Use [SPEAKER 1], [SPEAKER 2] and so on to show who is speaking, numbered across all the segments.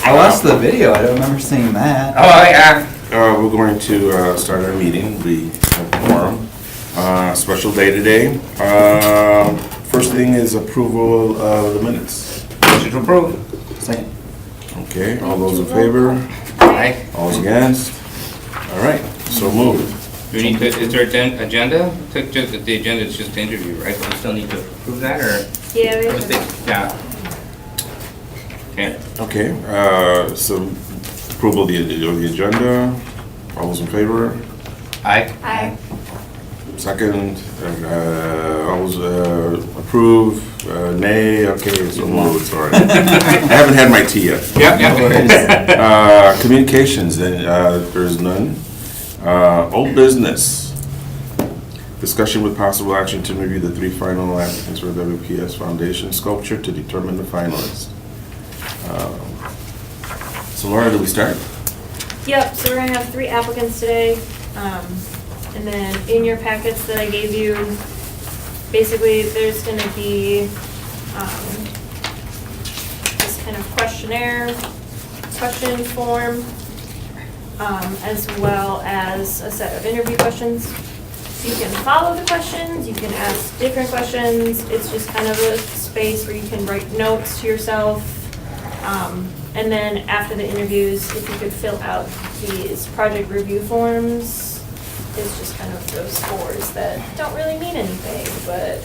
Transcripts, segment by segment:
[SPEAKER 1] I watched the video. I don't remember seeing that.
[SPEAKER 2] Oh, yeah.
[SPEAKER 3] We're going to start our meeting. We have a quorum. Special day today. First thing is approval of the minutes.
[SPEAKER 2] Motion to approve.
[SPEAKER 1] Second.
[SPEAKER 3] Okay, all those in favor?
[SPEAKER 2] Aye.
[SPEAKER 3] All those against? All right, so moved.
[SPEAKER 2] Do we need to, is there an agenda? The agenda is just the interview, right? But we still need to approve that, or?
[SPEAKER 4] Yeah, we
[SPEAKER 2] what's the- Yeah. Okay.
[SPEAKER 3] Okay, so approval of the agenda. All those in favor?
[SPEAKER 2] Aye.
[SPEAKER 4] Aye.
[SPEAKER 3] Second, all those approve, nay, okay, so moved, sorry. I haven't had my tea yet.
[SPEAKER 2] Yep.
[SPEAKER 3] Communications, there's none. Old business. Discussion with possible action to review the 3 final applicants for WPS Foundation sculpture to determine the finalists. So Laura, do we start?
[SPEAKER 4] Yep, so we're gonna have 3 applicants today. And then in your packets that I gave you, basically there's gonna be this kind of questionnaire, question form, as well as a set of interview questions. You can follow the questions, you can ask different questions. It's just kind of a space where you can write notes to yourself. And then after the interviews, if you could fill out these project review forms, it's just kind of those scores that don't really mean anything, but.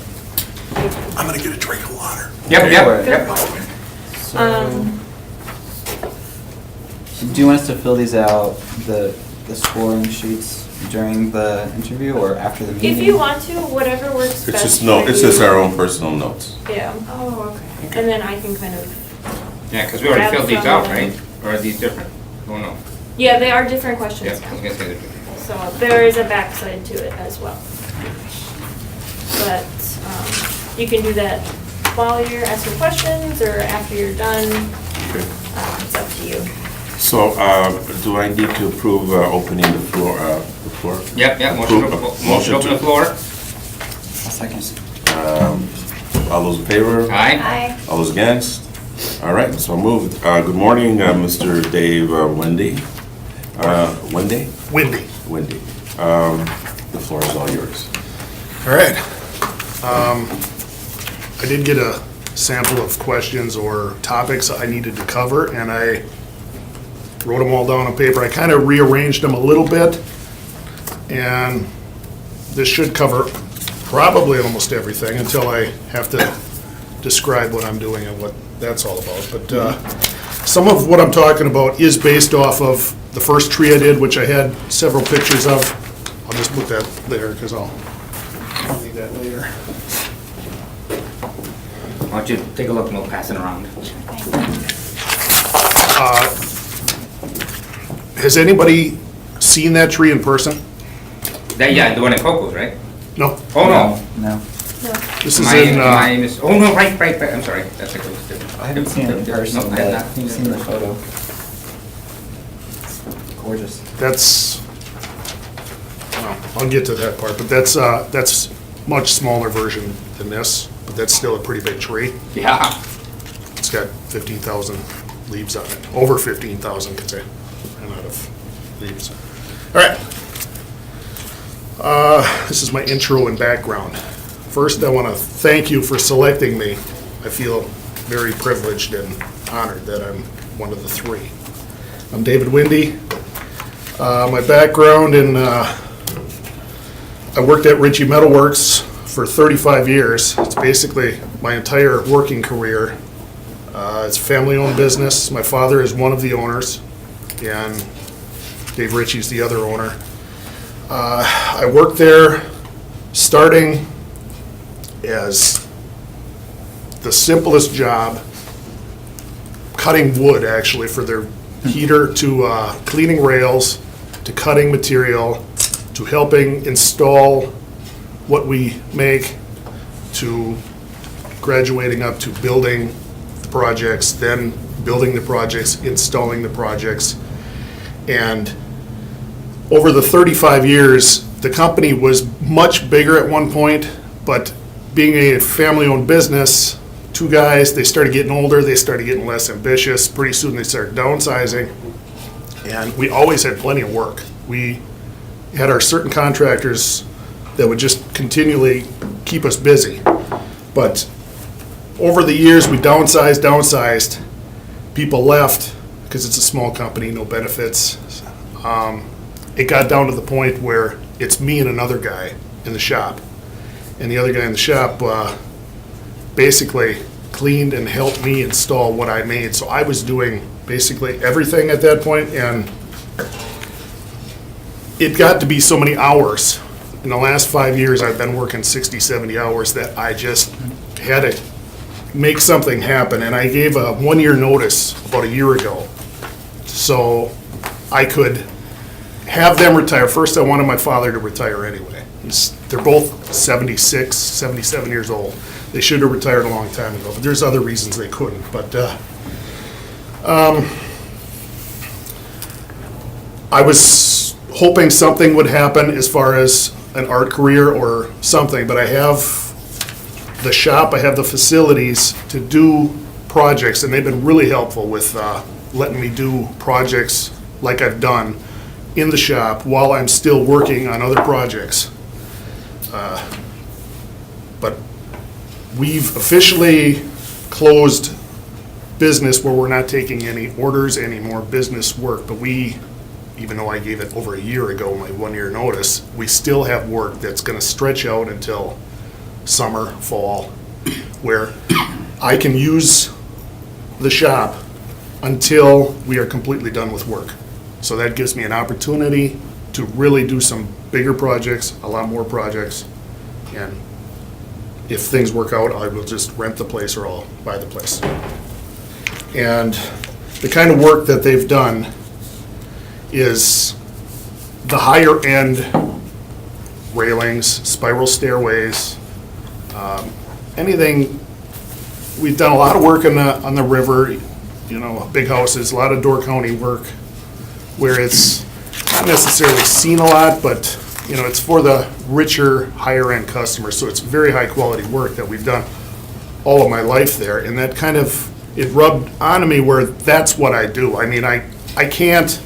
[SPEAKER 5] I'm gonna get a drink of water.
[SPEAKER 2] Yep.
[SPEAKER 4] Good point.
[SPEAKER 1] So do you want us to fill these out, the scoring sheets during the interview or after the meeting?
[SPEAKER 4] If you want to, whatever works
[SPEAKER 3] It's
[SPEAKER 4] best
[SPEAKER 3] just
[SPEAKER 4] for
[SPEAKER 3] it's just
[SPEAKER 4] you.
[SPEAKER 3] our own personal notes.
[SPEAKER 4] Yeah. Oh, okay. And then I can kind of,
[SPEAKER 2] Yeah, because we already filled these out, right? Or are these different? Oh, no.
[SPEAKER 4] yeah, they are different
[SPEAKER 2] Yeah,
[SPEAKER 4] questions
[SPEAKER 2] I was
[SPEAKER 4] now.
[SPEAKER 2] gonna say they're different.
[SPEAKER 4] So there is a backside to it as well. But you can do that while you're asking questions or after you're done.
[SPEAKER 3] Okay.
[SPEAKER 4] It's up to you.
[SPEAKER 3] So, do I need to approve opening the floor?
[SPEAKER 2] Yep, motion to open the floor.
[SPEAKER 1] A second.
[SPEAKER 3] All those in favor?
[SPEAKER 2] Aye.
[SPEAKER 4] Aye.
[SPEAKER 3] All those against? All right, so moved. Good morning, Mr. Dave Wendy. Wendy?
[SPEAKER 5] Windy.
[SPEAKER 3] Wendy. The floor is all yours.
[SPEAKER 5] All right. I did get a sample of questions or topics I needed to cover, and I wrote them all down on paper. I kind of rearranged them a little bit, and this should cover probably almost everything until I have to describe what I'm doing and what that's all about. But some of what I'm talking about is based off of the first tree I did, which I had several pictures of. I'll just put that there because I'll need that later.
[SPEAKER 2] Why don't you take a look and we'll pass it around.
[SPEAKER 5] Has anybody seen that tree in person?
[SPEAKER 2] Yeah, the one in Coco's, right?
[SPEAKER 5] No?
[SPEAKER 2] Oh, no.
[SPEAKER 1] No.
[SPEAKER 4] No.
[SPEAKER 5] This is in,
[SPEAKER 2] Oh, no, right, I'm sorry. That's like, different.
[SPEAKER 1] I haven't seen it in person,
[SPEAKER 2] No, I
[SPEAKER 1] but
[SPEAKER 2] have not.
[SPEAKER 1] I've seen the photo. Gorgeous.
[SPEAKER 5] that's, well, I'll get to that part, but that's much smaller version than this, but that's still a pretty big tree.
[SPEAKER 2] Yeah.
[SPEAKER 5] It's got 15,000 leaves on it, over 15,000, could say, and out of leaves. All right. This is my intro and background. First, I want to thank you for selecting me. I feel very privileged and honored that I'm one of the 3. I'm David Windy. My background in, I worked at Ritchie Metalworks for 35 years. It's basically my entire working career. It's a family-owned business. My father is one of the owners, and Dave Ritchie's the other owner. I worked there starting as the simplest job, cutting wood actually for their heater, to cleaning rails, to cutting material, to helping install what we make, to graduating up to building the projects, then building the projects, installing the projects. And over the 35 years, the company was much bigger at one point, but being a family-owned business, 2 guys, they started getting older, they started getting less ambitious. Pretty soon they started downsizing. And we always had plenty of work. We had our certain contractors that would just continually keep us busy. But over the years, we downsized. People left because it's a small company, no benefits. It got down to the point where it's me and another guy in the shop. And the other guy in the shop basically cleaned and helped me install what I made. So I was doing basically everything at that point, and it got to be so many hours. In the last 5 years, I've been working 60, 70 hours that I just had to make something happen. And I gave a 1-year notice about a year ago, so I could have them retire. First, I wanted my father to retire anyway. They're both 76, 77 years old. They should have retired a long time ago, but there's other reasons they couldn't. But I was hoping something would happen as far as an art career or something, but I have the shop, I have the facilities to do projects, and they've been really helpful with letting me do projects like I've done in the shop while I'm still working on other projects. But we've officially closed business where we're not taking any orders, any more business work, but even though I gave it over a year ago, my 1-year notice, we still have work that's gonna stretch out until summer, fall, where I can use the shop until we are completely done with work. So that gives me an opportunity to really do some bigger projects, a lot more projects, and if things work out, I will just rent the place or I'll buy the place. And the kind of work that they've done is the higher end railings, spiral stairways, anything. We've done a lot of work on the river, big houses, a lot of Door County work, where it's not necessarily seen a lot, but it's for the richer, higher end customers. So it's very high quality work that we've done all of my life there, and that kind of, it rubbed onto me where that's what I do. I mean, I can't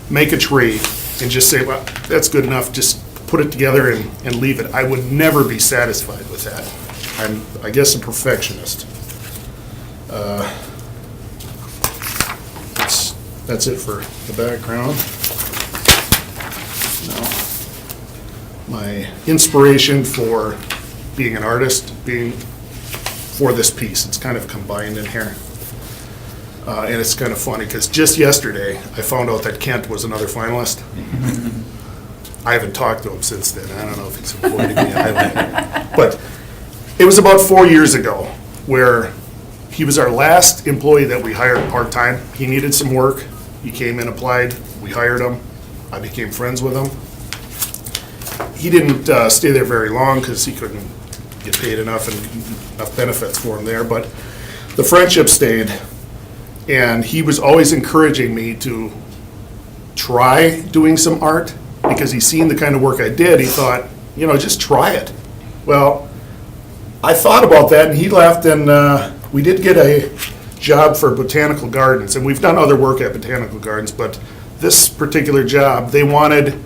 [SPEAKER 5] make a tree and just say, well, that's good enough, just put it together and leave it. I would never be satisfied with that. I'm, I guess, a perfectionist. That's it for the background. Now, my inspiration for being an artist, being for this piece, it's kind of combined in here. And it's kind of funny, because just yesterday, I found out that Kent was another finalist. I haven't talked to him since then. I don't know if he's avoiding me. But it was about 4 years ago, where he was our last employee that we hired part-time. He needed some work. He came in, applied, we hired him. I became friends with him. He didn't stay there very long, because he couldn't get paid enough and enough benefits for him there, but the friendship stayed. And he was always encouraging me to try doing some art, because he's seen the kind of work I did. He thought, just try it. Well, I thought about that, and he left, and we did get a job for Botanical Gardens, and we've done other work at Botanical Gardens, but this particular job, they wanted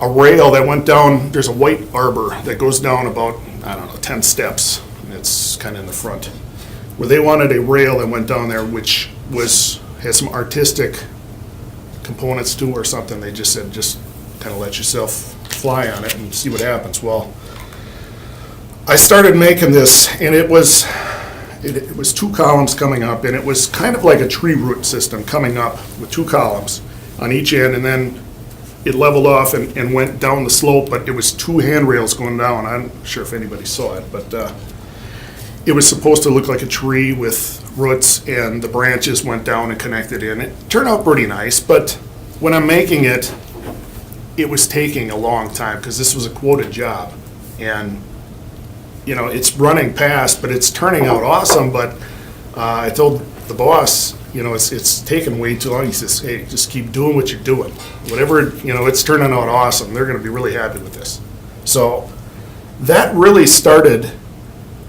[SPEAKER 5] a rail that went down. There's a white arbor that goes down about, 10 steps, and it's kind of in the front, where they wanted a rail that went down there, which has some artistic components to, or something. They just said, just kind of let yourself fly on it and see what happens. Well, I started making this, and it was 2 columns coming up, and it was kind of like a tree root system coming up with 2 columns on each end, and then it leveled off and went down the slope, but it was 2 handrails going down. I'm not sure if anybody saw it, but it was supposed to look like a tree with roots, and the branches went down and connected in. It turned out pretty nice, but when I'm making it, it was taking a long time, because this was a quoted job. And, it's running past, but it's turning out awesome. But I told the boss, it's taken way too long. He says, hey, just keep doing what you're doing. Whatever, it's turning out awesome. They're going to be really happy with this. So that really started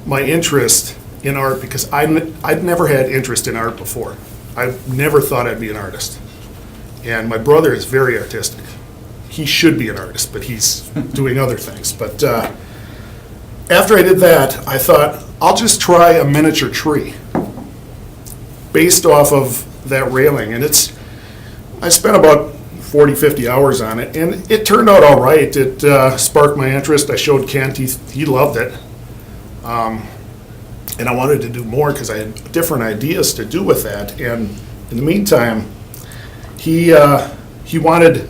[SPEAKER 5] my interest in art because I'd never had interest in art before. I never thought I'd be an artist. And my brother is very artistic. He should be an artist, but he's doing other things. But after I did that, I thought, I'll just try a miniature tree based off of that railing. And I spent about 40, 50 hours on it, and it turned out all right. It sparked my interest. I showed Kent, he loved it. And I wanted to do more because I had different ideas to do with that. And in the meantime, he wanted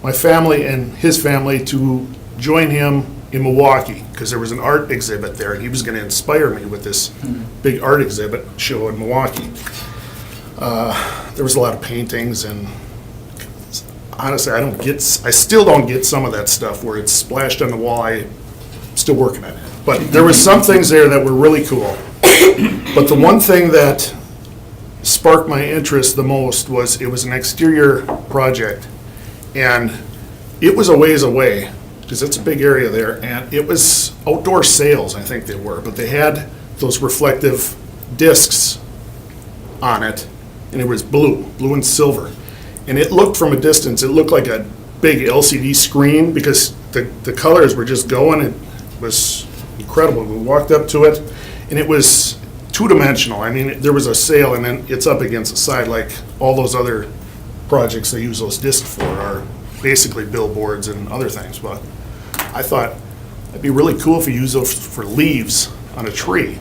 [SPEAKER 5] my family and his family to join him in Milwaukee because there was an art exhibit there, and he was going to inspire me with this big art exhibit show in Milwaukee. There was a lot of paintings, and honestly, I still don't get some of that stuff where it's splashed on the wall. I'm still working on it. But there was some things there that were really cool. But the one thing that sparked my interest the most was it was an exterior project, and it was a ways away because it's a big area there, and it was outdoor sales, I think they were, but they had those reflective discs on it, and it was blue and silver. And it looked from a distance, it looked like a big LCD screen because the colors were just going. It was incredible. We walked up to it, and it was two-dimensional. I mean, there was a sail, and then it's up against the side like all those other projects they use those discs for are basically billboards and other things. But I thought it'd be really cool if you use those for leaves on a tree.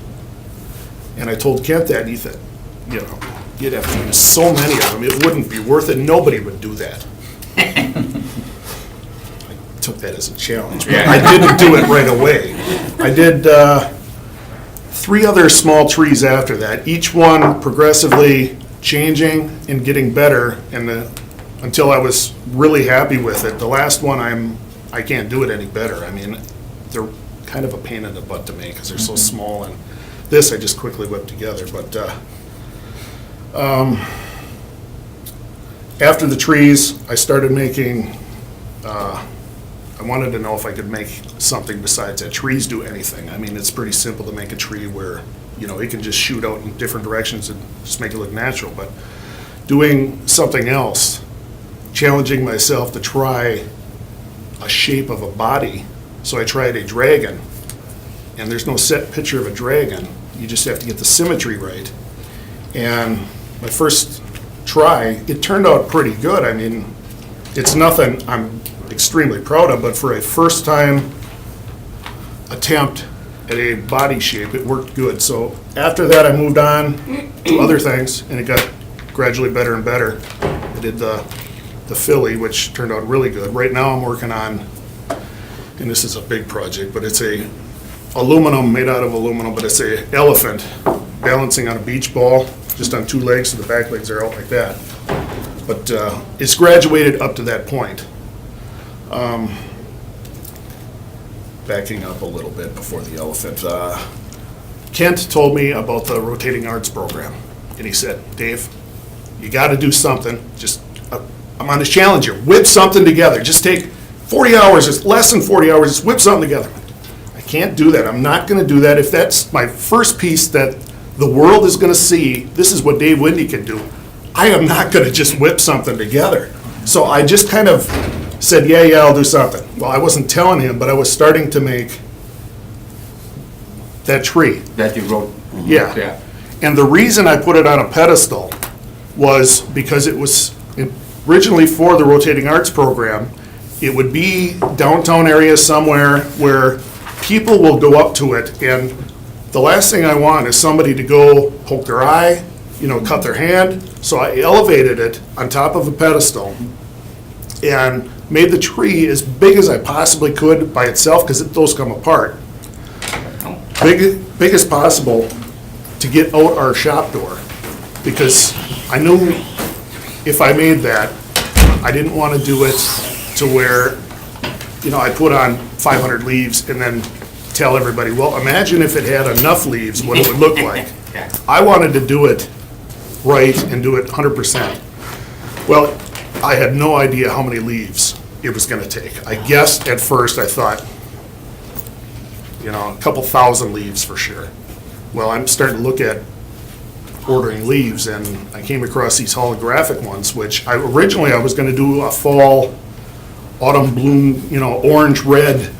[SPEAKER 5] And I told Kent that, and he said, you know, you'd have to use so many of them, it wouldn't be worth it. Nobody would do that. I took that as a challenge, but I didn't do it right away. I did 3 other small trees after that, each one progressively changing and getting better, and until I was really happy with it. The last one, I can't do it any better. I mean, they're kind of a pain in the butt to make because they're so small, and this I just quickly whipped together. But after the trees, I started making, I wanted to know if I could make something besides that. Trees do anything. I mean, it's pretty simple to make a tree where, you know, it can just shoot out in different directions and just make it look natural. But doing something else, challenging myself to try a shape of a body. So I tried a dragon, and there's no set picture of a dragon. You just have to get the symmetry right. And my first try, it turned out pretty good. I mean, it's nothing I'm extremely proud of, but for a first time attempt at a body shape, it worked good. So after that, I moved on to other things, and it got gradually better and better. I did the Philly, which turned out really good. Right now, I'm working on, and this is a big project, but it's a aluminum, made out of aluminum, but it's a elephant balancing on a beach ball, just on 2 legs, so the back legs are out like that. But it's graduated up to that point. Backing up a little bit before the elephant. Kent told me about the Rotating Arts program, and he said, Dave, you got to do something. Just, I'm on this challenge here. Whip something together. Just take 40 hours, it's less than 40 hours, just whip something together. I can't do that. I'm not going to do that. If that's my first piece that the world is going to see, this is what Dave Windy can do, I am not going to just whip something together. So I just kind of said, yeah, I'll do something. Well, I wasn't telling him, but I was starting to make that tree.
[SPEAKER 2] That you wrote?
[SPEAKER 5] Yeah.
[SPEAKER 2] Yeah.
[SPEAKER 5] And the reason I put it on a pedestal was because it was originally for the Rotating Arts program. It would be downtown area somewhere where people will go up to it, and the last thing I want is somebody to go poke their eye, you know, cut their hand. So I elevated it on top of a pedestal and made the tree as big as I possibly could by itself, because those come apart. Big as possible to get out our shop door, because I knew if I made that, I didn't want to do it to where, you know, I put on 500 leaves and then tell everybody, well, imagine if it had enough leaves, what it would look like. I wanted to do it right and do it 100%. Well, I had no idea how many leaves it was going to take. I guessed at first, I thought, you know, a couple thousand leaves for sure. Well, I'm starting to look at ordering leaves, and I came across these holographic ones, which originally I was gonna do a fall, autumn bloom, orange, red,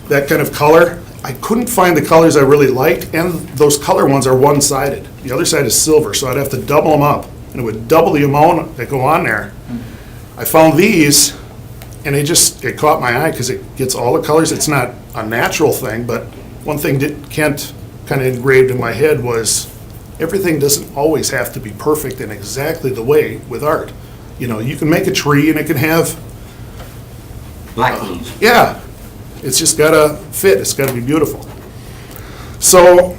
[SPEAKER 5] that kind of color. I couldn't find the colors I really liked, and those color ones are one-sided. The other side is silver, so I'd have to double them up, and it would double the amount that go on there. I found these, and it caught my eye because it gets all the colors. It's not a natural thing, but one thing that Kent kind of engraved in my head was everything doesn't always have to be perfect and exactly the way with art. You can make a tree and it can have,
[SPEAKER 2] Black leaves.
[SPEAKER 5] yeah, it's just gotta fit, it's gotta be beautiful. So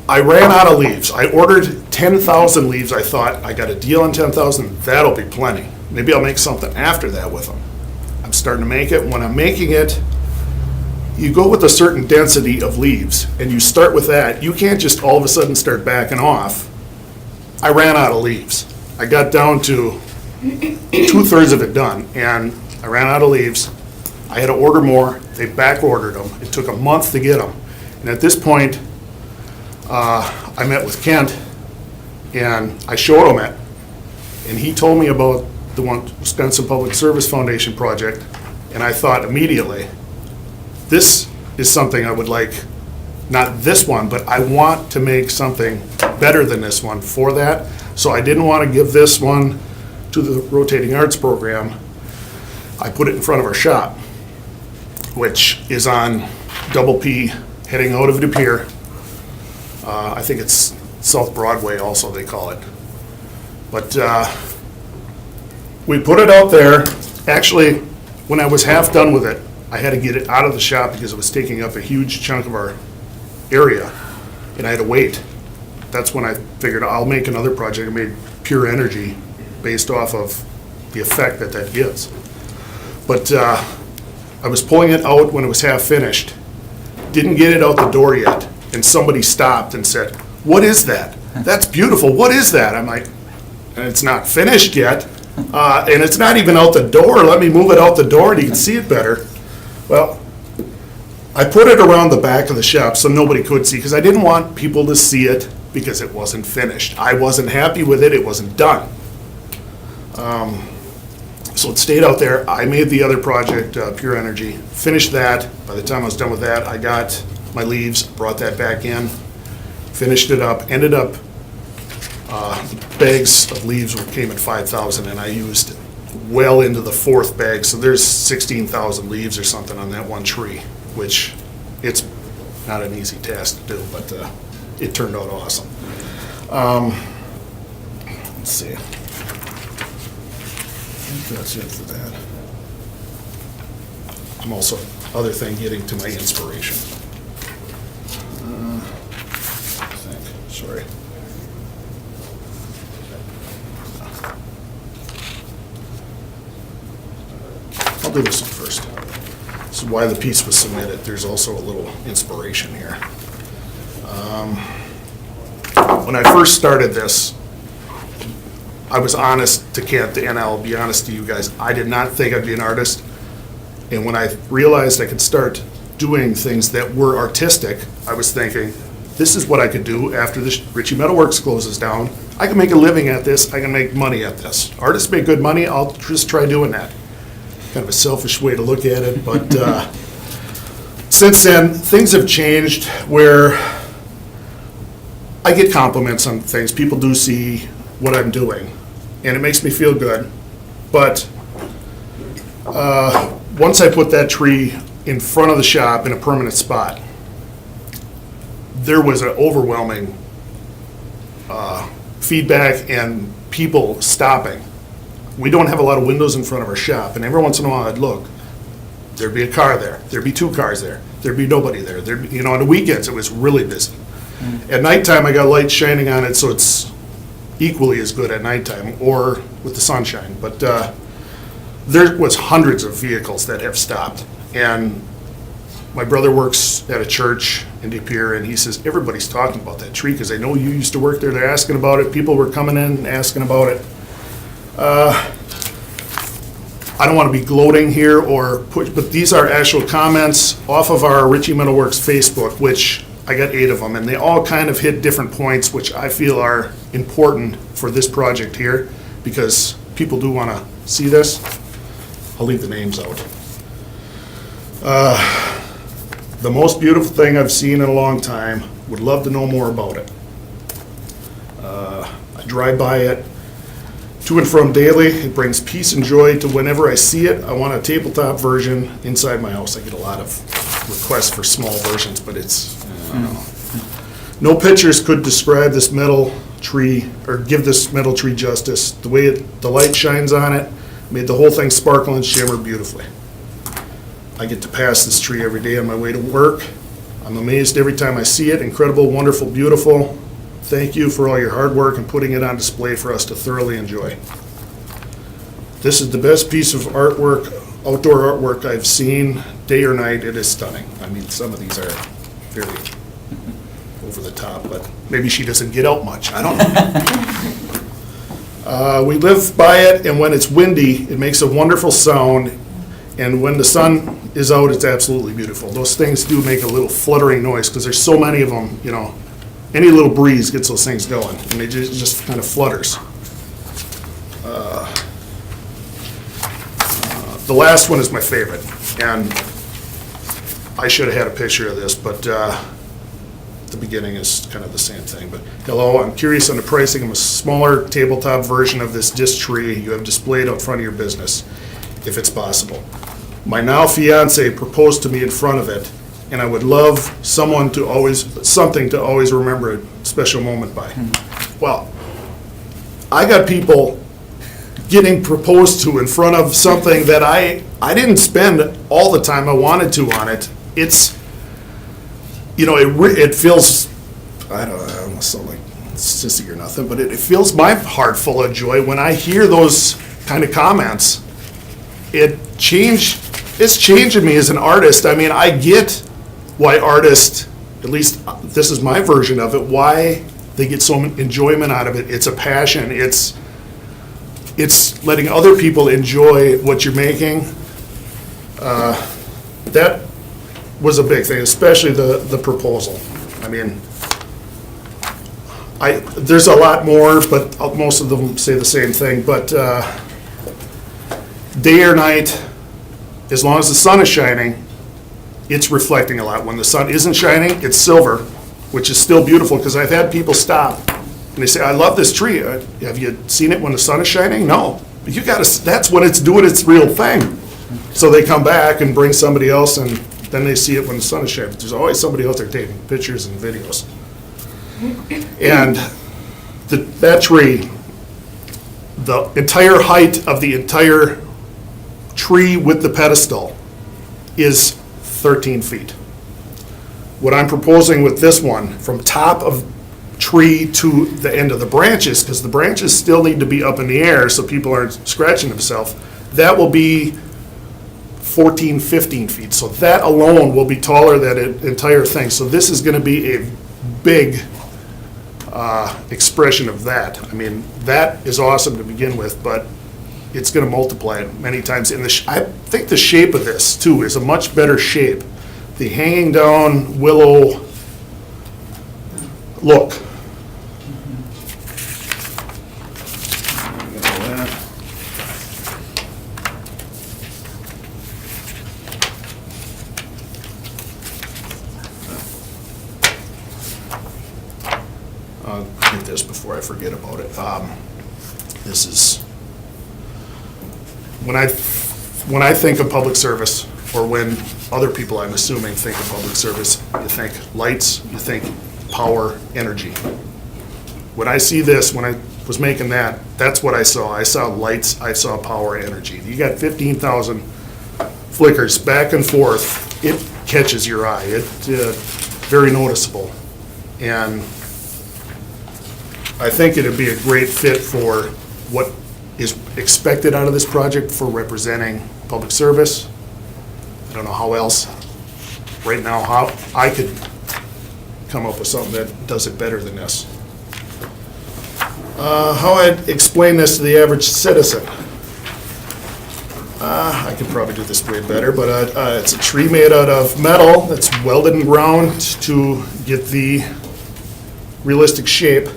[SPEAKER 5] I ran out of leaves. I ordered 10,000 leaves. I thought, I got a deal on 10,000, that'll be plenty. Maybe I'll make something after that with them. I'm starting to make it. When I'm making it, you go with a certain density of leaves, and you start with that. You can't just all of a sudden start backing off. I ran out of leaves. I got down to 2/3 of it done, and I ran out of leaves. I had to order more. They back ordered them. It took a month to get them. And at this point, I met with Kent, and I showed him it, and he told me about the Wisconsin Public Service Foundation project, and I thought immediately, this is something I would like, not this one, but I want to make something better than this one for that. So I didn't want to give this one to the Rotating Arts Program. I put it in front of our shop, which is on Double P, heading out of De Pere. I think it's South Broadway also, they call it. But we put it out there. Actually, when I was half done with it, I had to get it out of the shop because it was taking up a huge chunk of our area, and I had to wait. That's when I figured I'll make another project. I made Pure Energy based off of the effect that gives. But I was pulling it out when it was half finished, didn't get it out the door yet, and somebody stopped and said, "What is that? That's beautiful. What is that?" I'm like, "It's not finished yet, and it's not even out the door. Let me move it out the door and you can see it better." Well, I put it around the back of the shop so nobody could see, because I didn't want people to see it because it wasn't finished. I wasn't happy with it. It wasn't done. So it stayed out there. I made the other project, Pure Energy, finished that. By the time I was done with that, I got my leaves, brought that back in, finished it up, ended up, the bags of leaves came at 5,000, and I used well into the fourth bag, so there's 16,000 leaves or something on that one tree, which it's not an easy task to do, but it turned out awesome. Let's see. I think that's it for that. I'm also, other thing, getting to my inspiration. I think, sorry. I'll do this one first. This is why the piece was submitted. There's also a little inspiration here. When I first started this, I was honest to Kent, and I'll be honest to you guys, I did not think I'd be an artist. And when I realized I could start doing things that were artistic, I was thinking, this is what I could do after this Ritchie Metalworks closes down. I can make a living at this, I can make money at this. Artists make good money, I'll just try doing that. Kind of a selfish way to look at it, but since then, things have changed where I get compliments on things. People do see what I'm doing, and it makes me feel good. But once I put that tree in front of the shop in a permanent spot, there was an overwhelming feedback and people stopping. We don't have a lot of windows in front of our shop, and every once in a while I'd look. There'd be a car there. There'd be two cars there. There'd be nobody there. On the weekends, it was really busy. At nighttime, I got lights shining on it, so it's equally as good at nighttime or with the sunshine. But there was hundreds of vehicles that have stopped. And my brother works at a church in De Pere, and he says, everybody's talking about that tree because they know you used to work there. They're asking about it. People were coming in and asking about it. I don't want to be gloating here or push, but these are actual comments off of our Ritchie Metalworks Facebook, which I got 8 of them, and they all kind of hit different points, which I feel are important for this project here, because people do want to see this. I'll leave the names out. The most beautiful thing I've seen in a long time, would love to know more about it. I drive by it to and from daily. It brings peace and joy to whenever I see it. I want a tabletop version inside my house. I get a lot of requests for small versions, but it's, I don't know. No pictures could describe this metal tree, or give this metal tree justice. The way the light shines on it made the whole thing sparkle and shimmer beautifully. I get to pass this tree every day on my way to work. I'm amazed every time I see it. Incredible, wonderful, beautiful. Thank you for all your hard work and putting it on display for us to thoroughly enjoy. This is the best piece of artwork, outdoor artwork I've seen, day or night. It is stunning. I mean, some of these are very over the top, but maybe she doesn't get out much. I don't know. We live by it, and when it's windy, it makes a wonderful sound. And when the sun is out, it's absolutely beautiful. Those things do make a little fluttering noise because there's so many of them, you know. Any little breeze gets those things going, and it just kind of flutters. The last one is my favorite, and I should have had a picture of this, but the beginning is kind of the same thing. But hello, I'm curious on the pricing of a smaller tabletop version of this disc tree you have displayed out front of your business, if it's possible. My now fiance proposed to me in front of it, and I would love something to always remember a special moment by. Well, I got people getting proposed to in front of something that I didn't spend all the time I wanted to on it. It's, you know, it feels, I don't want to sound like sissy or nothing, but it fills my heart full of joy when I hear those kind of comments. It's changing me as an artist. I mean, I get why artists, at least this is my version of it, why they get so much enjoyment out of it. It's a passion. It's letting other people enjoy what you're making. That was a big thing, especially the proposal. I mean, there's a lot more, but most of them say the same thing. But day or night, as long as the sun is shining, it's reflecting a lot. When the sun isn't shining, it's silver, which is still beautiful, because I've had people stop and they say, I love this tree. Have you seen it when the sun is shining? No. But that's when it's doing its real thing. So they come back and bring somebody else, and then they see it when the sun is shining. There's always somebody else there taking pictures and videos. And that tree, the entire height of the entire tree with the pedestal is 13 feet. What I'm proposing with this one, from top of tree to the end of the branches, because the branches still need to be up in the air so people aren't scratching themselves, that will be 14, 15 feet. So that alone will be taller than that entire thing. So this is going to be a big expression of that. I mean, that is awesome to begin with, but it's going to multiply it many times. And I think the shape of this, too, is a much better shape. The hanging down willow look. I'll get this before I forget about it. This is, when I think of public service, or when other people, I'm assuming, think of public service, you think lights, you think power, energy. When I see this, when I was making that, that's what I saw. I saw lights, I saw power, energy. You got 15,000 flickers back and forth. It catches your eye. It's very noticeable. And I think it'd be a great fit for what is expected out of this project for representing public service. I don't know how else, right now, how I could come up with something that does it better than this. How I'd explain this to the average citizen. I I could probably do this way better, but it's a tree made out of metal that's welded and ground to get the realistic shape.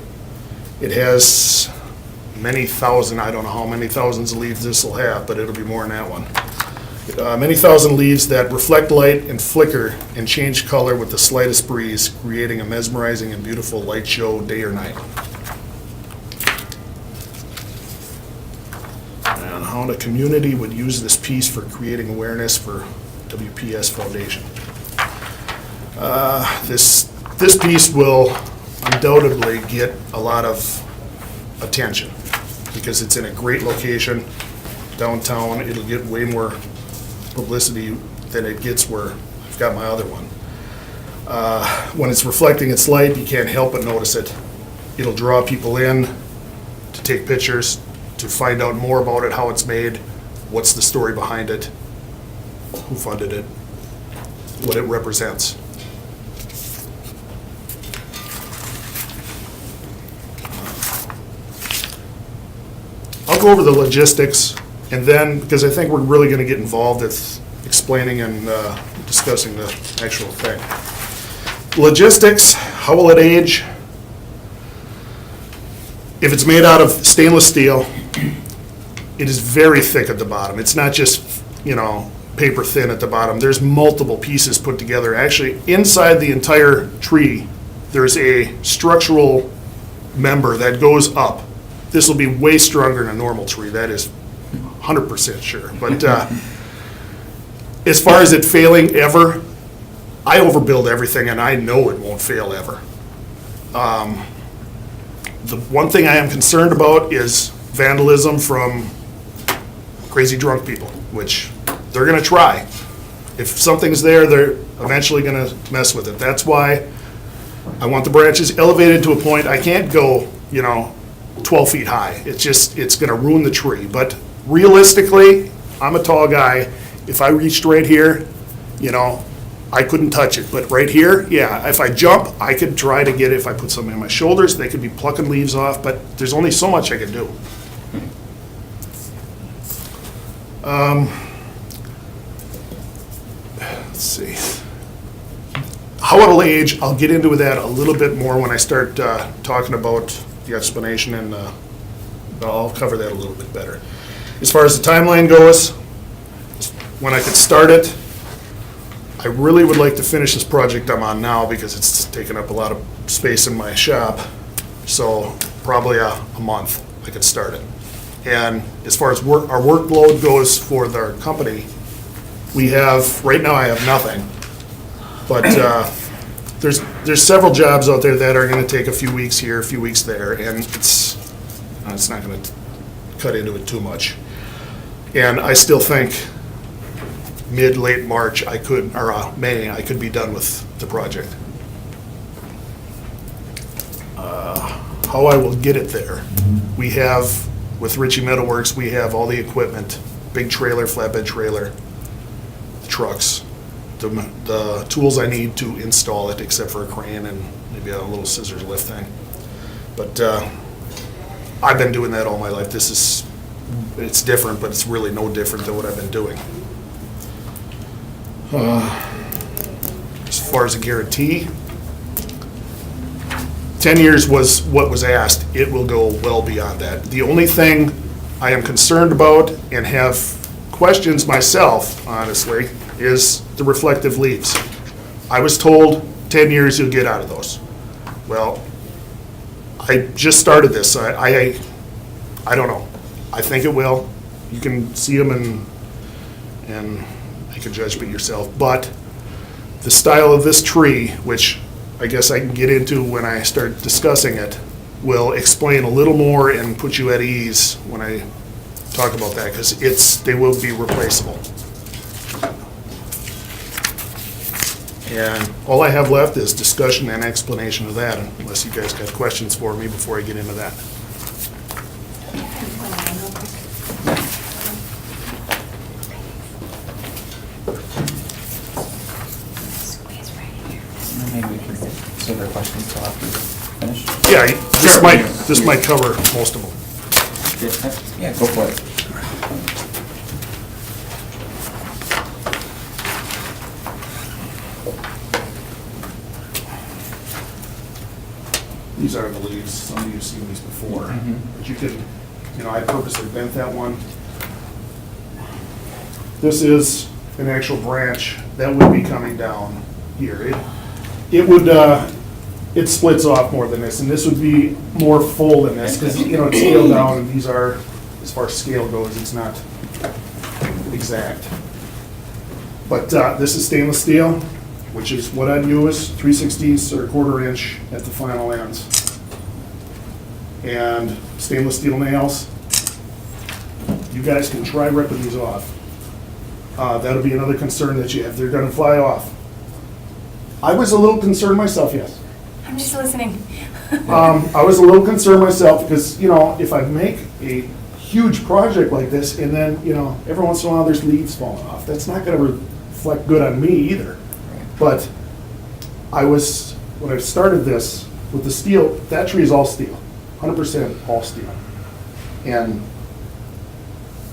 [SPEAKER 5] It has many thousand, I don't know how many thousands of leaves this will have, but it'll be more than that one. Many thousand leaves that reflect light and flicker and change color with the slightest breeze, creating a mesmerizing and beautiful light show day or night. And how the community would use this piece for creating awareness for WPS Foundation. This piece will undoubtedly get a lot of attention because it's in a great location downtown. It'll get way more publicity than it gets where I've got my other one. When it's reflecting its light, you can't help but notice it. It'll draw people in to take pictures, to find out more about it, how it's made, what's the story behind it, who funded it, what it represents. I'll go over the logistics, and then, because I think we're really going to get involved with explaining and discussing the actual thing. Logistics, how will it age? If it's made out of stainless steel, it is very thick at the bottom. It's not just, paper thin at the bottom. There's multiple pieces put together. Actually, inside the entire tree, there's a structural member that goes up. This will be way stronger than a normal tree, that is 100% sure. But as far as it failing ever, I overbuild everything and I know it won't fail ever. The one thing I am concerned about is vandalism from crazy drunk people, which they're gonna try. If something's there, they're eventually gonna mess with it. That's why I want the branches elevated to a point I can't go, 12 feet high. It's gonna ruin the tree. But realistically, I'm a tall guy. If I reached right here, I couldn't touch it. But right here, yeah, if I jump, I could try to get it. If I put something on my shoulders, they could be plucking leaves off, but there's only so much I can do. Let's see. How it'll age, I'll get into that a little bit more when I start talking about the explanation, and I'll cover that a little bit better. As far as the timeline goes, when I could start it, I really would like to finish this project I'm on now because it's taking up a lot of space in my shop. So probably a month I could start it. And as far as our workload goes for our company, we have, right now I have nothing. But there's several jobs out there that are gonna take a few weeks here, a few weeks there, and it's not gonna cut into it too much. And I still think late March, May, I could be done with the project. How I will get it there. We have, with Ritchie Metalworks, we have all the equipment, big trailer, flatbed trailer, the trucks, the tools I need to install it, except for a crane and maybe a little scissors lift thing. But I've been doing that all my life. It's different, but it's really no different than what I've been doing. As far as a guarantee, 10 years was what was asked. It will go well beyond that. The only thing I am concerned about and have questions myself, honestly, is the reflective leaves. I was told 10 years you'll get out of those. Well, I just started this. I don't know. I think it will. You can see them and you can judge it yourself. But the style of this tree, which I guess I can get into when I start discussing it, will explain a little more and put you at ease when I talk about that, because they will be replaceable. And all I have left is discussion and explanation of that, unless you guys got questions for me before I get into that.
[SPEAKER 1] Maybe we can save our questions till after we finish.
[SPEAKER 5] Yeah, this might cover most of them.
[SPEAKER 1] Yeah, go for it.
[SPEAKER 5] These are the leaves, some of you have seen these before.
[SPEAKER 1] Mhm.
[SPEAKER 5] But you can, I purposely bent that one. This is an actual branch that would be coming down here. It splits off more than this, and this would be more full than this, because, it's scaled down, and these are, as far as scale goes, it's not exact. But this is stainless steel, which is what I'd use, 3/16 or 1/4 inch at the final ends. And stainless steel nails. You guys can try ripping these off. That'll be another concern that you have. They're gonna fly off. I was a little concerned myself, yes.
[SPEAKER 6] I'm just listening.
[SPEAKER 5] I was a little concerned myself because, if I make a huge project like this and then, every once in a while there's leaves falling off, that's not gonna reflect good on me either. But when I started this with the steel, that tree is all steel, 100% all steel. And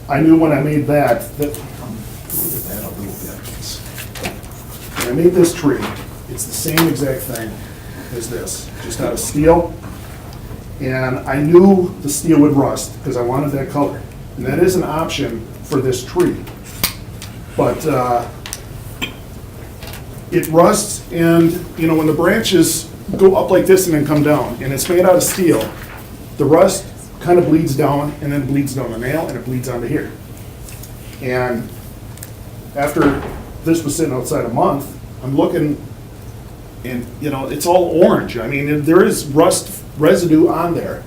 [SPEAKER 5] I knew when I made that look at that a little bit. When I made this tree, it's the same exact thing as this, just out of steel. And I knew the steel would rust because I wanted that color. And that is an option for this tree. But it rusts, and when the branches go up like this and then come down, and it's made out of steel, the rust kind of bleeds down and then bleeds down the nail and it bleeds onto here. And after this was sitting outside a month, I'm looking, and it's all orange. I mean, there is rust residue on there.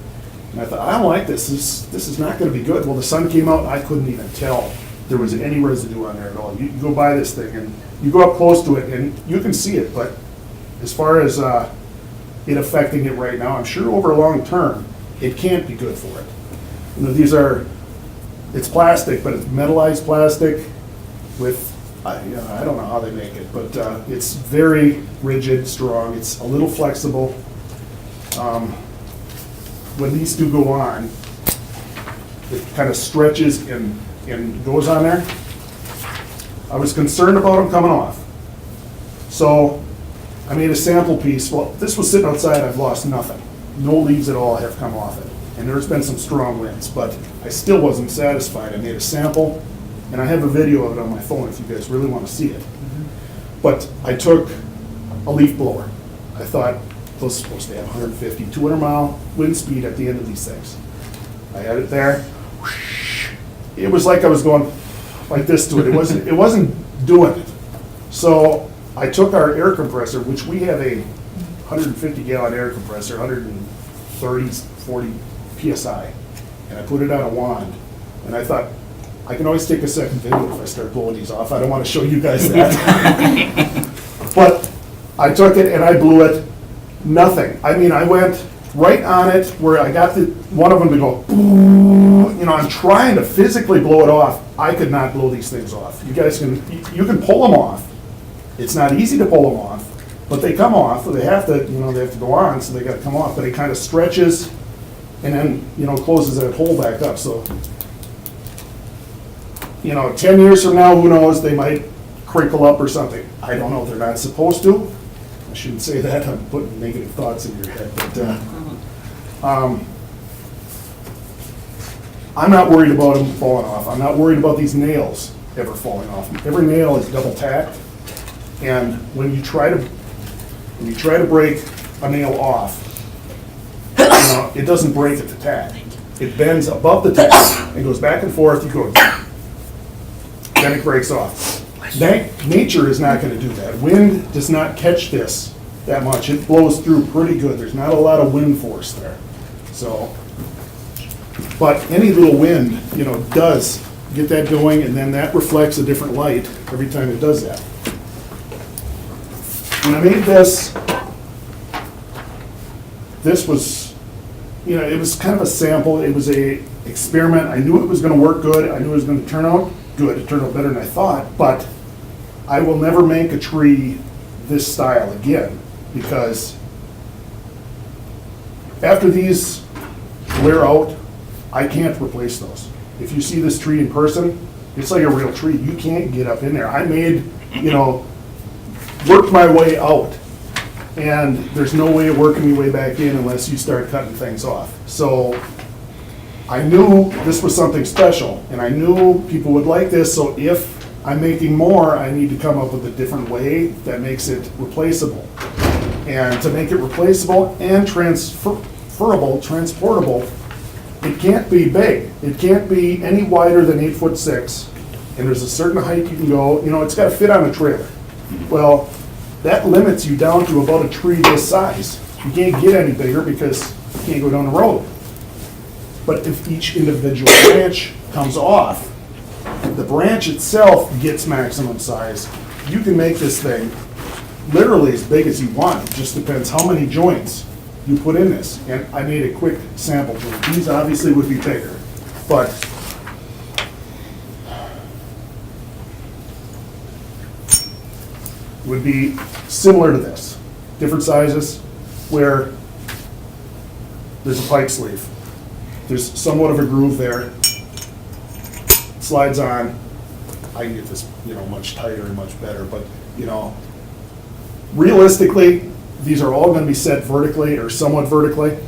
[SPEAKER 5] And I thought, I don't like this. This is not going to be good. Well, the sun came out, and I couldn't even tell there was any residue on there at all. You go by this thing, and you go up close to it, and you can see it. But as far as it affecting it right now, I'm sure over long term, it can't be good for it. It's plastic, but it's metallized plastic with, I don't know how they make it, but it's very rigid, strong. It's a little flexible. When these do go on, it kind of stretches and goes on there. I was concerned about them coming off. So I made a sample piece. Well, this was sitting outside, I've lost nothing. No leaves at all have come off it. And there's been some strong winds, but I still wasn't satisfied. I made a sample, and I have a video of it on my phone if you guys really want to see it. But I took a leaf blower. I thought those are supposed to have 150, 200 mile wind speed at the end of these things. I had it there. It was like I was going like this to it. It wasn't doing it. So I took our air compressor, which we have a 150 gallon air compressor, 130, 40 PSI, and I put it on a wand. And I thought, I can always take a second video if I start blowing these off. I don't want to show you guys that. But I took it and I blew it. Nothing. I mean, I went right on it where I got one of them to go, I'm trying to physically blow it off. I could not blow these things off. You guys you can pull them off. It's not easy to pull them off, but they come off. They have to, they have to go on, so they got to come off. But it kind of stretches and then, closes that hole back up. So, 10 years from now, who knows? They might crinkle up or something. I don't know. They're not supposed to. I shouldn't say that. I'm putting negative thoughts in your head. But I'm not worried about them falling off. I'm not worried about these nails ever falling off. Every nail is double tacked, and when you try to break a nail off, it doesn't break at the tack. It bends above the tack and goes back and forth. You go, then it breaks off. Nature is not going to do that. Wind does not catch this that much. It blows through pretty good. There's not a lot of wind force there. So, but any little wind, does get that going, and then that reflects a different light every time it does that. When I made this was, it was kind of a sample. It was a experiment. I knew it was going to work good. I knew it was going to turn out good. It turned out better than I thought, but I will never make a tree this style again, because after these wear out, I can't replace those. If you see this tree in person, it's like a real tree. You can't get up in there. I made, worked my way out, and there's no way of working your way back in unless you start cutting things off. So I knew this was something special, and I knew people would like this, so if I'm making more, I need to come up with a different way that makes it replaceable. And to make it replaceable and transferable, transportable, it can't be big. It can't be any wider than 8'6", and there's a certain height you can go, you know, it's gotta fit on a trailer. Well, that limits you down to about a tree this size. You can't get any bigger because you can't go down the road. But if each individual branch comes off, the branch itself gets maximum size. You can make this thing literally as big as you want. It just depends how many joints you put in this. And I made a quick sample. These obviously would be bigger, but would be similar to this. Different sizes where there's a pipe sleeve. There's somewhat of a groove there. Slides on. I can get this, you know, much tighter and much better, but, you know, realistically, these are all gonna be set vertically or somewhat vertically.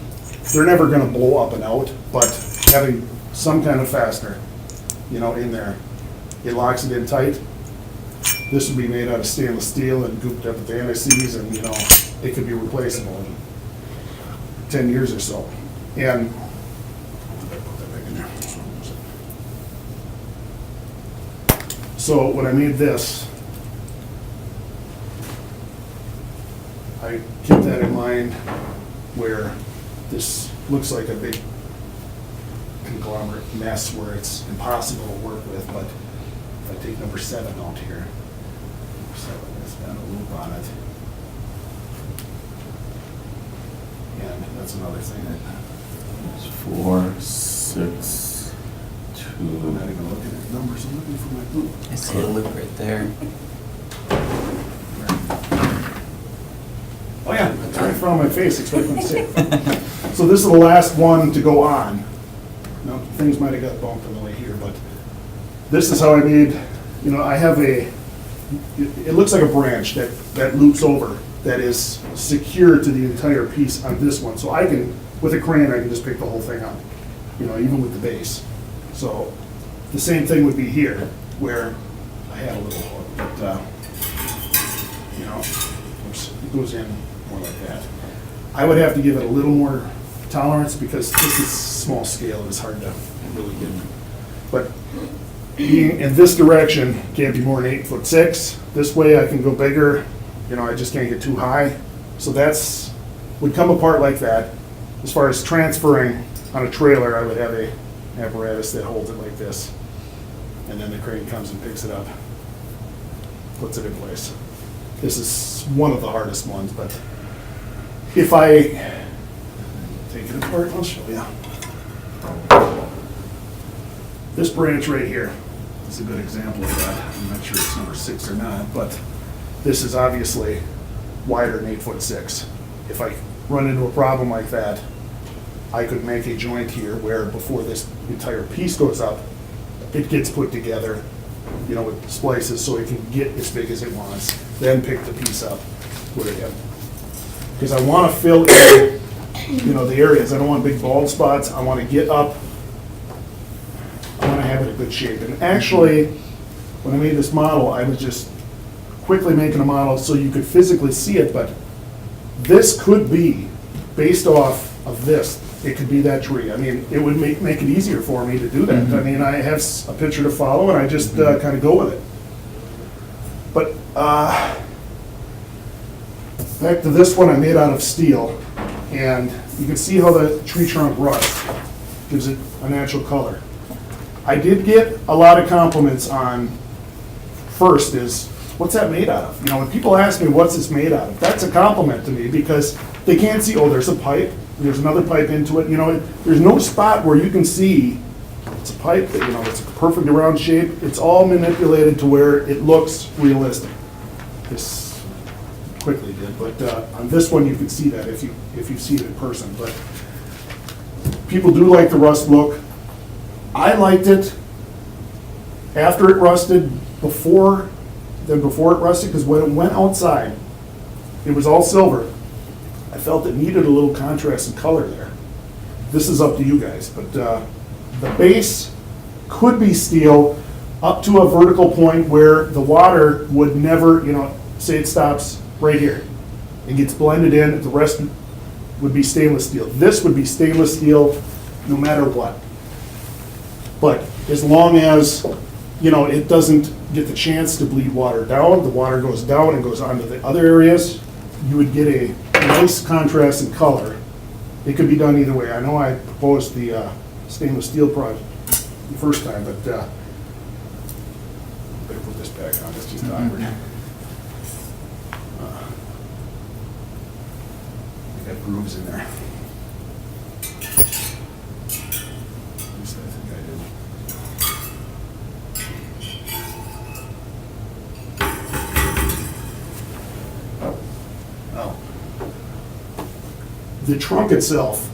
[SPEAKER 5] They're never gonna blow up and out, but having some kind of fastener, you know, in there, it locks it in tight. This would be made out of stainless steel and gooped up with anti-seize, and, you know, it could be replaceable in 10 years or so. And so when I made this, I kept that in mind where this looks like a big conglomerate mess where it's impossible to work with, but if I take number 7 out here, number 7 has got a loop on it. And that's another thing that
[SPEAKER 3] It's 4, 6, 2.
[SPEAKER 5] I'm not even looking at numbers, I'm looking for my loop.
[SPEAKER 1] I see a loop right there.
[SPEAKER 5] Oh yeah, it's right in front of my face, expecting to see it. So this is the last one to go on. Now, things might have got bumped on the way here, but this is how I made, you know, I have it looks like a branch that loops over, that is secure to the entire piece on this one. So I can, with a crane, I can just pick the whole thing up, you know, even with the base. So the same thing would be here, where I had a little hook, but, you know, oops, it goes in more like that. I would have to give it a little more tolerance because this is small scale, it's hard to really get. But being in this direction, can't be more than 8'6". This way I can go bigger, you know, I just can't get too high. So that's, would come apart like that. As far as transferring on a trailer, I would have a apparatus that holds it like this. And then the crane comes and picks it up, puts it in place. This is one of the hardest ones, but if I take it apart, I'll show you. This branch right here is a good example of that. I'm not sure it's number 6 or not, but this is obviously wider than 8'6". If I run into a problem like that, I could make a joint here where before this entire piece goes up, it gets put together, you know, with splices so it can get as big as it wants, then pick the piece up, put it in. Because I want to fill in, you know, the areas. I don't want big bald spots. I want to get up. I want to have it in good shape. And actually, when I made this model, I was just quickly making a model so you could physically see it, but this could be, based off of this, it could be that tree. I mean, it would make it easier for me to do that. I mean, I have a picture to follow, and I just kind of go with it. But back to this one, I made out of steel, and you can see how the tree trunk rusts. Gives it a natural color. I did get a lot of compliments on, first is, what's that made out of? You know, when people ask me, what's this made out of? That's a compliment to me because they can't see, oh, there's a pipe, there's another pipe into it. You know, there's no spot where you can see it's a pipe that, you know, it's a perfectly round shape. It's all manipulated to where it looks realistic. This quickly did, but on this one you can see that if you see it in person. But people do like the rust look. I liked it after it rusted, before it rusted, because when it went outside, it was all silver. I felt it needed a little contrast and color there. This is up to you guys, but the base could be steel up to a vertical point where the water would never, say it stops right here and gets blended in, the rest would be stainless steel. This would be stainless steel no matter what. But as long as, it doesn't get the chance to bleed water down, the water goes down and goes onto the other areas, you would get a nice contrast in color. It could be done either way. I know I proposed the stainless steel project the first time, but better put this back on, it's just awkward. I got grooves in there. At least I think I did. Oh. The trunk itself,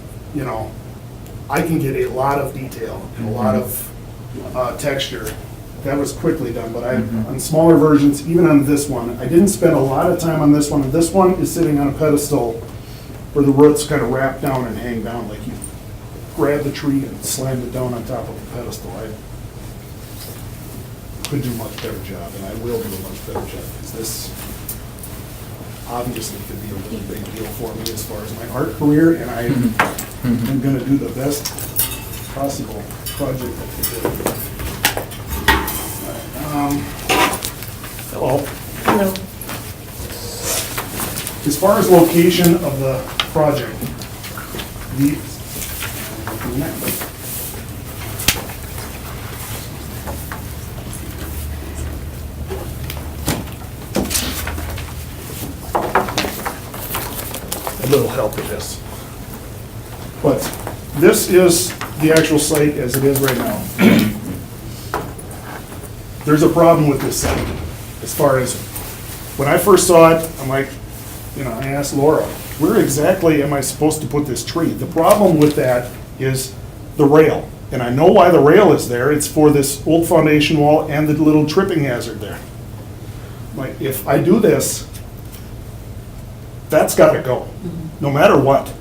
[SPEAKER 5] I can get a lot of detail and a lot of texture. That was quickly done, but on smaller versions, even on this one, I didn't spend a lot of time on this one. And this one is sitting on a pedestal where the roots kind of wrap down and hang down, like you grab the tree and slammed it down on top of the pedestal. I could do a much better job, and I will do a much better job, because this obviously could be a really big deal for me as far as my art career, and I am going to do the best possible project I can do. Hello.
[SPEAKER 4] Hello.
[SPEAKER 5] As far as location of the project, a little help with this. But this is the actual site as it is right now. There's a problem with this site. As far as, when I first saw it, I'm like, I asked Laura, where exactly am I supposed to put this tree? The problem with that is the rail. And I know why the rail is there. It's for this old foundation wall and the little tripping hazard there. Like, if I do this, that's gotta go, no matter what.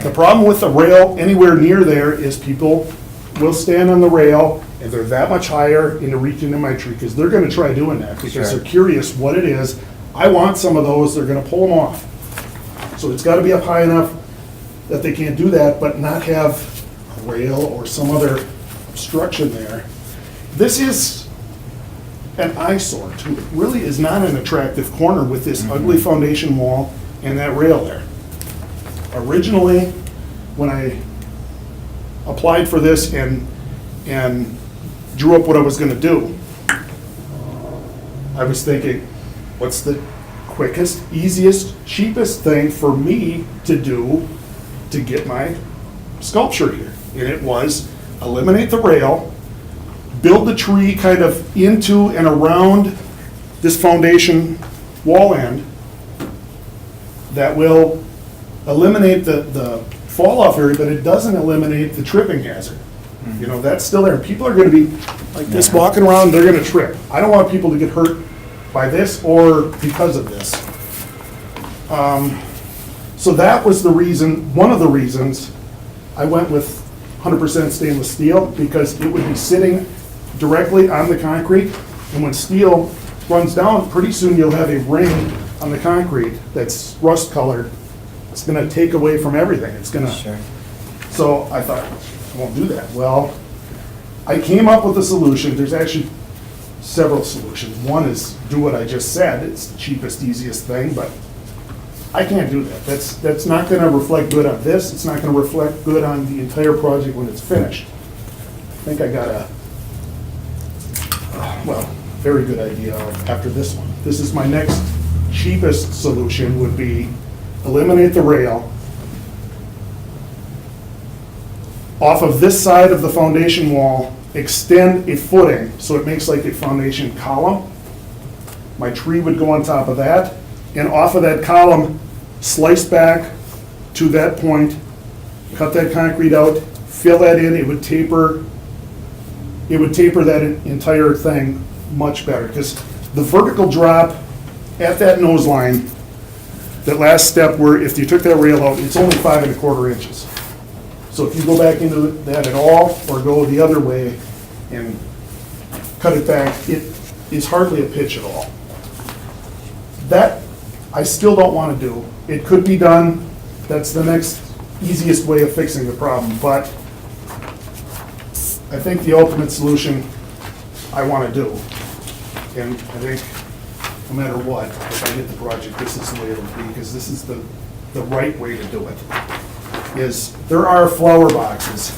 [SPEAKER 5] The problem with the rail anywhere near there is people will stand on the rail and they're that much higher into reaching in my tree, because they're gonna try doing that, because
[SPEAKER 1] Sure.
[SPEAKER 5] they're curious what it is. I want some of those, they're gonna pull them off. So it's gotta be up high enough that they can't do that, but not have a rail or some other obstruction there. This is an eyesore too. It really is not an attractive corner with this ugly foundation wall and that rail there. Originally, when I applied for this and drew up what I was gonna do, I was thinking, what's the quickest, easiest, cheapest thing for me to do to get my sculpture here? And it was eliminate the rail, build the tree kind of into and around this foundation wall end that will eliminate the fall-off area, but it doesn't eliminate the tripping hazard. That's still there. People are gonna be like this, walking around, they're gonna trip. I don't want people to get hurt by this or because of this. So that was the reason, one of the reasons I went with 100% stainless steel, because it would be sitting directly on the concrete, and when steel runs down, pretty soon you'll have a ring on the concrete that's rust colored. It's gonna take away from everything. It's gonna.
[SPEAKER 1] Sure.
[SPEAKER 5] So I thought, I won't do that. Well, I came up with a solution. There's actually several solutions. One is do what I just said. It's the cheapest, easiest thing, but I can't do that. That's not gonna reflect good on this. It's not gonna reflect good on the entire project when it's finished. I think I got a, very good idea after this one. This is my next cheapest solution, would be eliminate the rail. Off of this side of the foundation wall, extend a footing so it makes like a foundation column. My tree would go on top of that, and off of that column, slice back to that point, cut that concrete out, fill that in. It would taper that entire thing much better, because the vertical drop at that nose line that last step where if you took that rail out, it's only 5¼ inches. So if you go back into that at all, or go the other way and cut it back, it is hardly a pitch at all. That, I still don't want to do. It could be done, that's the next easiest way of fixing the problem, but I think the ultimate solution I want to do. And I think no matter what, if I get the project, this is the way it'll be, because this is the right way to do it. Is there are flower boxes.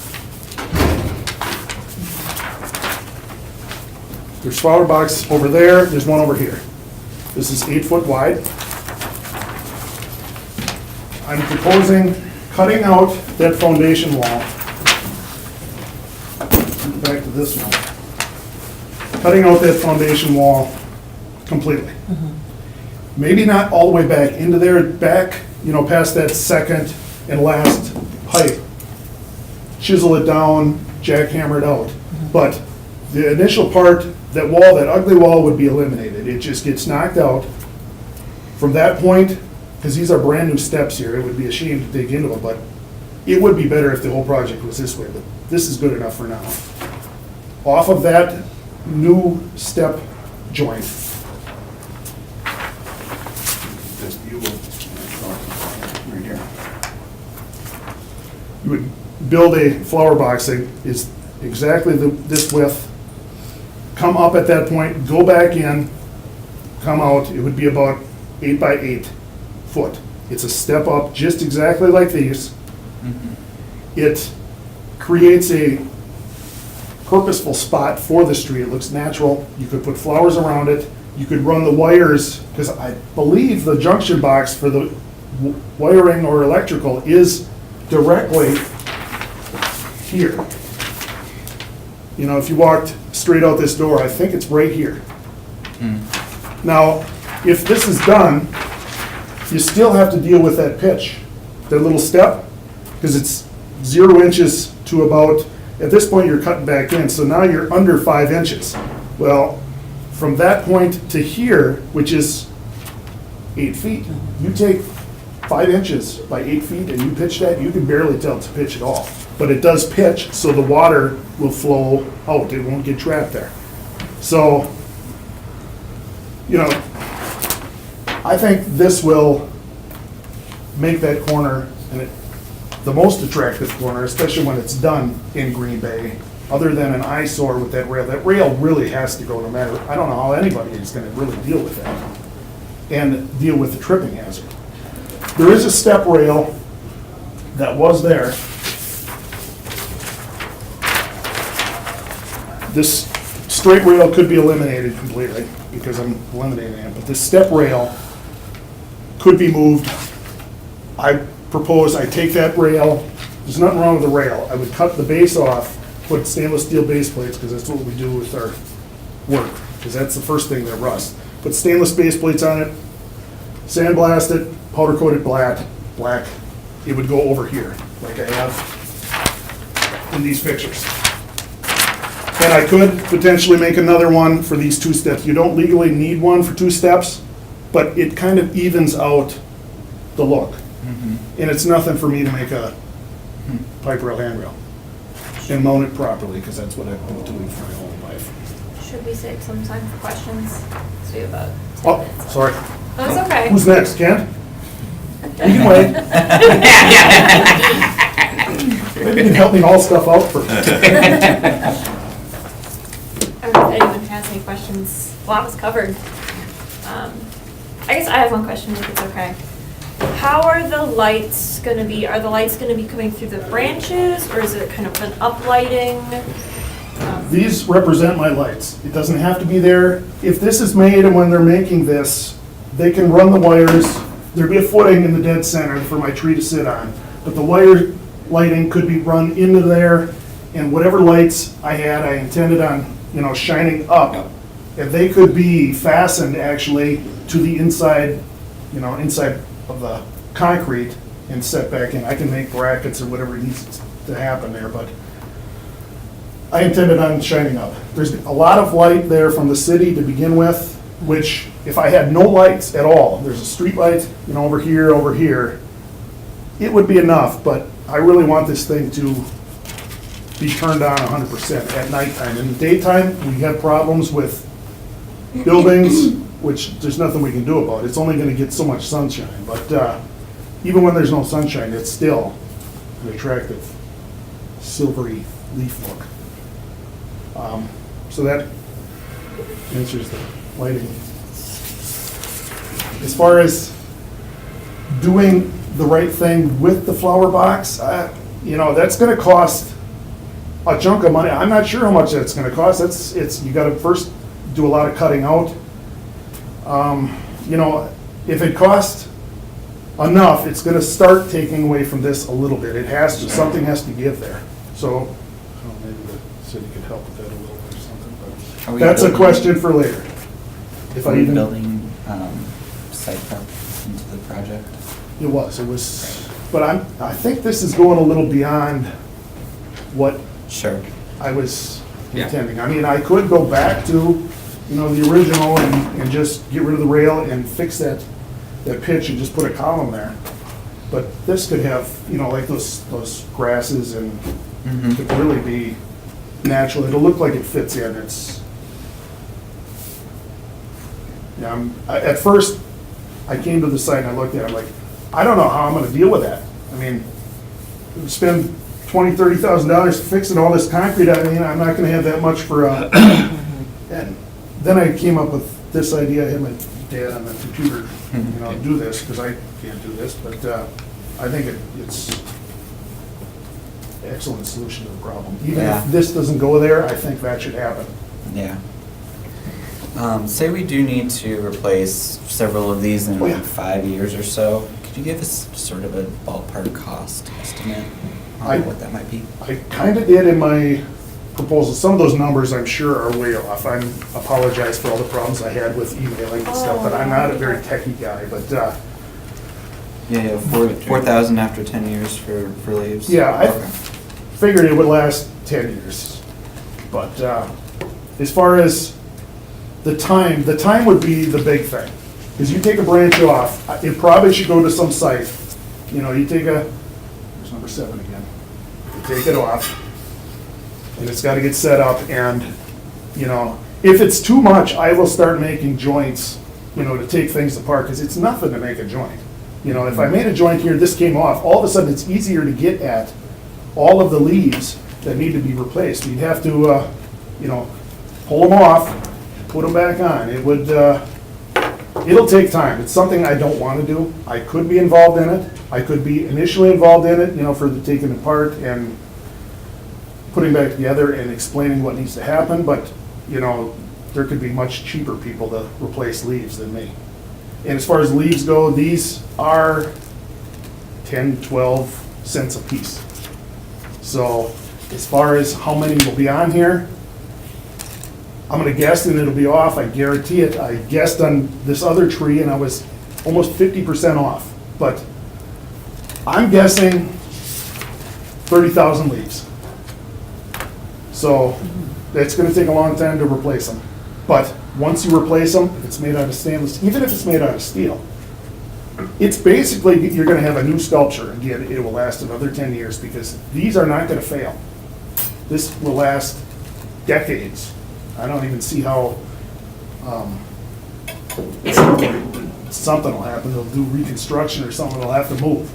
[SPEAKER 5] There's flower box over there, there's one over here. This is 8 foot wide. I'm proposing cutting out that foundation wall. Back to this one. Cutting out that foundation wall completely. Maybe not all the way back into there, back, past that second and last pipe. Chisel it down, jackhammer it out. But the initial part, that wall, that ugly wall would be eliminated. It just gets knocked out. From that point, because these are brand new steps here, it would be a shame to dig into it, but it would be better if the whole project was this way, but this is good enough for now. Off of that new step joint.
[SPEAKER 1] Right here.
[SPEAKER 5] You would build a flower box that is exactly this width, come up at that point, go back in, come out, it would be about 8 by 8 foot. It's a step up, just exactly like these. It creates a purposeful spot for the street. It looks natural. You could put flowers around it. You could run the wires, because I believe the junction box for the wiring or electrical is directly here. If you walked straight out this door, I think it's right here. Now, if this is done, you still have to deal with that pitch, that little step, because it's 0 inches to about, at this point you're cutting back in, so now you're under 5 inches. Well, from that point to here, which is 8 feet, you take 5 inches by 8 feet and you pitch that, you can barely tell it's a pitch at all. But it does pitch, so the water will flow out, it won't get trapped there. So, I think this will make that corner the most attractive corner, especially when it's done in Green Bay, other than an eyesore with that rail. That rail really has to go no matter, I don't know how anybody is gonna really deal with that and deal with the tripping hazard. There is a step rail that was there. This straight rail could be eliminated completely because I'm eliminating it, but this step rail could be moved. I propose I take that rail, there's nothing wrong with the rail, I would cut the base off, put stainless steel base plates, because that's what we do with our work, because that's the first thing that rusts. Put stainless base plates on it, sandblast it, powder coat it black, it would go over here, like I have in these pictures. And I could potentially make another one for these 2 steps. You don't legally need one for 2 steps, but it kind of evens out the look. And it's nothing for me to make a pipe rail handrail and mount it properly, because that's what I've been doing for my whole life.
[SPEAKER 4] Should we save some time for questions? So we have about 10
[SPEAKER 5] Oh,
[SPEAKER 4] minutes.
[SPEAKER 5] sorry.
[SPEAKER 4] That's okay.
[SPEAKER 5] Who's next, Kent? You can wait. Maybe you can help me haul stuff out first.
[SPEAKER 4] I don't know if anyone has any questions. A lot was covered. I guess I have one question, if it's okay. How are the lights going to be? Are the lights going to be coming through the branches, or is it kind of an uplighting?
[SPEAKER 5] These represent my lights. It doesn't have to be there. If this is made and when they're making this, they can run the wires. There'd be a footing in the dead center for my tree to sit on. But the wire lighting could be run into there, and whatever lights I had, I intended on, shining up. And they could be fastened actually to the inside, inside of the concrete and set back in. I can make brackets or whatever needs to happen there, but I intended on shining up. There's a lot of light there from the city to begin with, which if I had no lights at all, there's a street light, over here, it would be enough, but I really want this thing to be turned on 100% at nighttime. In the daytime, we have problems with buildings, which there's nothing we can do about. It's only gonna get so much sunshine, but even when there's no sunshine, it's still an attractive silvery leaf look. So that answers the lighting. As far as doing the right thing with the flower box, that's gonna cost a chunk of money. I'm not sure how much that's gonna cost. You gotta first do a lot of cutting out. If it costs enough, it's gonna start taking away from this a little bit. Something has to give there. So, maybe the city could help with that a little bit or something,
[SPEAKER 1] Are
[SPEAKER 5] but
[SPEAKER 1] we
[SPEAKER 5] that's a
[SPEAKER 1] building-
[SPEAKER 5] question for later. If
[SPEAKER 1] Are
[SPEAKER 5] I
[SPEAKER 1] we
[SPEAKER 5] even,
[SPEAKER 1] building site prep into the project?
[SPEAKER 5] it was, but I think this is going a little beyond what
[SPEAKER 1] Sure.
[SPEAKER 5] I was
[SPEAKER 2] Yeah.
[SPEAKER 5] intending. I mean, I could go back to, the original and just get rid of the rail and fix that pitch and just put a column there. But this could have, like those grasses and it could really be natural. It'll look like it fits in. At first, I came to the site and I looked at it, I'm like, I don't know how I'm gonna deal with that. I mean, spend $20,000-$30,000 fixing all this concrete, I'm not gonna have that much for, and then I came up with this idea, I had my dad on the computer, do this, because I can't do this, but I think it's an excellent solution to the problem. Even
[SPEAKER 1] Yeah.
[SPEAKER 5] if this doesn't go there, I think that should happen.
[SPEAKER 1] Yeah. Say we do need to replace several of these in
[SPEAKER 5] Oh, yeah.
[SPEAKER 1] 5 years or so. Could you give us sort of a ballpark cost estimate
[SPEAKER 5] I-
[SPEAKER 1] on what that might be?
[SPEAKER 5] I kind of did in my proposal. Some of those numbers, I'm sure, are way off. I apologize for all the problems I had with emailing and stuff, but I'm not a very techie guy, but,
[SPEAKER 1] Yeah, 4,000 after 10 years for leaves?
[SPEAKER 5] Yeah, I-
[SPEAKER 1] Okay.
[SPEAKER 5] figured it would last 10 years. But as far as the time would be the big thing. Because you take a branch off, it probably should go to some site. You take there's number 7 again. You take it off, and it's got to get set up, and, if it's too much, I will start making joints, to take things apart, because it's nothing to make a joint. If I made a joint here, this came off, all of a sudden, it's easier to get at all of the leaves that need to be replaced. You'd have to, pull them off, put them back on. It'll take time. It's something I don't want to do. I could be involved in it. I could be initially involved in it, for the taking apart and putting back together and explaining what needs to happen, but, there could be much cheaper people to replace leaves than me. And as far as leaves go, these are 10, 12 cents a piece. So as far as how many will be on here, I'm gonna guess and it'll be off, I guarantee it. I guessed on this other tree and I was almost 50% off, but I'm guessing 30,000 leaves. So it's gonna take a long time to replace them. But once you replace them, if it's made out of stainless, even if it's made out of steel, it's basically, you're gonna have a new sculpture. Again, it will last another 10 years because these are not gonna fail. This will last decades. I don't even see how, something will happen, they'll do reconstruction or something, they'll have to move.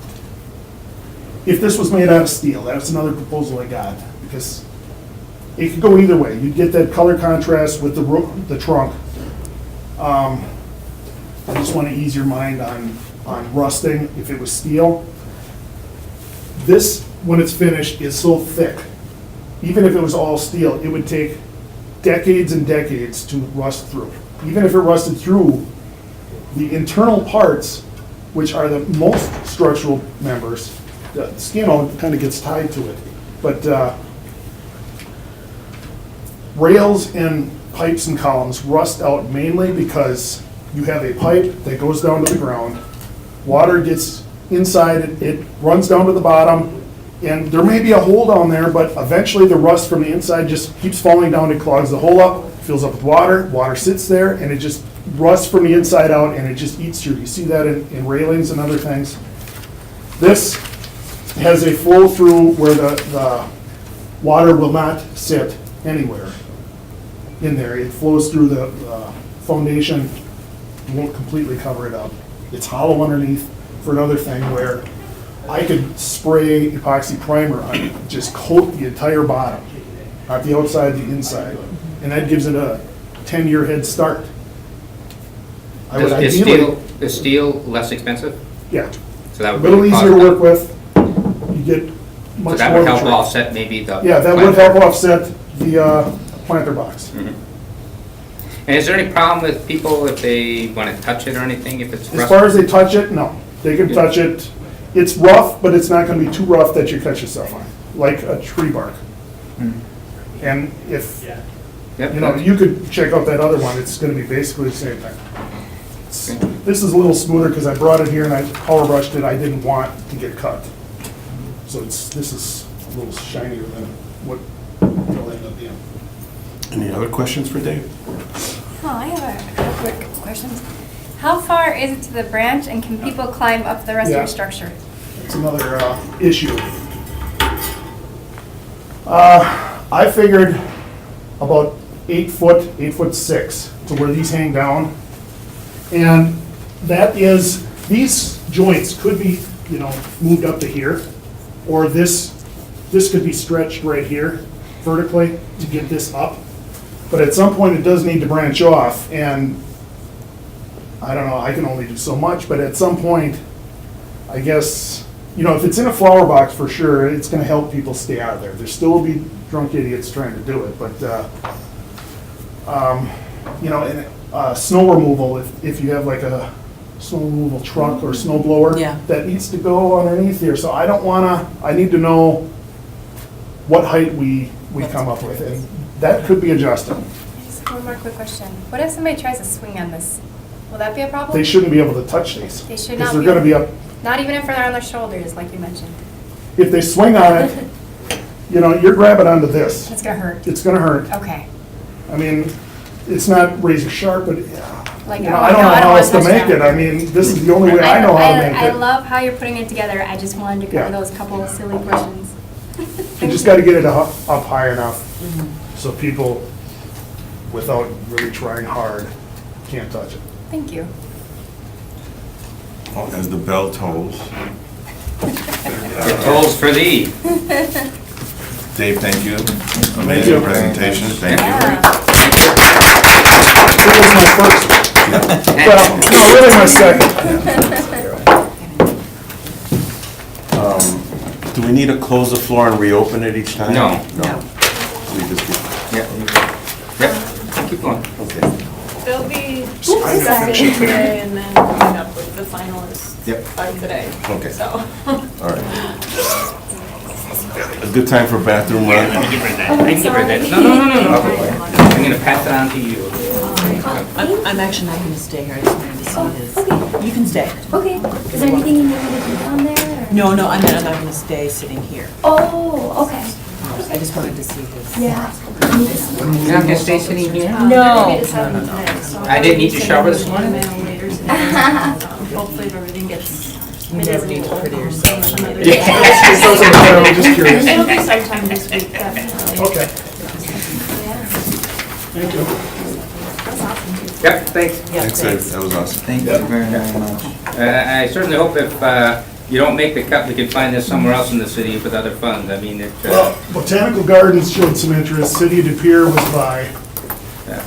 [SPEAKER 5] If this was made out of steel, that's another proposal I got, because it could go either way. You'd get that color contrast with the trunk. I just want to ease your mind on rusting if it was steel. This, when it's finished, is so thick. Even if it was all steel, it would take decades and decades to rust through. Even if it rusted through, the internal parts, which are the most structural members, the skin all kind of gets tied to it. But rails and pipes and columns rust out mainly because you have a pipe that goes down to the ground, water gets inside, it runs down to the bottom, and there may be a hole down there, but eventually the rust from the inside just keeps falling down, it clogs the hole up, fills up with water, water sits there, and it just rusts from the inside out and it just eats through. You see that in railings and other things. This has a flow through where the water will not sit anywhere in there. It flows through the foundation, won't completely cover it up. It's hollow underneath for another thing where I could spray epoxy primer on it, just coat the entire bottom, not the outside, the inside, and that gives it a 10-year head start. I would
[SPEAKER 2] Is steel less expensive?
[SPEAKER 5] Yeah,
[SPEAKER 2] So that
[SPEAKER 5] a
[SPEAKER 2] would
[SPEAKER 5] little
[SPEAKER 2] really
[SPEAKER 5] easier to
[SPEAKER 2] cost-
[SPEAKER 5] work with. You get
[SPEAKER 2] So
[SPEAKER 5] much
[SPEAKER 2] that
[SPEAKER 5] more
[SPEAKER 2] would
[SPEAKER 5] of a
[SPEAKER 2] help
[SPEAKER 5] trade.
[SPEAKER 2] offset maybe the.
[SPEAKER 5] Yeah, that would help offset the planter box.
[SPEAKER 2] And is there any problem with people if they want to touch it or anything, if it's
[SPEAKER 5] As
[SPEAKER 2] rusted?
[SPEAKER 5] far as they touch it, no. They can touch it. It's rough, but it's not gonna be too rough that you cut yourself on, like a tree bark. And if,
[SPEAKER 2] Yep,
[SPEAKER 5] you know, you could check out that other one, it's gonna be basically the same thing. This is a little smoother because I brought it here and I power brushed it, I didn't want to get cut. So this is a little shinier than what it'll end up being.
[SPEAKER 3] Any other questions for Dave?
[SPEAKER 6] Oh, I have a couple quick questions. How far is it to the branch, and can people climb up the rest of
[SPEAKER 5] Yeah.
[SPEAKER 6] your structure?
[SPEAKER 5] It's another issue. I figured about 8 foot, 8'6" to where these hang down. And that is, these joints could be, you know, moved up to here, or this could be stretched right here vertically to get this up. But at some point, it does need to branch off, and I don't know, I can only do so much, but at some point, I guess, you know, if it's in a flower box, for sure, it's gonna help people stay out of there. There still will be drunk idiots trying to do it, but, you know, and, snow removal, if you have like a snow removal truck or snow blower,
[SPEAKER 7] Yeah.
[SPEAKER 5] that needs to go underneath here, so I don't wanna, I need to know what height we come up with, and that could be adjusted.
[SPEAKER 6] Just one more quick question. What if somebody tries to swing on this? Will that be a problem?
[SPEAKER 5] They shouldn't be able to touch these.
[SPEAKER 6] They should
[SPEAKER 5] Because
[SPEAKER 6] not
[SPEAKER 5] they're
[SPEAKER 6] be-
[SPEAKER 5] gonna be up,
[SPEAKER 6] Not even if they're on their shoulders, like you mentioned.
[SPEAKER 5] if they swing on it, you know, you're grabbing onto this.
[SPEAKER 6] It's gonna hurt.
[SPEAKER 5] It's gonna hurt.
[SPEAKER 6] Okay.
[SPEAKER 5] I mean, it's not razor sharp, but,
[SPEAKER 6] Like,
[SPEAKER 5] you know, I don't know how else to make it. I mean, this is the only way I know how to make
[SPEAKER 6] I
[SPEAKER 5] it.
[SPEAKER 6] love how you're putting it together. I just wanted to cover
[SPEAKER 5] Yeah.
[SPEAKER 6] those couple of silly questions.
[SPEAKER 5] You just gotta get it up high enough so people, without really trying hard, can't touch it.
[SPEAKER 6] Thank you.
[SPEAKER 3] As the bell tolls.
[SPEAKER 2] It tolls for thee.
[SPEAKER 3] Dave, thank you.
[SPEAKER 5] you.
[SPEAKER 3] Amazing presentation, thank you.
[SPEAKER 6] Yeah.
[SPEAKER 5] It was my first, well, no, really my second.
[SPEAKER 3] Do we need to close the floor and reopen it each time?
[SPEAKER 2] No.
[SPEAKER 3] No. We just keep-
[SPEAKER 2] Yep. Yep. Keep going.
[SPEAKER 3] Okay.
[SPEAKER 4] There'll be
[SPEAKER 5] Sorry.
[SPEAKER 4] second today and then coming up with the finalists
[SPEAKER 3] Yep.
[SPEAKER 4] by today.
[SPEAKER 3] Okay.
[SPEAKER 4] So.
[SPEAKER 3] All right. A good time for bathroom run.
[SPEAKER 2] I can give her that. No. I'm gonna pass it on to you.
[SPEAKER 7] I'm actually not going to stay here, I just wanted to see his.
[SPEAKER 8] Okay.
[SPEAKER 7] You can stay.
[SPEAKER 8] Okay, is there anything you need me to do down there? or-
[SPEAKER 7] No, no, I'm not going to stay sitting here.
[SPEAKER 8] Oh, okay.
[SPEAKER 7] I just wanted to see his.
[SPEAKER 8] Yeah.
[SPEAKER 2] You're not gonna stay sitting here?
[SPEAKER 7] No.
[SPEAKER 4] We just have them today, so
[SPEAKER 2] I didn't need to shower this morning?
[SPEAKER 4] Email later today. Hopefully if everything gets.
[SPEAKER 7] You never need to pretty yourself.
[SPEAKER 4] Another
[SPEAKER 2] Yeah.
[SPEAKER 4] day.
[SPEAKER 5] It doesn't matter, I'm just curious.
[SPEAKER 4] It'll be sometime this week, definitely.
[SPEAKER 5] Okay,
[SPEAKER 4] Yeah.
[SPEAKER 5] thank you.
[SPEAKER 2] Yep, thanks.
[SPEAKER 7] Yeah,
[SPEAKER 3] Thanks, Dave, that was awesome.
[SPEAKER 1] Thank you very, very much.
[SPEAKER 2] I certainly hope if you don't make the cut, we can find this somewhere else in the city with other funds. I mean, it,
[SPEAKER 5] Well, Botanical Gardens showed some interest, City of De Pere was by.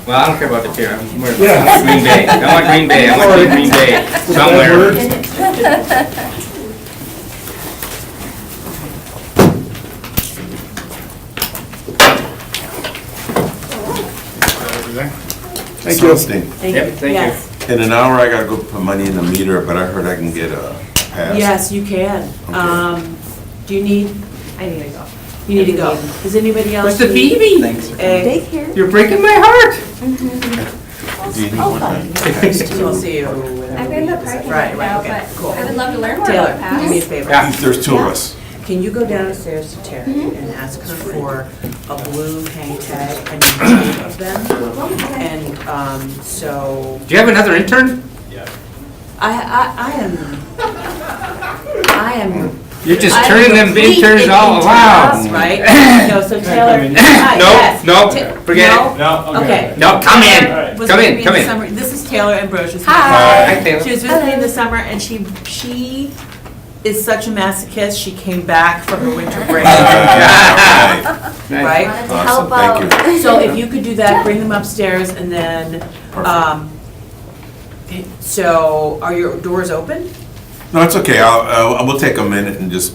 [SPEAKER 2] well, I don't care about the pier. I'm more
[SPEAKER 5] Yeah.
[SPEAKER 2] Green Bay. I want Green Bay. I want to be Green Bay somewhere.
[SPEAKER 5] Everything. Thank you.
[SPEAKER 3] Sunstein.
[SPEAKER 2] Yep, thank you.
[SPEAKER 7] Yes.
[SPEAKER 3] In an hour, I gotta go put money in the meter, but I heard I can get a pass.
[SPEAKER 7] Yes, you can.
[SPEAKER 3] Okay.
[SPEAKER 7] Do you need,
[SPEAKER 8] I need to go.
[SPEAKER 7] you need to go. Does anybody else?
[SPEAKER 2] Where's the
[SPEAKER 7] need
[SPEAKER 2] baby?
[SPEAKER 1] Thanks.
[SPEAKER 7] a-
[SPEAKER 8] Daycare?
[SPEAKER 2] You're breaking my heart.
[SPEAKER 3] Do you need one?
[SPEAKER 7] We'll see you.
[SPEAKER 6] I'm in the parking lot
[SPEAKER 7] Right,
[SPEAKER 6] now,
[SPEAKER 7] okay,
[SPEAKER 6] but
[SPEAKER 7] cool.
[SPEAKER 6] I would love to learn more
[SPEAKER 7] Taylor,
[SPEAKER 6] about
[SPEAKER 7] do me a
[SPEAKER 6] PASS.
[SPEAKER 7] favor.
[SPEAKER 2] Yeah.
[SPEAKER 3] There's two of us.
[SPEAKER 7] Can you go downstairs to Terry and ask her for a blue hang tag and two of them? And so
[SPEAKER 2] Do you have another intern?
[SPEAKER 7] I am.
[SPEAKER 2] You're just
[SPEAKER 7] I am
[SPEAKER 2] turning them
[SPEAKER 7] complete
[SPEAKER 2] interns all
[SPEAKER 7] into
[SPEAKER 2] around.
[SPEAKER 7] us, right? No, so Taylor.
[SPEAKER 2] No, forget it.
[SPEAKER 7] No, okay.
[SPEAKER 2] No, come in.
[SPEAKER 7] Was
[SPEAKER 2] Come
[SPEAKER 7] with
[SPEAKER 2] in,
[SPEAKER 7] me
[SPEAKER 2] come
[SPEAKER 7] the
[SPEAKER 2] in.
[SPEAKER 7] summer. This is Taylor Ambrosius.
[SPEAKER 2] Hi, Taylor.
[SPEAKER 7] She was with me in the summer, and she is such a masochist. She came back from her winter break,
[SPEAKER 3] Right.
[SPEAKER 7] right?
[SPEAKER 8] Wanted to
[SPEAKER 3] Awesome,
[SPEAKER 8] help
[SPEAKER 3] thank
[SPEAKER 8] out.
[SPEAKER 3] you.
[SPEAKER 7] So if you could do that, bring them upstairs, and then, so are your doors open?
[SPEAKER 3] No, it's okay. We'll take a minute and just,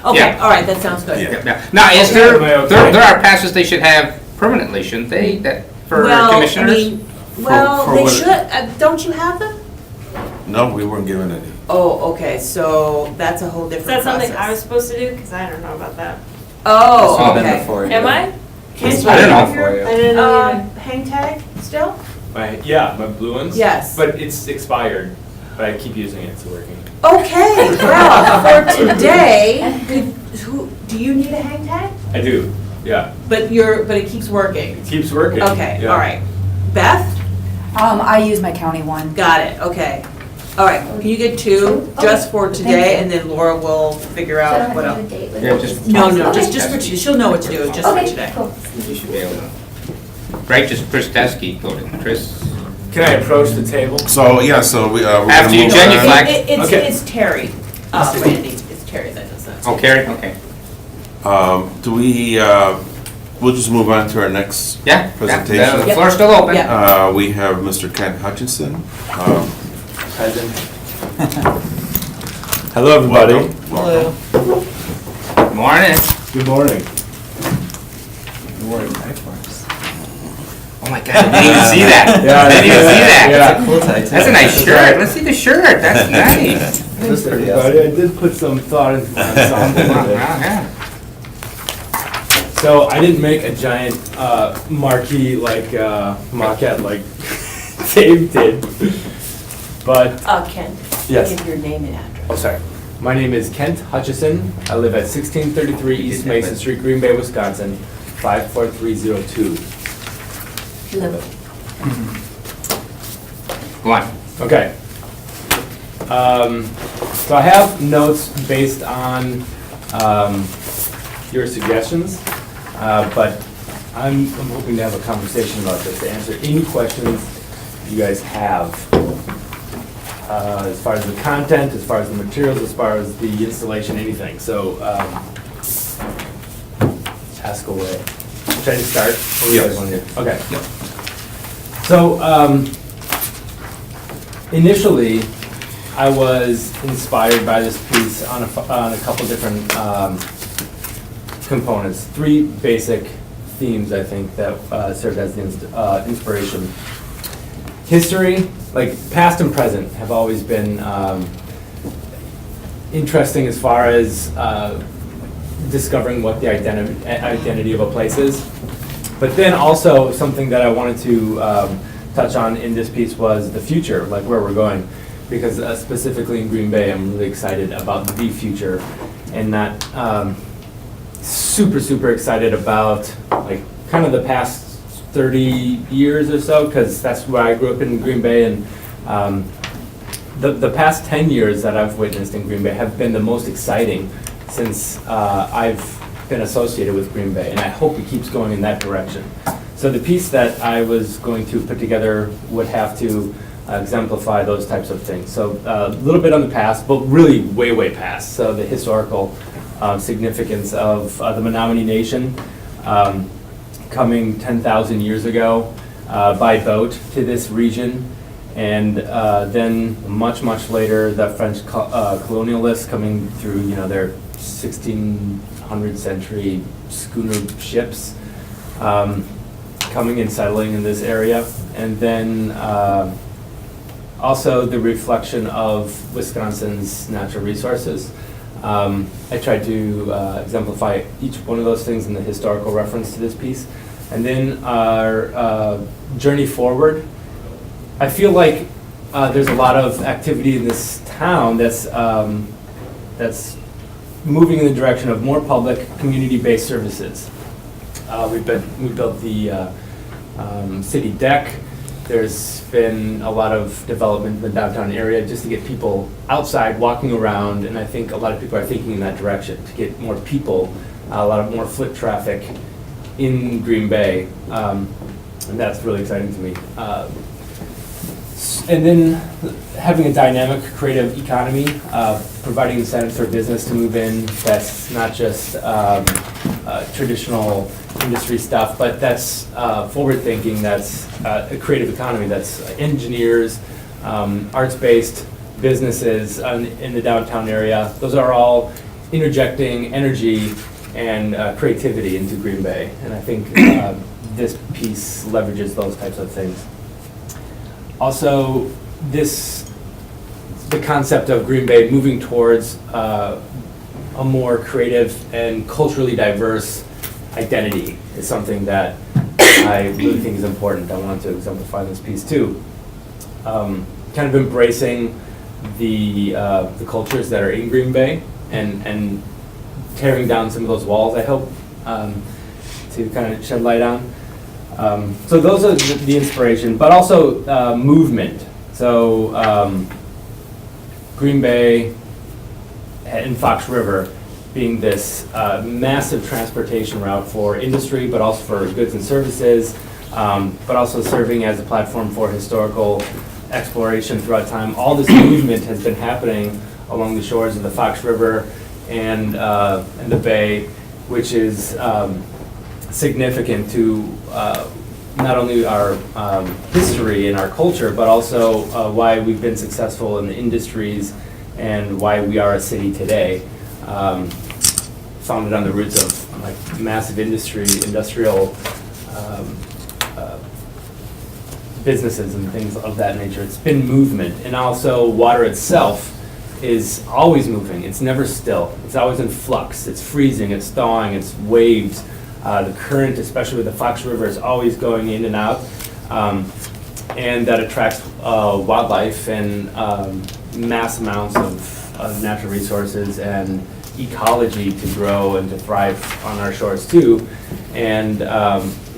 [SPEAKER 7] Okay,
[SPEAKER 2] Yeah.
[SPEAKER 7] all right, that sounds good.
[SPEAKER 3] Yeah.
[SPEAKER 2] Yeah. Now, is there are passes they should have permanently, shouldn't they, that, for
[SPEAKER 7] Well,
[SPEAKER 2] commissioners?
[SPEAKER 7] I mean, well,
[SPEAKER 3] for
[SPEAKER 7] they
[SPEAKER 3] what-
[SPEAKER 7] should, don't you have them?
[SPEAKER 3] no, we weren't given any.
[SPEAKER 7] Oh, okay, so that's a whole
[SPEAKER 4] Is
[SPEAKER 7] different
[SPEAKER 4] that
[SPEAKER 7] process.
[SPEAKER 4] something I was supposed to do? Because I don't know about that.
[SPEAKER 7] Oh,
[SPEAKER 1] This would've been
[SPEAKER 7] okay.
[SPEAKER 1] before you.
[SPEAKER 4] Am I?
[SPEAKER 7] Can't you
[SPEAKER 2] I don't know.
[SPEAKER 7] have your,
[SPEAKER 1] For you.
[SPEAKER 4] I didn't know either.
[SPEAKER 7] hang tag still?
[SPEAKER 9] Yeah, my blue ones?
[SPEAKER 7] Yes.
[SPEAKER 9] But it's expired, but I keep using it, it's working.
[SPEAKER 7] Okay, well, for today, do you need a hang tag?
[SPEAKER 9] I do, yeah.
[SPEAKER 7] But it keeps working.
[SPEAKER 9] It keeps working.
[SPEAKER 7] Okay,
[SPEAKER 9] yeah.
[SPEAKER 7] all right. Beth?
[SPEAKER 10] I use my county one.
[SPEAKER 7] Got it, okay. All right, can you get two, just for today, and then Laura will figure
[SPEAKER 8] So I
[SPEAKER 7] out
[SPEAKER 8] don't
[SPEAKER 7] what
[SPEAKER 8] have to
[SPEAKER 7] else?
[SPEAKER 8] do a date with
[SPEAKER 2] Yeah,
[SPEAKER 8] it.
[SPEAKER 2] just-
[SPEAKER 7] No, no,
[SPEAKER 8] Okay.
[SPEAKER 7] just for today, she'll know what to do, just for
[SPEAKER 8] Okay,
[SPEAKER 7] today.
[SPEAKER 8] cool.
[SPEAKER 2] You should be able to. Right, just Chris Desky, go to Chris.
[SPEAKER 9] Can I approach the table?
[SPEAKER 3] So, yeah, so we're gonna
[SPEAKER 2] After you
[SPEAKER 3] move on.
[SPEAKER 2] genuflect.
[SPEAKER 9] Okay.
[SPEAKER 7] It's Terry, Randy, it's Terry that does that.
[SPEAKER 2] Oh, Carrie, okay.
[SPEAKER 3] Do we, we'll just move on to our next
[SPEAKER 2] Yeah,
[SPEAKER 3] presentation.
[SPEAKER 2] the floor's still open.
[SPEAKER 7] Yeah.
[SPEAKER 3] We have Mr. Kent Hutchinson.
[SPEAKER 9] Present. Hello, everybody.
[SPEAKER 3] Welcome.
[SPEAKER 2] Morning.
[SPEAKER 9] Good morning.
[SPEAKER 1] You're wearing uniforms.
[SPEAKER 2] Oh my God, I didn't even see that.
[SPEAKER 9] Yeah,
[SPEAKER 2] I didn't even see that.
[SPEAKER 9] yeah.
[SPEAKER 1] It's a cool tie too.
[SPEAKER 2] That's a nice shirt. Let's see the shirt. That's nice.
[SPEAKER 1] That's pretty
[SPEAKER 9] Everybody,
[SPEAKER 1] awesome.
[SPEAKER 9] I did put some thought into my ensemble.
[SPEAKER 2] Wow, yeah.
[SPEAKER 9] So I didn't make a giant marquee like maquette like Dave did, but
[SPEAKER 7] Ken,
[SPEAKER 9] Yes.
[SPEAKER 7] give your name and address.
[SPEAKER 9] oh sorry. My name is Kent Hutchison. I live at 1633 East Mason Street, Green Bay, Wisconsin, 54302.
[SPEAKER 7] Hello.
[SPEAKER 2] Go on.
[SPEAKER 9] Okay. So I have notes based on your suggestions, but I'm hoping to have a conversation about this, to answer any questions you guys have. As far as the content, as far as the materials, as far as the installation, anything. So ask away. Should I just start? Or you guys want to do? Okay. So, initially, I was inspired by this piece on a couple different components. Three basic themes, I think, that served as the inspiration. History, like past and present, have always been interesting as far as discovering what the identity of a place is. But then also something that I wanted to touch on in this piece was the future, like where we're going. Because specifically in Green Bay, I'm really excited about the future and not super, super excited about like kind of the past 30 years or so, because that's where I grew up in Green Bay. And the past 10 years that I've witnessed in Green Bay have been the most exciting since I've been associated with Green Bay, and I hope it keeps going in that direction. So the piece that I was going to put together would have to exemplify those types of things. So a little bit on the past, but really way, way past. So the historical significance of the Menominee Nation coming 10,000 years ago by boat to this region. And then much, much later, the French colonialists coming through, you know, their 1600th century schooner ships coming and settling in this area. And then also the reflection of Wisconsin's natural resources. I tried to exemplify each one of those things in the historical reference to this piece. And then our journey forward. I feel like there's a lot of activity in this town that's moving in the direction of more public, community-based services. We built the city deck. There's been a lot of development in the downtown area just to get people outside, walking around, and I think a lot of people are thinking in that direction, to get more people, a lot of more foot traffic in Green Bay, and that's really exciting to me. And then having a dynamic, creative economy, providing incentives for business to move in. That's not just traditional industry stuff, but that's forward-thinking. That's a creative economy. That's engineers, arts-based businesses in the downtown area. Those are all interjecting energy and creativity into Green Bay, and I think this piece leverages those types of things. Also, the concept of Green Bay moving towards a more creative and culturally diverse identity is something that I really think is important. I wanted to exemplify this piece too. Kind of embracing the cultures that are in Green Bay and tearing down some of those walls, I hope, to kind of shed light on. So those are the inspiration, but also movement. So Green Bay and Fox River being this massive transportation route for industry, but also for goods and services, but also serving as a platform for historical exploration throughout time. All this movement has been happening along the shores of the Fox River and the Bay, which is significant to not only our history and our culture, but also why we've been successful in the industries and why we are a city today, founded on the roots of like massive industrial businesses and things of that nature. It's been movement, and also water itself is always moving. It's never still. It's always in flux. It's freezing, it's thawing, it's waves. The current, especially with the Fox River, is always going in and out, and that attracts wildlife and mass amounts of natural resources and ecology to grow and to thrive on our shores too. And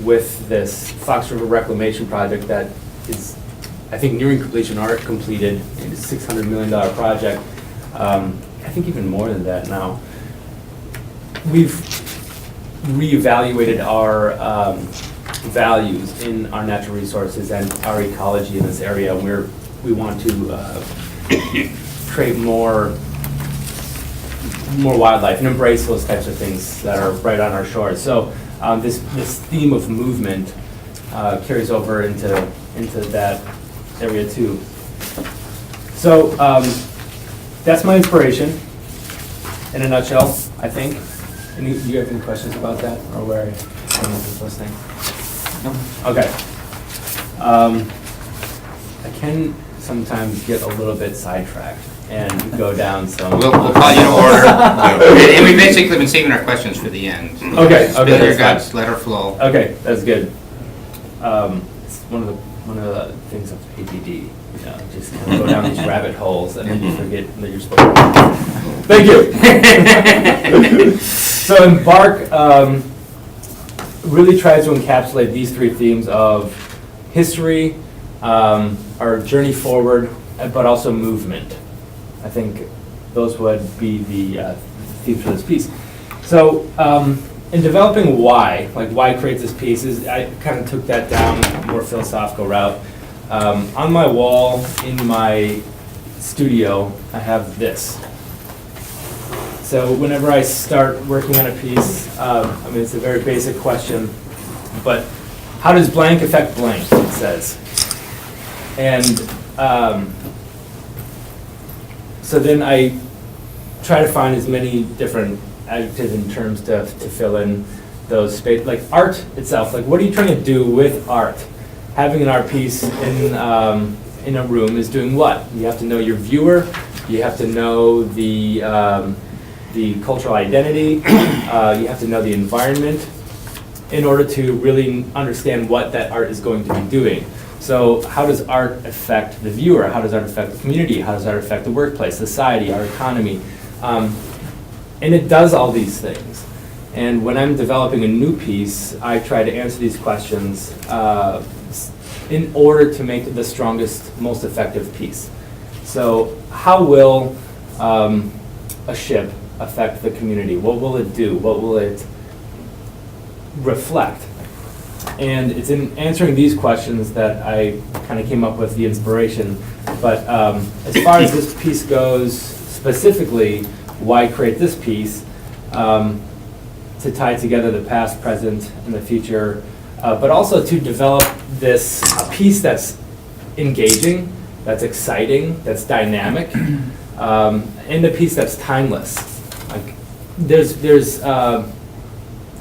[SPEAKER 9] with this Fox River Reclamation Project that is, I think, nearing completion or completed, it's a $600 million project, I think even more than that now. We've reevaluated our values in our natural resources and our ecology in this area. We want to create more wildlife and embrace those types of things that are right on our shores. So this theme of movement carries over into that area too. So that's my inspiration in a nutshell, I think. Do you have any questions about that, or where anyone is listening?
[SPEAKER 1] No.
[SPEAKER 9] Okay. I can sometimes get a little bit sidetracked and go down some.
[SPEAKER 2] We'll call you to order. And we basically been saving our questions for the end.
[SPEAKER 9] Okay.
[SPEAKER 2] Spill your guts, let her flow.
[SPEAKER 9] Okay, that's good. It's one of the things of ADD. You know, just kind of go down these rabbit holes and then you forget that you're supposed to. Thank you. So Embark really tries to encapsulate these three themes of history, our journey forward, but also movement. I think those would be the themes for this piece. So in developing why, like why create this piece, I kind of took that down a more philosophical route. On my wall in my studio, I have this. So whenever I start working on a piece, I mean, it's a very basic question, but how does blank affect blank, it says. And so then I try to find as many different adjectives and terms to fill in those spaces. Like art itself, like what are you trying to do with art? Having an art piece in a room is doing what? You have to know your viewer, you have to know the cultural identity, you have to know the environment in order to really understand what that art is going to be doing. So how does art affect the viewer? How does art affect the community? How does art affect the workplace, society, our economy? And it does all these things. And when I'm developing a new piece, I try to answer these questions in order to make it the strongest, most effective piece. So how will a ship affect the community? What will it do? What will it reflect? And it's in answering these questions that I kind of came up with the inspiration. But as far as this piece goes, specifically, why create this piece? To tie together the past, present, and the future, but also to develop this piece that's engaging, that's exciting, that's dynamic, and a piece that's timeless. Like there's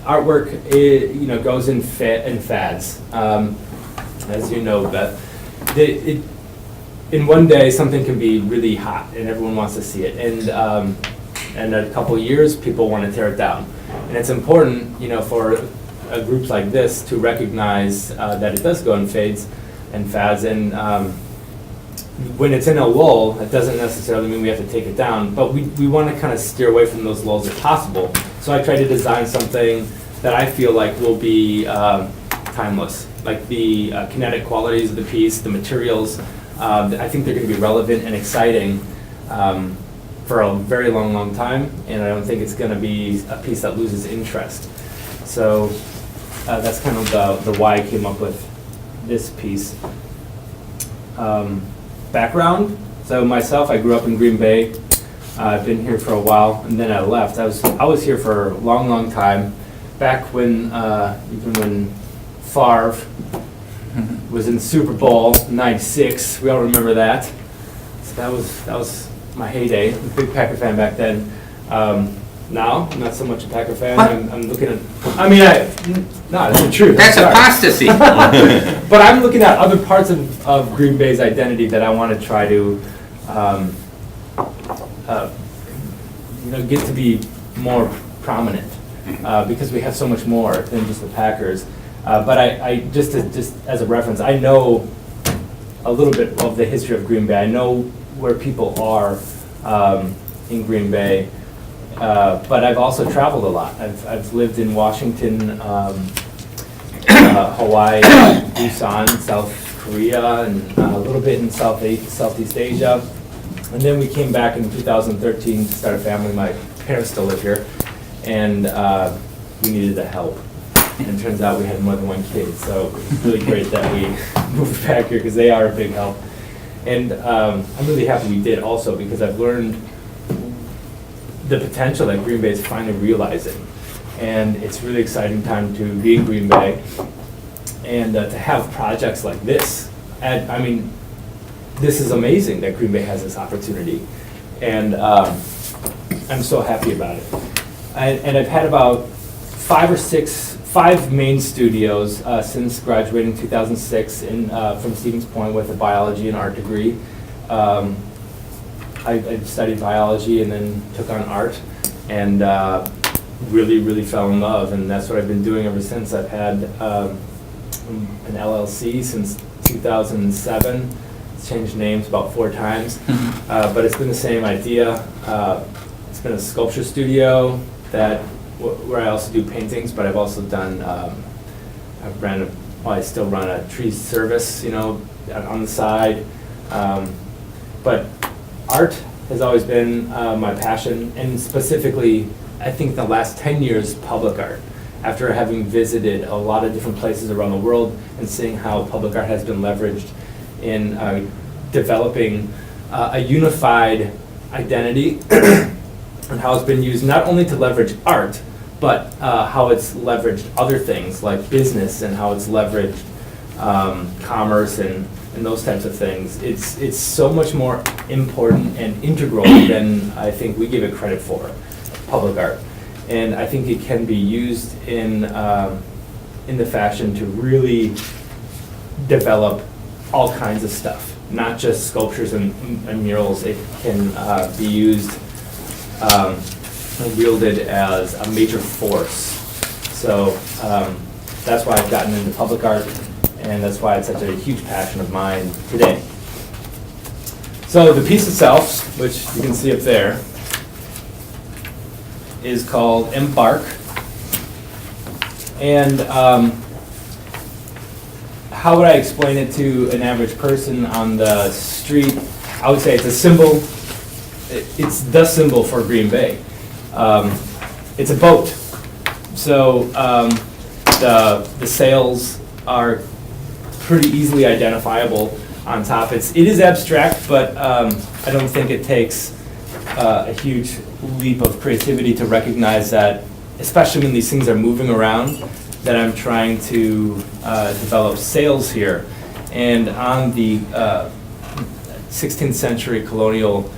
[SPEAKER 9] artwork, goes in fads, as you know, Beth. In one day, something can be really hot, and everyone wants to see it, and in a couple of years, people want to tear it down. And it's important, for a group like this to recognize that it does go in fades and fads. And when it's in a lull, it doesn't necessarily mean we have to take it down, but we want to kind of steer away from those lulls if possible. So I try to design something that I feel like will be timeless, like the kinetic qualities of the piece, the materials. I think they're going to be relevant and exciting for a very long, long time, and I don't think it's going to be a piece that loses interest. So that's kind of the why I came up with this piece. Background, so myself, I grew up in Green Bay. I've been here for a while, and then I left. I was here for a long, long time, back when, even when Favre was in the Super Bowl '96. We all remember that. So that was my heyday. I'm a big Packer fan back then. Now, I'm not so much a Packer fan. I'm looking at, no, it's the truth.
[SPEAKER 2] That's
[SPEAKER 9] I'm sorry.
[SPEAKER 2] apostasy.
[SPEAKER 9] But I'm looking at other parts of Green Bay's identity that I want to try to, get to be more prominent, because we have so much more than just the Packers. But I just as a reference, I know a little bit of the history of Green Bay. I know where people are in Green Bay, but I've also traveled a lot. I've lived in Washington, Hawaii, Busan, South Korea, and a little bit in Southeast Asia. And then we came back in 2013 to start a family. My parents still live here, and we needed the help. And it turns out we had more than one kid, so it's really great that we moved back here because they are a big help. And I'm really happy we did also, because I've learned the potential that Green Bay is finally realizing. And it's a really exciting time to be in Green Bay and to have projects like this. And, this is amazing that Green Bay has this opportunity. And I'm so happy about it. And I've had about 5 main studios since graduating in 2006 from Stevens Point with a biology and art degree. I studied biology and then took on art, and really, really fell in love, and that's what I've been doing ever since. I've had an LLC since 2007. It's changed names about 4 times, but it's been the same idea. It's been a sculpture studio where I also do paintings, but I've also done, I still run a tree service, on the side. But art has always been my passion, and specifically, I think the last 10 years, public art. After having visited a lot of different places around the world and seeing how public art has been leveraged in developing a unified identity, and how it's been used not only to leverage art, but how it's leveraged other things like business, and how it's leveraged commerce and those types of things. It's so much more important and integral than I think we give it credit for, public art. And I think it can be used in the fashion to really develop all kinds of stuff, not just sculptures and murals. It can be used and wielded as a major force. So that's why I've gotten into public art, and that's why it's such a huge passion of mine today. So the piece itself, which you can see up there, is called Embark. And how would I explain it to an average person on the street? I would say it's a symbol. It's the symbol for Green Bay. It's a boat. So the sails are pretty easily identifiable on top. It is abstract, but I don't think it takes a huge leap of creativity to recognize that, especially when these things are moving around, that I'm trying to develop sails here. And on the 16th century colonial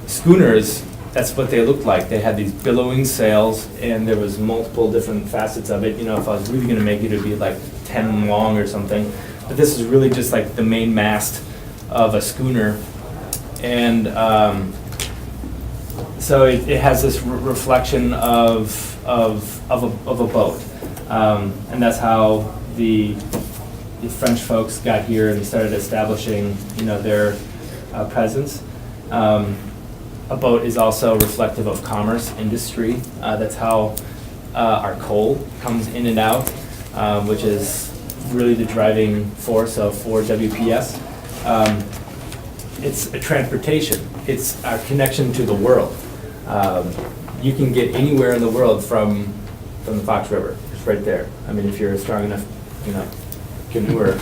[SPEAKER 9] schooners, that's what they looked like. They had these billowing sails, and there was multiple different facets of it. You know, if I was really gonna make it, it'd be like 10 long or something. But this is really just like the main mast of a schooner. And so it has this reflection of a boat. And that's how the French folks got here and started establishing, you know, their presence. A boat is also reflective of commerce, industry. That's how our coal comes in and out, which is really the driving force of Ford WPS. It's a transportation. It's our connection to the world. You can get anywhere in the world from the Fox River. It's right there. I mean, if you're a strong enough, you know, canoeer.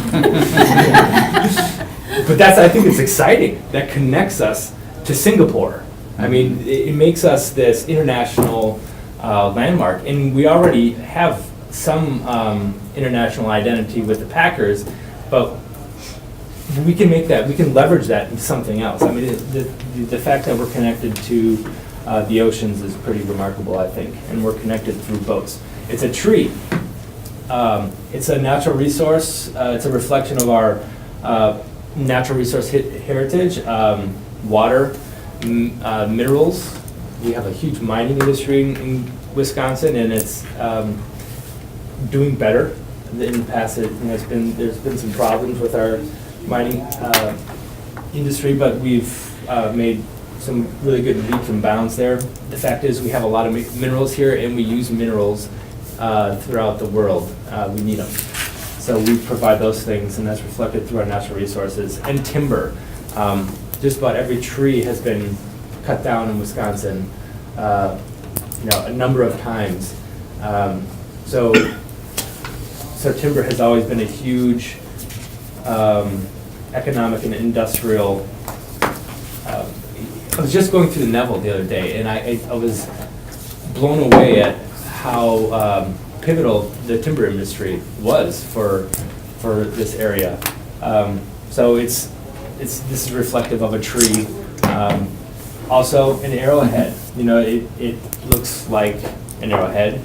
[SPEAKER 9] But I think it's exciting. That connects us to Singapore. I mean, it makes us this international landmark, and we already have some international identity with the Packers, but we can make that, we can leverage that into something else. I mean, the fact that we're connected to the oceans is pretty remarkable, I think, and we're connected through boats. It's a tree. It's a natural resource. It's a reflection of our natural resource heritage, water, minerals. We have a huge mining industry in Wisconsin, and it's doing better. In the past, there's been some problems with our mining industry, but we've made some really good leaps and bounds there. The fact is, we have a lot of minerals here, and we use minerals throughout the world. We need them. So we provide those things, and that's reflected through our natural resources. And timber. Just about every tree has been cut down in Wisconsin, a number of times. So timber has always been a huge economic and industrial. I was just going through the Neville the other day, and I was blown away at how pivotal the timber industry was for this area. So this is reflective of a tree. Also, an arrowhead. You know, it looks like an arrowhead,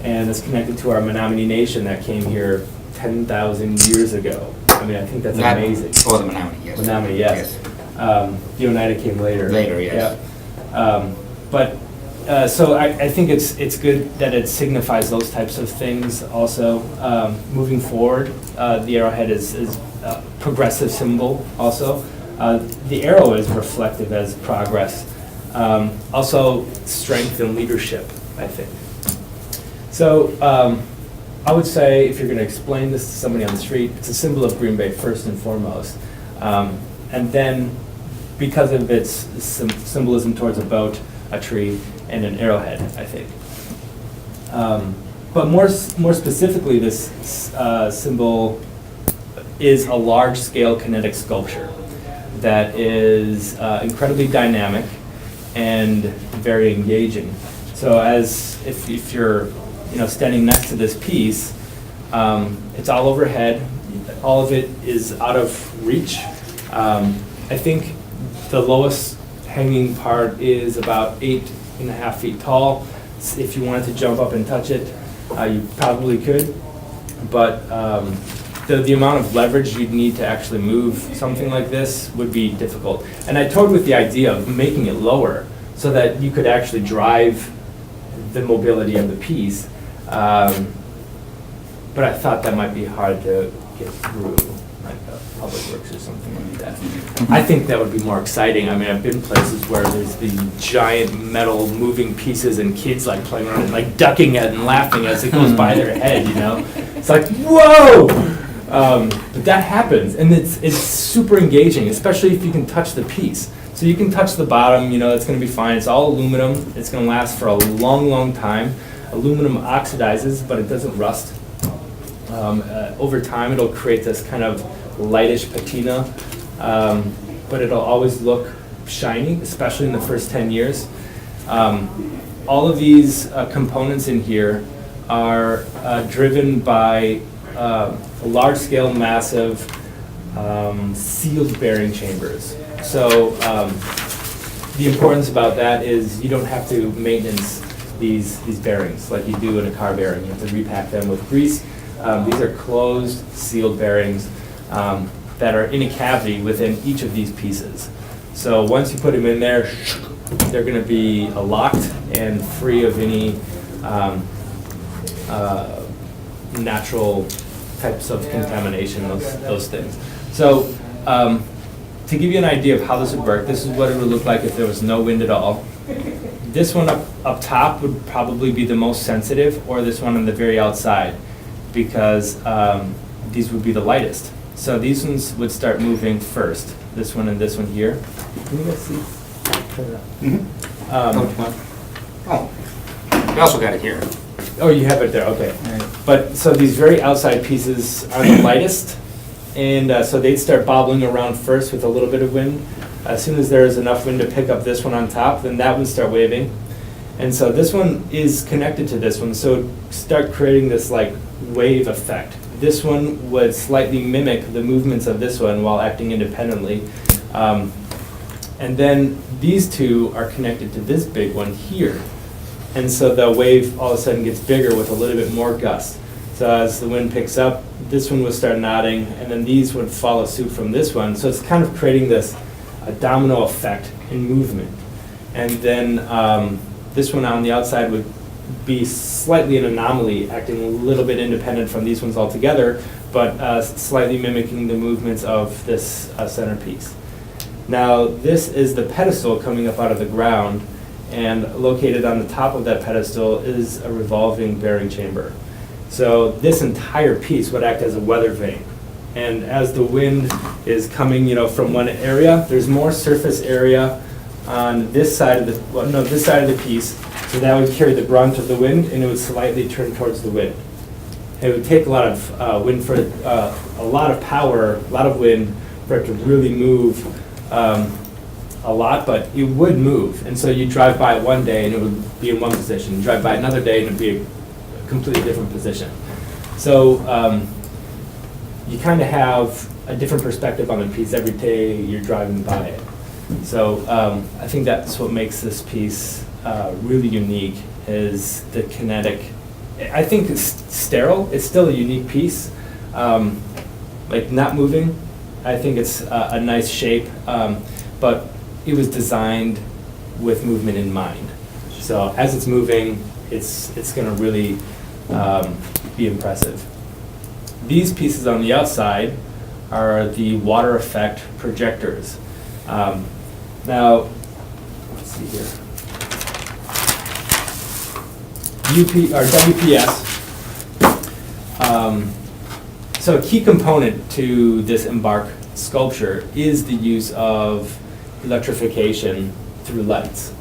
[SPEAKER 9] and it's connected to our Menominee Nation that came here 10,000 years ago. I mean, I think that's amazing.
[SPEAKER 2] Oh, the Menominee, yes.
[SPEAKER 9] Menominee, yes. The Oneida came later.
[SPEAKER 2] Later, yes.
[SPEAKER 9] Yeah. So I think it's good that it signifies those types of things also. Moving forward, the arrowhead is a progressive symbol also. The arrow is reflective as progress. Also strength and leadership, I think. So I would say if you're going to explain this to somebody on the street, it's a symbol of Green Bay first and foremost. And then because of its symbolism towards a boat, a tree, and an arrowhead, I think. But more specifically, this symbol is a large-scale kinetic sculpture that is incredibly dynamic and very engaging. So if you're standing next to this piece, it's all overhead. All of it is out of reach. I think the lowest hanging part is about 8.5 feet tall. If you wanted to jump up and touch it, you probably could. But the amount of leverage you'd need to actually move something like this would be difficult. And I toyed with the idea of making it lower so that you could actually drive the mobility of the piece. but I thought that might be hard to get through, like Public Works or something like that. I think that would be more exciting. I mean, I've been places where there's the giant metal moving pieces and kids like playing around and like ducking it and laughing as it goes by their head, you know? It's like, whoa! But that happens, and it's super engaging, especially if you can touch the piece. So you can touch the bottom, you know, that's gonna be fine. It's all aluminum. It's gonna last for a long, long time. Aluminum oxidizes, but it doesn't rust. Over time, it'll create this kind of lightish patina, but it'll always look shiny, especially in the first 10 years. All of these components in here are driven by large-scale, massive sealed bearing chambers. So the importance about that is you don't have to maintenance these bearings like you do in a car bearing. You have to repack them with grease. These are closed, sealed bearings that are in a cavity within each of these pieces. So once you put them in there, they're going to be locked and free of any natural types of contamination, those things. So to give you an idea of how this would work, this is what it would look like if there was no wind at all. This one up top would probably be the most sensitive, or this one on the very outside, because these would be the lightest. So these ones would start moving first, this one and this one here. Can you guys see?
[SPEAKER 2] We also got it here.
[SPEAKER 9] Oh, you have it there, okay. But, so these very outside pieces are the lightest, and so they'd start bobbling around first with a little bit of wind. As soon as there is enough wind to pick up this one on top, then that one start waving. And so this one is connected to this one, so start creating this like wave effect. This one would slightly mimic the movements of this one while acting independently. And then these two are connected to this big one here. And so the wave all of a sudden gets bigger with a little bit more gust. So as the wind picks up, this one would start nodding, and then these would follow suit from this one. So it's kind of creating this domino effect in movement. And then this one on the outside would be slightly an anomaly, acting a little bit independent from these ones altogether, but slightly mimicking the movements of this centerpiece. Now, this is the pedestal coming up out of the ground, and located on the top of that pedestal is a revolving bearing chamber. So this entire piece would act as a weather vane. And as the wind is coming, you know, from one area, there's more surface area on this side of the, well, no, this side of the piece, so that would carry the brunt of the wind, and it would slightly turn towards the wind. It would take a lot of wind for a lot of power, a lot of wind for it to really move a lot, but it would move. And so you drive by it one day and it would be in one position. You drive by another day and it would be a completely different position. So you kind of have a different perspective on the piece every day you're driving by it. So I think that's what makes this piece really unique, is the kinetic. I think it's sterile. It's still a unique piece. Like not moving, I think it's a nice shape, but it was designed with movement in mind. So as it's moving, it's going to really be impressive. These pieces on the outside are the water effect projectors. Now, let's see here. WPS. So a key component to this Embark sculpture is the use of electrification through lights.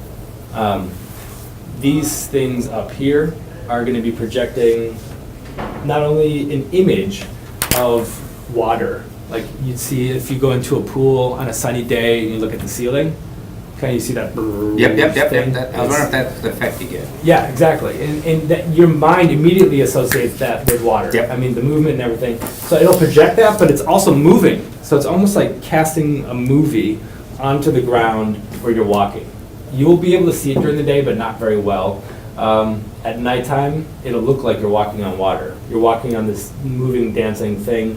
[SPEAKER 9] These things up here are going to be projecting not only an image of water, like you'd see if you go into a pool on a sunny day and you look at the ceiling, kind of you see that
[SPEAKER 2] Yep.
[SPEAKER 9] thing.
[SPEAKER 2] I was wondering if that's the effect you get.
[SPEAKER 9] Yeah, exactly. And that your mind immediately associates that with water.
[SPEAKER 2] Yep.
[SPEAKER 9] I mean, the movement and everything. So it'll project that, but it's also moving. So it's almost like casting a movie onto the ground where you're walking. You'll be able to see it during the day, but not very well. At nighttime, it'll look like you're walking on water. You're walking on this moving, dancing thing,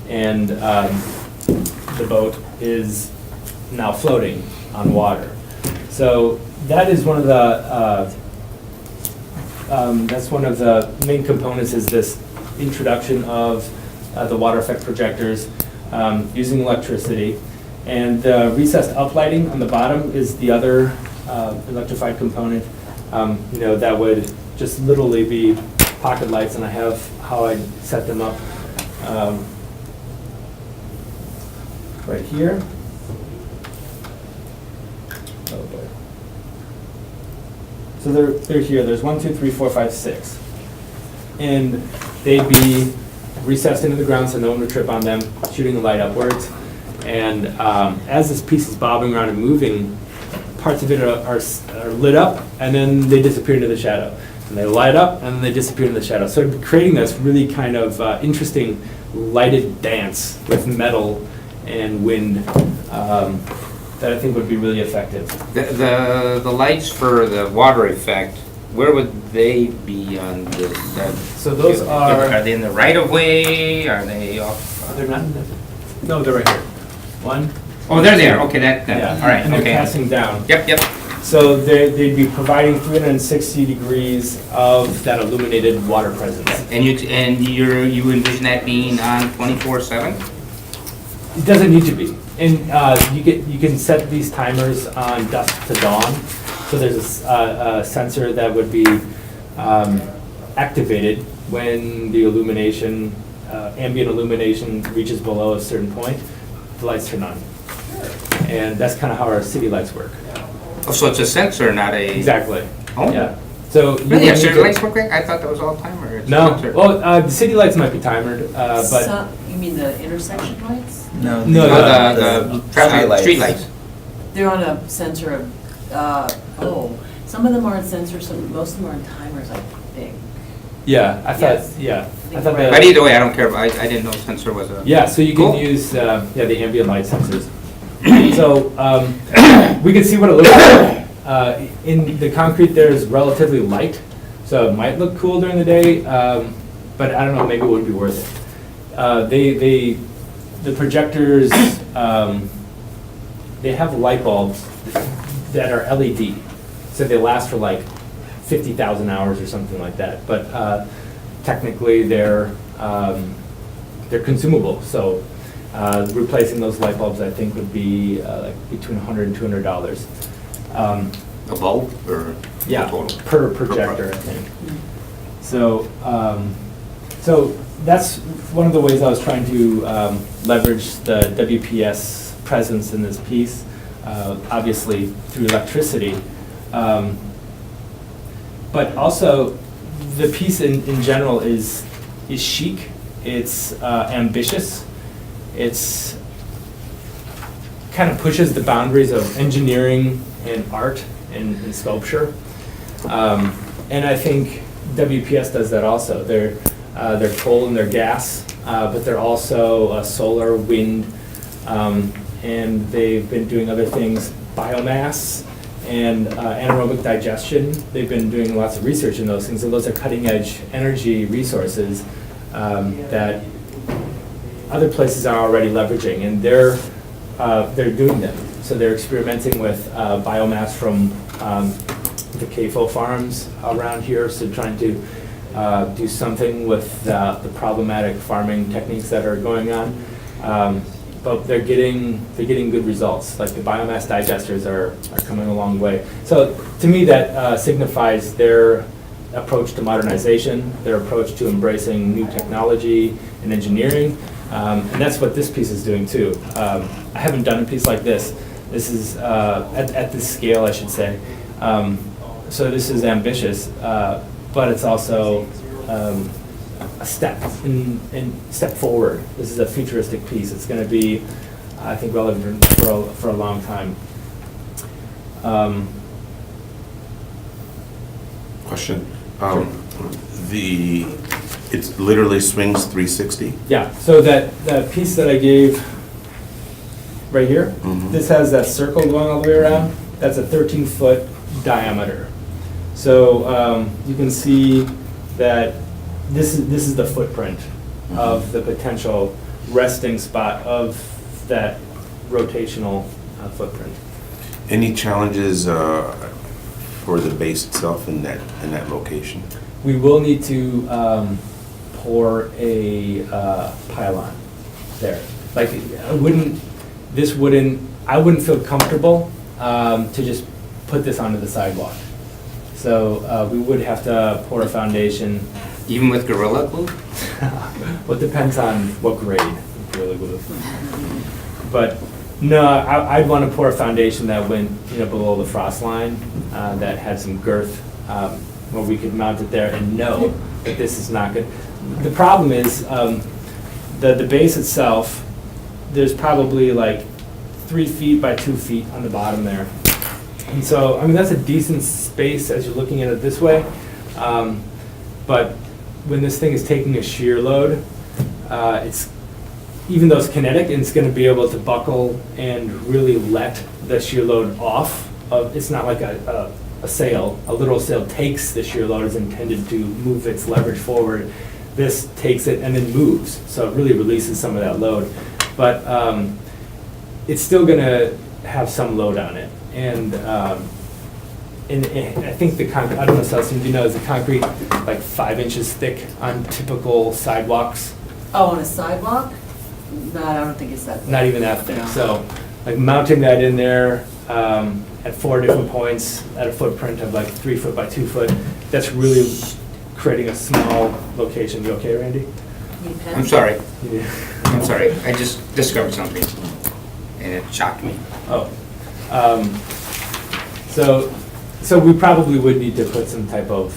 [SPEAKER 9] and the boat is now floating on water. So that is one of the that's one of the main components, is this introduction of the water effect projectors using electricity. And the recessed uplighting on the bottom is the other electrified component. That would just literally be pocket lights, and I have how I set them up right here. Oh boy. So they're here. There's 1, 2, 3, 4, 5, 6. And they'd be recessed into the ground so no one would trip on them, shooting the light upwards. And as this piece is bobbing around and moving, parts of it are lit up and then they disappear into the shadow. And they light up and then they disappear into the shadow. So creating this really kind of interesting lighted dance with metal and wind that I think would be really effective.
[SPEAKER 2] The lights for the water effect, where would they be on this?
[SPEAKER 9] So those
[SPEAKER 2] Are they in the right of way? Are they off?
[SPEAKER 9] They're not in the, no, they're right here. One.
[SPEAKER 2] Oh, they're there. Okay,
[SPEAKER 9] Yeah.
[SPEAKER 2] all right,
[SPEAKER 9] And they're
[SPEAKER 2] okay.
[SPEAKER 9] passing down.
[SPEAKER 2] Yep.
[SPEAKER 9] So they'd be providing 360 degrees of that illuminated water presence.
[SPEAKER 2] And you envision that being on 24/7?
[SPEAKER 9] It doesn't need to be. And you can set these timers on dusk to dawn. So there's a sensor that would be activated when the illumination, ambient illumination reaches below a certain point. The lights turn on. And that's kind of how our city lights work.
[SPEAKER 2] Oh, so it's a sensor, not a...
[SPEAKER 9] Exactly.
[SPEAKER 2] Oh.
[SPEAKER 9] Yeah. So you
[SPEAKER 2] Really,
[SPEAKER 9] would
[SPEAKER 2] our
[SPEAKER 9] need
[SPEAKER 2] city
[SPEAKER 9] to-
[SPEAKER 2] lights work like? I thought that was all timer. It's a
[SPEAKER 9] No.
[SPEAKER 2] sensor.
[SPEAKER 9] Well, the city lights might be timered, but
[SPEAKER 7] You mean the intersection lights?
[SPEAKER 1] No,
[SPEAKER 9] No,
[SPEAKER 2] the traffic
[SPEAKER 1] streetlights.
[SPEAKER 2] street lights.
[SPEAKER 7] They're on a sensor of, some of them are on sensors, most of them are on timers, I think.
[SPEAKER 9] yeah, I thought,
[SPEAKER 7] Yes.
[SPEAKER 9] yeah. I
[SPEAKER 7] think
[SPEAKER 9] thought
[SPEAKER 7] you're right.
[SPEAKER 2] But either way, I don't care. I didn't know sensor was a...
[SPEAKER 9] Yeah, so you can
[SPEAKER 2] Cool.
[SPEAKER 9] use, the ambient light sensors. So, we can see what it looks like. In the concrete, there's relatively light, so it might look cool during the day, but I don't know, maybe it would be worth it. The projectors, they have light bulbs that are LED, so they last for like 50,000 hours or something like that, but technically they're consumable, so replacing those light bulbs, I think, would be like between $100 and $200.
[SPEAKER 2] A bulb or
[SPEAKER 9] Yeah,
[SPEAKER 2] total?
[SPEAKER 9] per projector, I think. So, so that's one of the ways I was trying to leverage the WPS presence in this piece, obviously through electricity. But also, the piece in general is chic, it's ambitious, it's kind of pushes the boundaries of engineering and art and sculpture. And I think WPS does that also. They're coal and they're gas, but they're also solar, wind, and they've been doing other things, biomass and anaerobic digestion. They've been doing lots of research in those things, and those are cutting edge energy resources that other places are already leveraging, and they're doing them. So they're experimenting with biomass from the CAFO farms around here, so trying to do something with the problematic farming techniques that are going on. But they're getting good results. Like the biomass digesters are coming a long way. So to me, that signifies their approach to modernization, their approach to embracing new technology and engineering. And that's what this piece is doing too. I haven't done a piece like this. This is at this scale, I should say. So this is ambitious, but it's also a step step forward. This is a futuristic piece. It's going to be, I think, relevant for a long time.
[SPEAKER 3] Question. It literally swings 360?
[SPEAKER 9] Yeah, so that piece that I gave right here,
[SPEAKER 3] Mhm.
[SPEAKER 9] this has that circle going all the way around. That's a 13-foot diameter. So you can see that this is the footprint of the potential resting spot of that rotational footprint.
[SPEAKER 3] Any challenges for the base itself in that location?
[SPEAKER 9] We will need to pour a pylon there. Like, I wouldn't feel comfortable to just put this onto the sidewalk. So we would have to pour a foundation.
[SPEAKER 2] Even with Gorilla Glue?
[SPEAKER 9] Well, it depends on what grade of Gorilla Glue. But no, I'd want to pour a foundation that went, below the frost line, that had some girth, where we could mount it there and know that this is not good. The problem is, the base itself, there's probably like 3 feet by 2 feet on the bottom there. And so, that's a decent space as you're looking at it this way. But when this thing is taking a shear load, even though it's kinetic, it's going to be able to buckle and really let the shear load off. It's not like a sail. A literal sail takes the shear load as intended to move its leverage forward. This takes it and then moves, so it really releases some of that load. But it's still going to have some load on it. And I think the concrete, I don't know, Celestine, do you know, is the concrete like 5 inches thick on typical sidewalks?
[SPEAKER 10] Oh, on a sidewalk? No, I don't think it's that.
[SPEAKER 9] Not even that thick. So like mounting that in there at 4 different points at a footprint of like 3 foot by 2 foot, that's really creating a small location. You okay, Randy?
[SPEAKER 2] I'm sorry.
[SPEAKER 9] Yeah.
[SPEAKER 2] I'm sorry. I just discovered something, and it shocked me.
[SPEAKER 9] Oh. So we probably would need to put some type of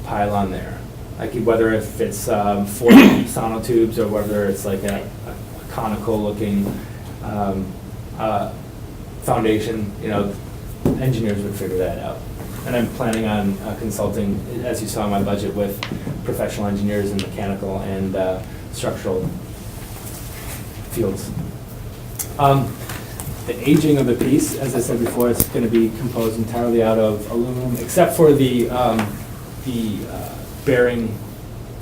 [SPEAKER 9] pylon there, like whether if it's 4 sonotubes or whether it's like a conical looking foundation. Engineers would figure that out. And I'm planning on consulting, as you saw in my budget, with professional engineers in mechanical and structural fields. The aging of the piece, as I said before, it's going to be composed entirely out of aluminum, except for the bearing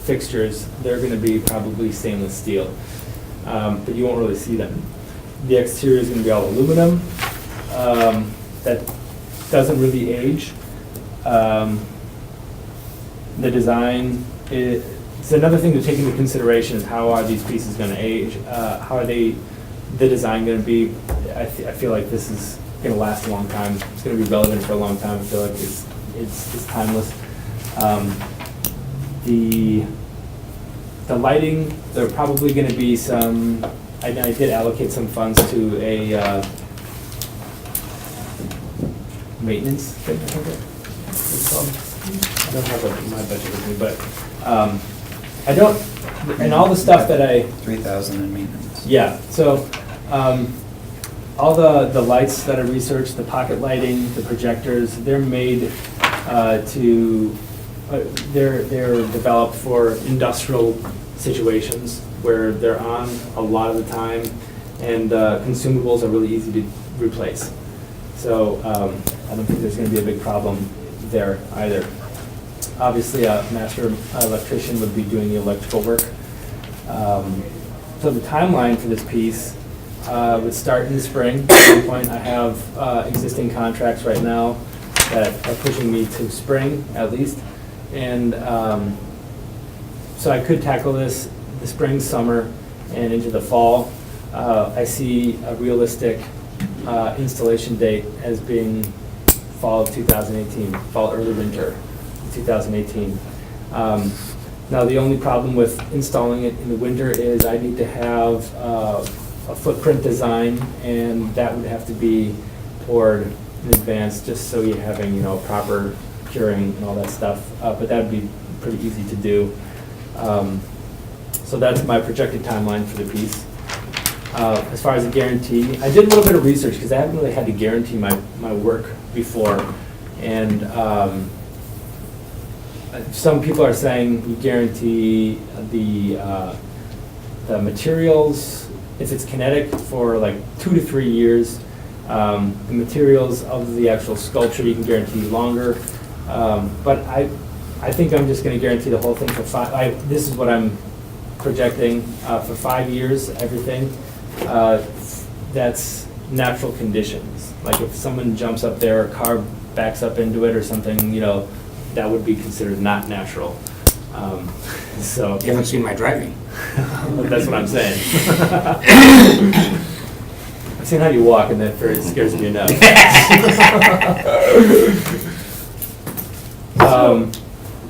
[SPEAKER 9] fixtures. They're going to be probably stainless steel, but you won't really see them. The exterior is going to be all aluminum. That doesn't really age. The design, it's another thing to take into consideration is how are these pieces going to age? How are the design going to be? I feel like this is going to last a long time. It's going to be relevant for a long time. I feel like it's timeless. The lighting, there are probably going to be some, I did allocate some funds to a maintenance thing, I think it's called. I don't have it in my budget with me, but I don't, and all the stuff that I,
[SPEAKER 1] 3,000 in maintenance.
[SPEAKER 9] yeah, so all the lights that I researched, the pocket lighting, the projectors, they're made they're developed for industrial situations where they're on a lot of the time, and consumables are really easy to replace. So I don't think there's going to be a big problem there either. Obviously, a master electrician would be doing the electrical work. So the timeline for this piece would start in the spring. At some point, I have existing contracts right now that are pushing me to spring at least. And so I could tackle this the spring, summer, and into the fall. I see a realistic installation date as being fall of 2018, fall early winter 2018. Now the only problem with installing it in the winter is I need to have a footprint design, and that would have to be poured in advance just so you're having proper curing and all that stuff. But that would be pretty easy to do. So that's my projected timeline for the piece. As far as a guarantee, I did a little bit of research because I haven't really had to guarantee my work before. And some people are saying you guarantee the materials, if it's kinetic, for like 2 to 3 years. The materials of the actual sculpture you can guarantee longer. But I think I'm just going to guarantee the whole thing for 5. This is what I'm projecting for 5 years, everything. That's natural conditions. Like if someone jumps up there, a car backs up into it or something, that would be considered not natural. So.
[SPEAKER 2] You haven't seen my driving.
[SPEAKER 9] That's what I'm saying. I've seen how you walk, and that scares me enough.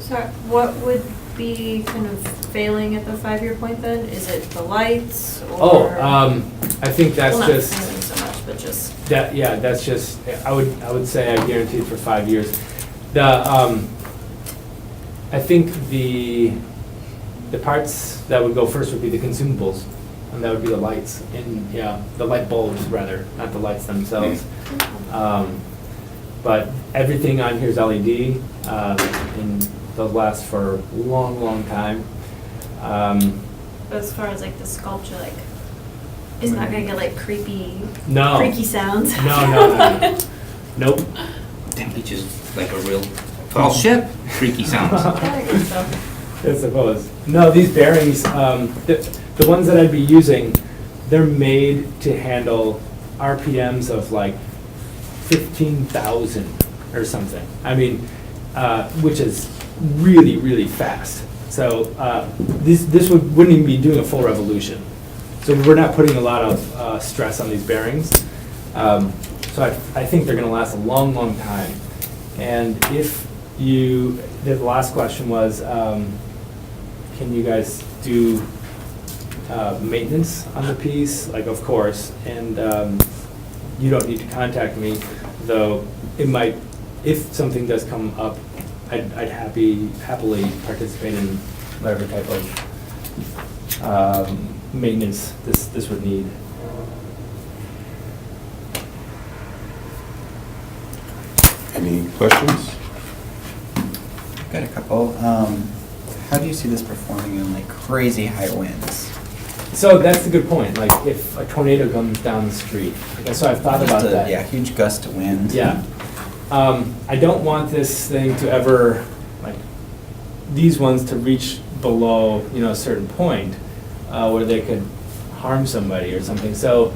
[SPEAKER 4] So what would be kind of failing at the 5-year point then? Is it the lights or?
[SPEAKER 9] I think that's
[SPEAKER 4] Well,
[SPEAKER 9] just.
[SPEAKER 4] not failing so much, but just.
[SPEAKER 9] That, yeah, that's just, I would say I guaranteed for 5 years. I think the parts that would go first would be the consumables, and that would be the lights, and, yeah, the light bulbs rather, not the lights themselves. But everything on here is LED, and they'll last for a long, long time.
[SPEAKER 4] But as far as like the sculpture, like, it's not gonna get like creepy,
[SPEAKER 9] No.
[SPEAKER 4] freaky sounds?
[SPEAKER 9] No. Nope.
[SPEAKER 2] That beach is like a real tall ship, freaky sounds.
[SPEAKER 4] I guess so.
[SPEAKER 9] I suppose. No, these bearings, the ones that I'd be using, they're made to handle RPMs of like 15,000 or something. I mean, which is really, really fast. So this wouldn't even be doing a full revolution. So we're not putting a lot of stress on these bearings. So I think they're going to last a long, long time. And if you, the last question was, can you guys do maintenance on the piece? Like, of course, and you don't need to contact me, though it might, if something does come up, I'd happily participate in whatever type of maintenance this would need.
[SPEAKER 3] Any questions?
[SPEAKER 1] Got a couple. How do you see this performing in like crazy high winds?
[SPEAKER 9] So that's a good point, like if a tornado comes down the street. So I've thought about
[SPEAKER 1] Just a,
[SPEAKER 9] that.
[SPEAKER 1] yeah, huge gust of wind.
[SPEAKER 9] Yeah. I don't want this thing to ever, like, these ones to reach below, a certain point where they could harm somebody or something. So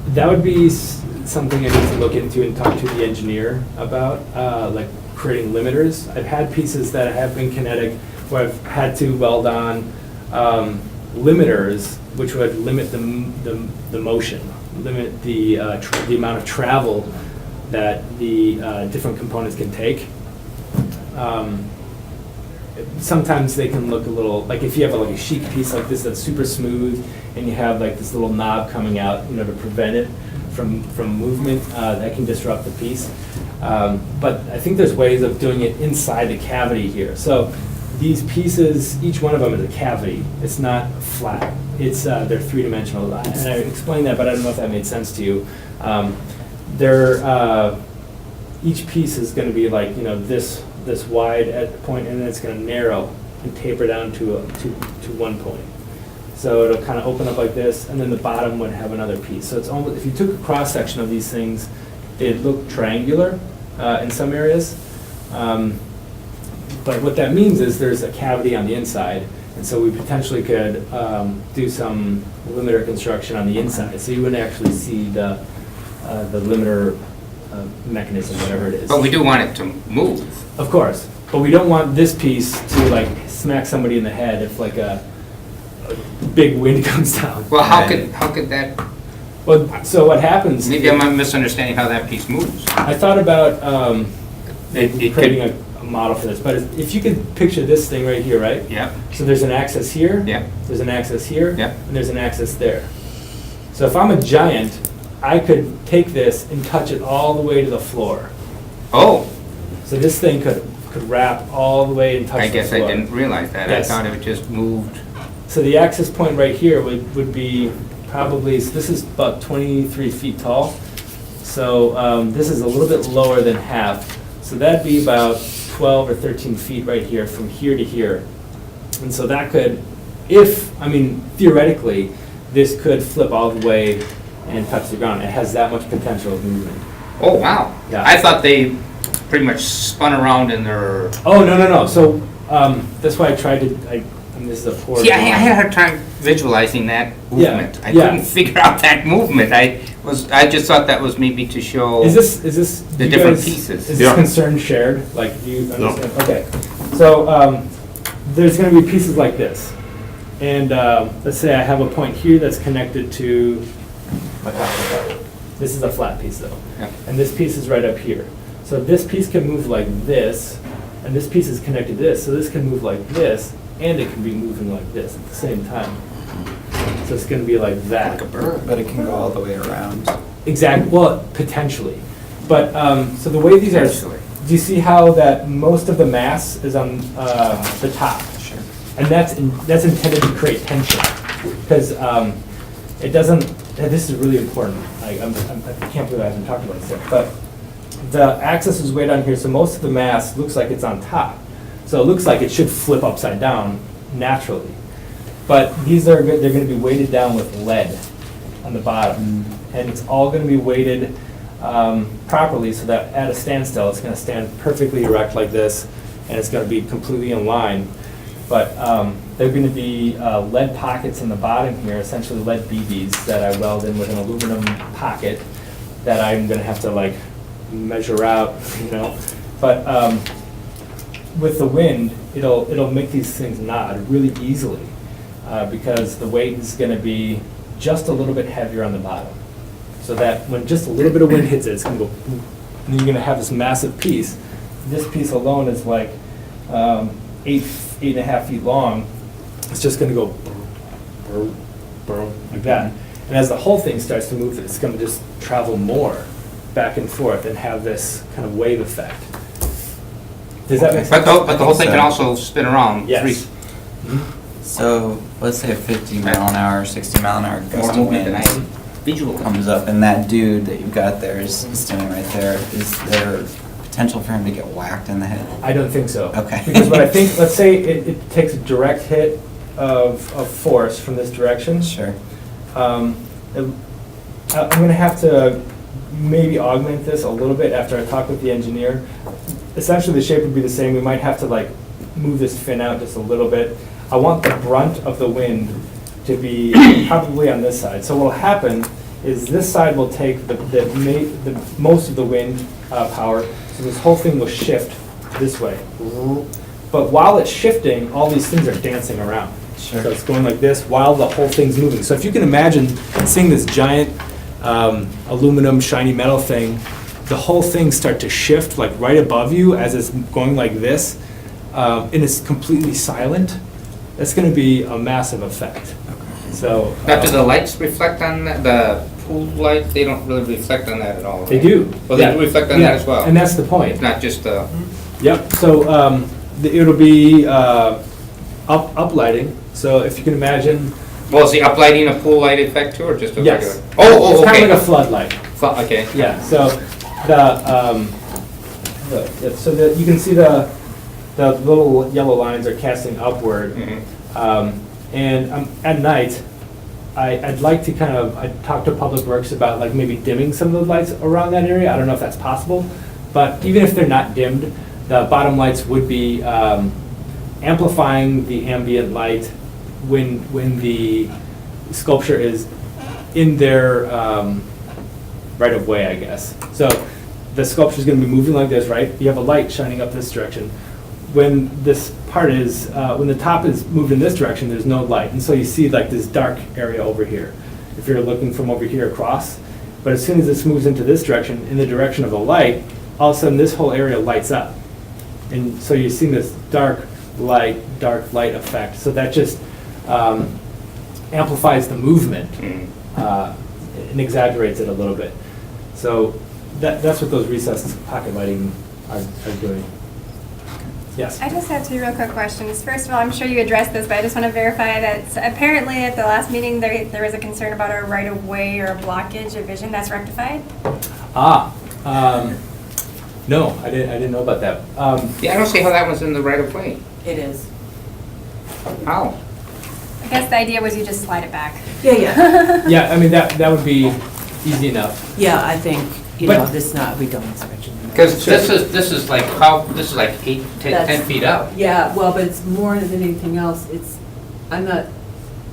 [SPEAKER 9] that would be something I need to look into and talk to the engineer about, like creating limiters. I've had pieces that have been kinetic where I've had to weld on limiters, which would limit the motion, limit the amount of travel that the different components can take. Sometimes they can look a little, like if you have like a chic piece like this that's super smooth and you have like this little knob coming out, to prevent it from movement, that can disrupt the piece. But I think there's ways of doing it inside the cavity here. So these pieces, each one of them is a cavity. It's not flat. It's they're three-dimensional. And I explained that, but I don't know if that made sense to you. Each piece is going to be like this wide at the point, and then it's going to narrow and taper down to one point. So it'll kind of open up like this, and then the bottom would have another piece. So it's almost, if you took a cross section of these things, they'd look triangular in some areas. But what that means is there's a cavity on the inside, and so we potentially could do some limiter construction on the inside. So you wouldn't actually see the limiter mechanism, whatever it is.
[SPEAKER 2] But we do want it to move.
[SPEAKER 9] Of course, but we don't want this piece to like smack somebody in the head if like a big wind comes down.
[SPEAKER 2] Well, how could that,
[SPEAKER 9] Well, so what happens?
[SPEAKER 2] maybe I'm misunderstanding how that piece moves.
[SPEAKER 9] I thought about
[SPEAKER 2] It
[SPEAKER 9] creating
[SPEAKER 2] could,
[SPEAKER 9] a model for this, but if you could picture this thing right here, right?
[SPEAKER 2] yeah,
[SPEAKER 9] So there's an axis here.
[SPEAKER 2] yeah,
[SPEAKER 9] There's an axis here.
[SPEAKER 2] Yeah.
[SPEAKER 9] And there's an axis there. So if I'm a giant, I could take this and touch it all the way to the floor.
[SPEAKER 2] oh,
[SPEAKER 9] So this thing could wrap all the way and touch
[SPEAKER 2] I
[SPEAKER 9] the
[SPEAKER 2] guess
[SPEAKER 9] floor.
[SPEAKER 2] I didn't realize that. I
[SPEAKER 9] Yes.
[SPEAKER 2] thought it just moved.
[SPEAKER 9] So the access point right here would be probably, so this is about 23 feet tall. So this is a little bit lower than half. So that'd be about 12 or 13 feet right here from here to here. And so that could, theoretically, this could flip all the way and touch the ground. It has that much potential of movement.
[SPEAKER 2] Oh, wow.
[SPEAKER 9] Yeah.
[SPEAKER 2] I thought they pretty much spun around in their,
[SPEAKER 9] Oh, no. So that's why I tried to, this is a poor.
[SPEAKER 2] see, I had a hard time visualizing that
[SPEAKER 9] Yeah,
[SPEAKER 2] movement. I
[SPEAKER 9] yeah.
[SPEAKER 2] couldn't figure out that movement. I just thought that was maybe to show.
[SPEAKER 9] Is this
[SPEAKER 2] The
[SPEAKER 9] do you
[SPEAKER 2] different
[SPEAKER 9] guys-
[SPEAKER 2] pieces.
[SPEAKER 9] Is
[SPEAKER 3] Yeah.
[SPEAKER 9] this concern shared? Like, do you understand? Okay. So there's going to be pieces like this. And let's say I have a point here that's connected to my top. This is a flat piece though.
[SPEAKER 2] Yeah.
[SPEAKER 9] And this piece is right up here. So this piece can move like this, and this piece is connected to this. So this can move like this, and it can be moving like this at the same time. So it's going to be like that.
[SPEAKER 1] Like a bird, but it can go all the way around.
[SPEAKER 9] Exactly. Well, potentially. But so the way these are, do you see how that most of the mass is on the top?
[SPEAKER 1] Sure.
[SPEAKER 9] And that's intended to create tension, because it doesn't. And this is really important. I can't believe I haven't talked about this yet. But the axis is way down here, so most of the mass looks like it's on top. So it looks like it should flip upside down naturally. But these are good. They're going to be weighted down with lead on the bottom, and it's all going to be weighted properly, so that at a standstill, it's going to stand perfectly erect like this, and it's going to be completely in line. But there are going to be lead pockets in the bottom here, essentially lead BBs that I weld in with an aluminum pocket that I'm going to have to like measure out, you know. But with the wind, it'll make these things nod really easily because the weight is going to be just a little bit heavier on the bottom, so that when just a little bit of wind hits it, it's going to go boom, and you're going to have this massive piece. This piece alone is like 8.5 feet long. It's just going to go boom, boom, like that. And as the whole thing starts to move, it's going to just travel more back and forth and have this kind of wave effect. Does that make sense?
[SPEAKER 2] But the whole thing
[SPEAKER 1] so.
[SPEAKER 2] can also spin around.
[SPEAKER 9] Yes.
[SPEAKER 1] So let's say a 50 mile an hour, 60 mile an hour
[SPEAKER 2] More
[SPEAKER 1] gust of
[SPEAKER 2] movement
[SPEAKER 1] wind
[SPEAKER 2] than I visual.
[SPEAKER 1] comes up, and that dude that you've got there is standing right there. Is there potential for him to get whacked in the head?
[SPEAKER 9] I don't think so.
[SPEAKER 1] Okay.
[SPEAKER 9] Because what I think, let's say it takes a direct hit of force from this direction.
[SPEAKER 1] Sure.
[SPEAKER 9] I'm going to have to maybe augment this a little bit after I talk with the engineer. Essentially, the shape would be the same. We might have to like move this fin out just a little bit. I want the brunt of the wind to be probably on this side. So what will happen is this side will take the most of the wind power. So this whole thing will shift this way. But while it's shifting, all these things are dancing around.
[SPEAKER 1] Sure.
[SPEAKER 9] So it's going like this while the whole thing's moving. So if you can imagine seeing this giant aluminum shiny metal thing, the whole thing start to shift like right above you as it's going like this, and it's completely silent, that's going to be a massive effect. So
[SPEAKER 2] Now, do the lights reflect on that? The pool lights, they don't really reflect on that at all,
[SPEAKER 9] they
[SPEAKER 2] right?
[SPEAKER 9] do.
[SPEAKER 2] Well, they
[SPEAKER 9] Yeah.
[SPEAKER 2] do reflect on
[SPEAKER 9] Yeah.
[SPEAKER 2] that as well.
[SPEAKER 9] And that's the point.
[SPEAKER 2] It's not just the,
[SPEAKER 9] Yep, so it'll be uplighting. So if you can imagine,
[SPEAKER 2] well, is the uplighting a pool light effect too, or just a
[SPEAKER 9] yes.
[SPEAKER 2] regular? Oh,
[SPEAKER 9] It's kind
[SPEAKER 2] okay.
[SPEAKER 9] of like a floodlight.
[SPEAKER 2] Okay.
[SPEAKER 9] Yeah, so so that you can see the little yellow lines are casting upward.
[SPEAKER 2] Mhm.
[SPEAKER 9] And at night, I'd like to I talk to Public Works about like maybe dimming some of the lights around that area. I don't know if that's possible, but even if they're not dimmed, the bottom lights would be amplifying the ambient light when the sculpture is in their right of way, I guess. So the sculpture is going to be moving like this, right? You have a light shining up this direction. When this part is, when the top is moved in this direction, there's no light. And so you see like this dark area over here, if you're looking from over here across. But as soon as this moves into this direction, in the direction of the light, all of a sudden this whole area lights up. And so you're seeing this dark light effect. So that just amplifies the movement and exaggerates it a little bit. So that's what those recessed pocket lighting are doing. Yes?
[SPEAKER 6] I just have two real quick questions. First of all, I'm sure you addressed this, but I just want to verify that apparently at the last meeting, there was a concern about a right-of-way or a blockage of vision. That's rectified?
[SPEAKER 9] No, I didn't know about that.
[SPEAKER 2] Yeah, I don't see how that one's in the right of way.
[SPEAKER 7] It is.
[SPEAKER 2] How?
[SPEAKER 6] I guess the idea was you just slide it back.
[SPEAKER 7] Yeah.
[SPEAKER 9] Yeah, I mean, that would be easy enough.
[SPEAKER 7] Yeah, I think,
[SPEAKER 9] But-
[SPEAKER 7] this not, we don't inspection.
[SPEAKER 2] Because this is like, this is like 8, 10
[SPEAKER 10] That's-
[SPEAKER 2] feet up.
[SPEAKER 10] Yeah, well, but it's more than anything else, I'm not,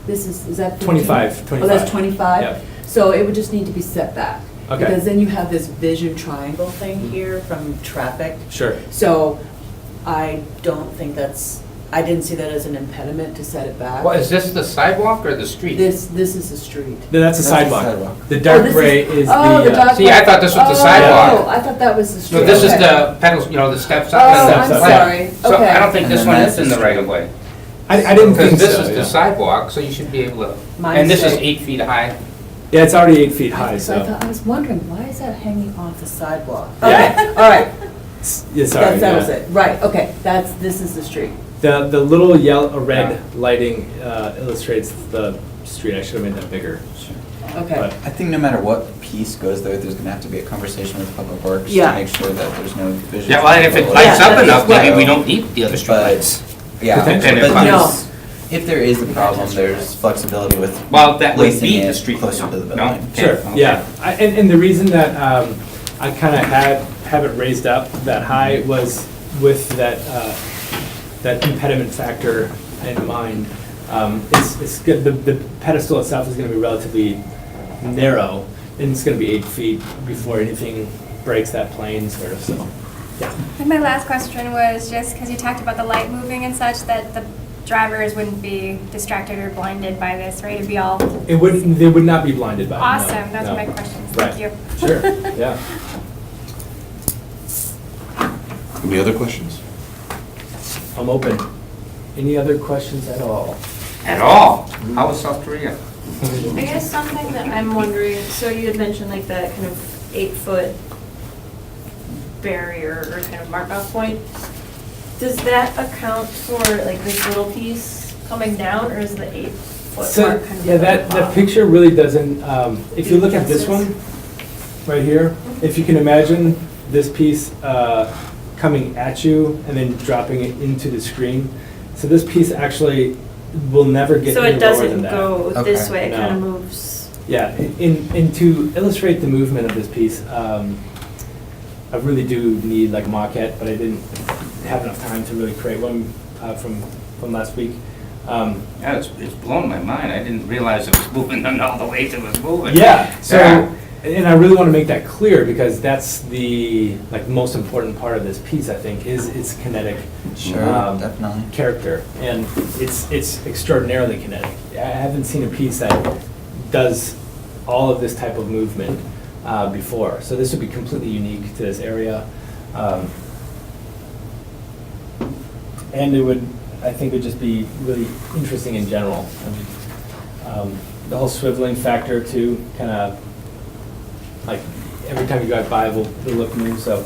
[SPEAKER 10] is that 15?
[SPEAKER 9] 25.
[SPEAKER 10] Oh, that's 25?
[SPEAKER 9] Yeah.
[SPEAKER 10] So it would just need to be set back.
[SPEAKER 9] Okay.
[SPEAKER 10] Because then you have this vision triangle thing here from traffic.
[SPEAKER 9] Sure.
[SPEAKER 10] So
[SPEAKER 7] I don't think I didn't see that as an impediment to set it back.
[SPEAKER 2] Well, is this the sidewalk or the street?
[SPEAKER 7] This is the street.
[SPEAKER 9] No, that's a
[SPEAKER 1] That's a
[SPEAKER 9] sidewalk.
[SPEAKER 1] sidewalk.
[SPEAKER 9] The dark
[SPEAKER 7] this
[SPEAKER 9] gray is
[SPEAKER 7] Oh, the
[SPEAKER 9] the,
[SPEAKER 7] dark
[SPEAKER 2] See, I thought this was the sidewalk.
[SPEAKER 7] Oh, I thought that was the street.
[SPEAKER 2] No, this is
[SPEAKER 7] Okay.
[SPEAKER 2] the pedals, the steps
[SPEAKER 7] Oh,
[SPEAKER 2] up. and
[SPEAKER 9] steps
[SPEAKER 2] the-
[SPEAKER 9] up.
[SPEAKER 7] I'm sorry.
[SPEAKER 2] So I
[SPEAKER 7] Okay.
[SPEAKER 2] don't think
[SPEAKER 1] And
[SPEAKER 2] this
[SPEAKER 1] then
[SPEAKER 2] one
[SPEAKER 1] that's
[SPEAKER 2] is in
[SPEAKER 1] the
[SPEAKER 2] the right of way.
[SPEAKER 9] I didn't think
[SPEAKER 2] Because
[SPEAKER 9] so.
[SPEAKER 2] this is the
[SPEAKER 9] yeah.
[SPEAKER 2] sidewalk, so you should be able to,
[SPEAKER 7] My
[SPEAKER 2] and this is
[SPEAKER 7] mistake.
[SPEAKER 2] 8 feet high.
[SPEAKER 9] Yeah, it's already 8 feet high,
[SPEAKER 7] So I
[SPEAKER 9] so.
[SPEAKER 7] thought, I was wondering, why is that hanging off the sidewalk?
[SPEAKER 9] Yeah.
[SPEAKER 7] Okay, all right,
[SPEAKER 9] Yeah, sorry,
[SPEAKER 7] that settles
[SPEAKER 9] yeah.
[SPEAKER 7] it. Right, okay, this is the street.
[SPEAKER 9] The little yellow, red lighting illustrates the street. I should have made that bigger.
[SPEAKER 1] Sure.
[SPEAKER 7] Okay.
[SPEAKER 9] But-
[SPEAKER 1] I think no matter what piece goes there, there's gonna have to be a conversation with Public Works to
[SPEAKER 7] Yeah.
[SPEAKER 1] make sure that there's no division.
[SPEAKER 2] Yeah, well, and if it
[SPEAKER 1] But-
[SPEAKER 2] lights up
[SPEAKER 7] that's
[SPEAKER 2] enough, maybe
[SPEAKER 1] right.
[SPEAKER 2] we don't need the other streetlights.
[SPEAKER 1] Yeah,
[SPEAKER 9] Potentially.
[SPEAKER 1] but
[SPEAKER 2] No.
[SPEAKER 1] there's, if there is a problem, there's flexibility with
[SPEAKER 2] Well, that would
[SPEAKER 1] placing
[SPEAKER 2] be the
[SPEAKER 1] it
[SPEAKER 2] street.
[SPEAKER 1] closer to the
[SPEAKER 2] No?
[SPEAKER 1] building.
[SPEAKER 2] Okay,
[SPEAKER 9] Sure,
[SPEAKER 2] okay.
[SPEAKER 9] yeah. And the reason that I kind of have it raised up that high was with that impediment factor in mind. It's good, the pedestal itself is going to be relatively narrow, and it's going to be 8 feet before anything breaks that plane sort of, so, yeah.
[SPEAKER 6] And my last question was just because you talked about the light moving and such, that the drivers wouldn't be distracted or blinded by this, right? It'd be all
[SPEAKER 9] They would not be blinded by it, no,
[SPEAKER 6] awesome. Those
[SPEAKER 9] no.
[SPEAKER 6] are my questions.
[SPEAKER 9] Right.
[SPEAKER 6] Thank you.
[SPEAKER 9] Sure, yeah.
[SPEAKER 3] Any other questions?
[SPEAKER 9] I'm open. Any other questions at all?
[SPEAKER 2] At all? How was South Korea?
[SPEAKER 4] I guess something that I'm wondering, so you had mentioned like that kind of 8-foot barrier or kind of mark off point. Does that account for like this little piece coming down, or is the 8-foot
[SPEAKER 9] So,
[SPEAKER 4] mark kind of?
[SPEAKER 9] yeah, that picture really doesn't, if you look at this one, right here, if you can imagine this piece coming at you and then dropping it into the screen. So this piece actually will never get
[SPEAKER 4] So
[SPEAKER 9] any
[SPEAKER 4] it
[SPEAKER 9] lower than
[SPEAKER 4] doesn't
[SPEAKER 9] that.
[SPEAKER 4] go this
[SPEAKER 1] Okay.
[SPEAKER 4] way, it kind of
[SPEAKER 9] No.
[SPEAKER 4] moves.
[SPEAKER 9] Yeah, and to illustrate the movement of this piece, I really do need like a maquette, but I didn't have enough time to really create one from last week.
[SPEAKER 2] Yeah, it's blown my mind. I didn't realize it was moving in all the ways it was moving.
[SPEAKER 9] Yeah, so,
[SPEAKER 2] Yeah.
[SPEAKER 9] and I really want to make that clear because that's the like most important part of this piece, I think, is its kinetic
[SPEAKER 1] Sure, definitely.
[SPEAKER 9] character, and it's extraordinarily kinetic. I haven't seen a piece that does all of this type of movement before, so this would be completely unique to this area. And it would, I think, would just be really interesting in general. I mean, the whole swiveling factor too, kind of like every time you drive by, the look moves. So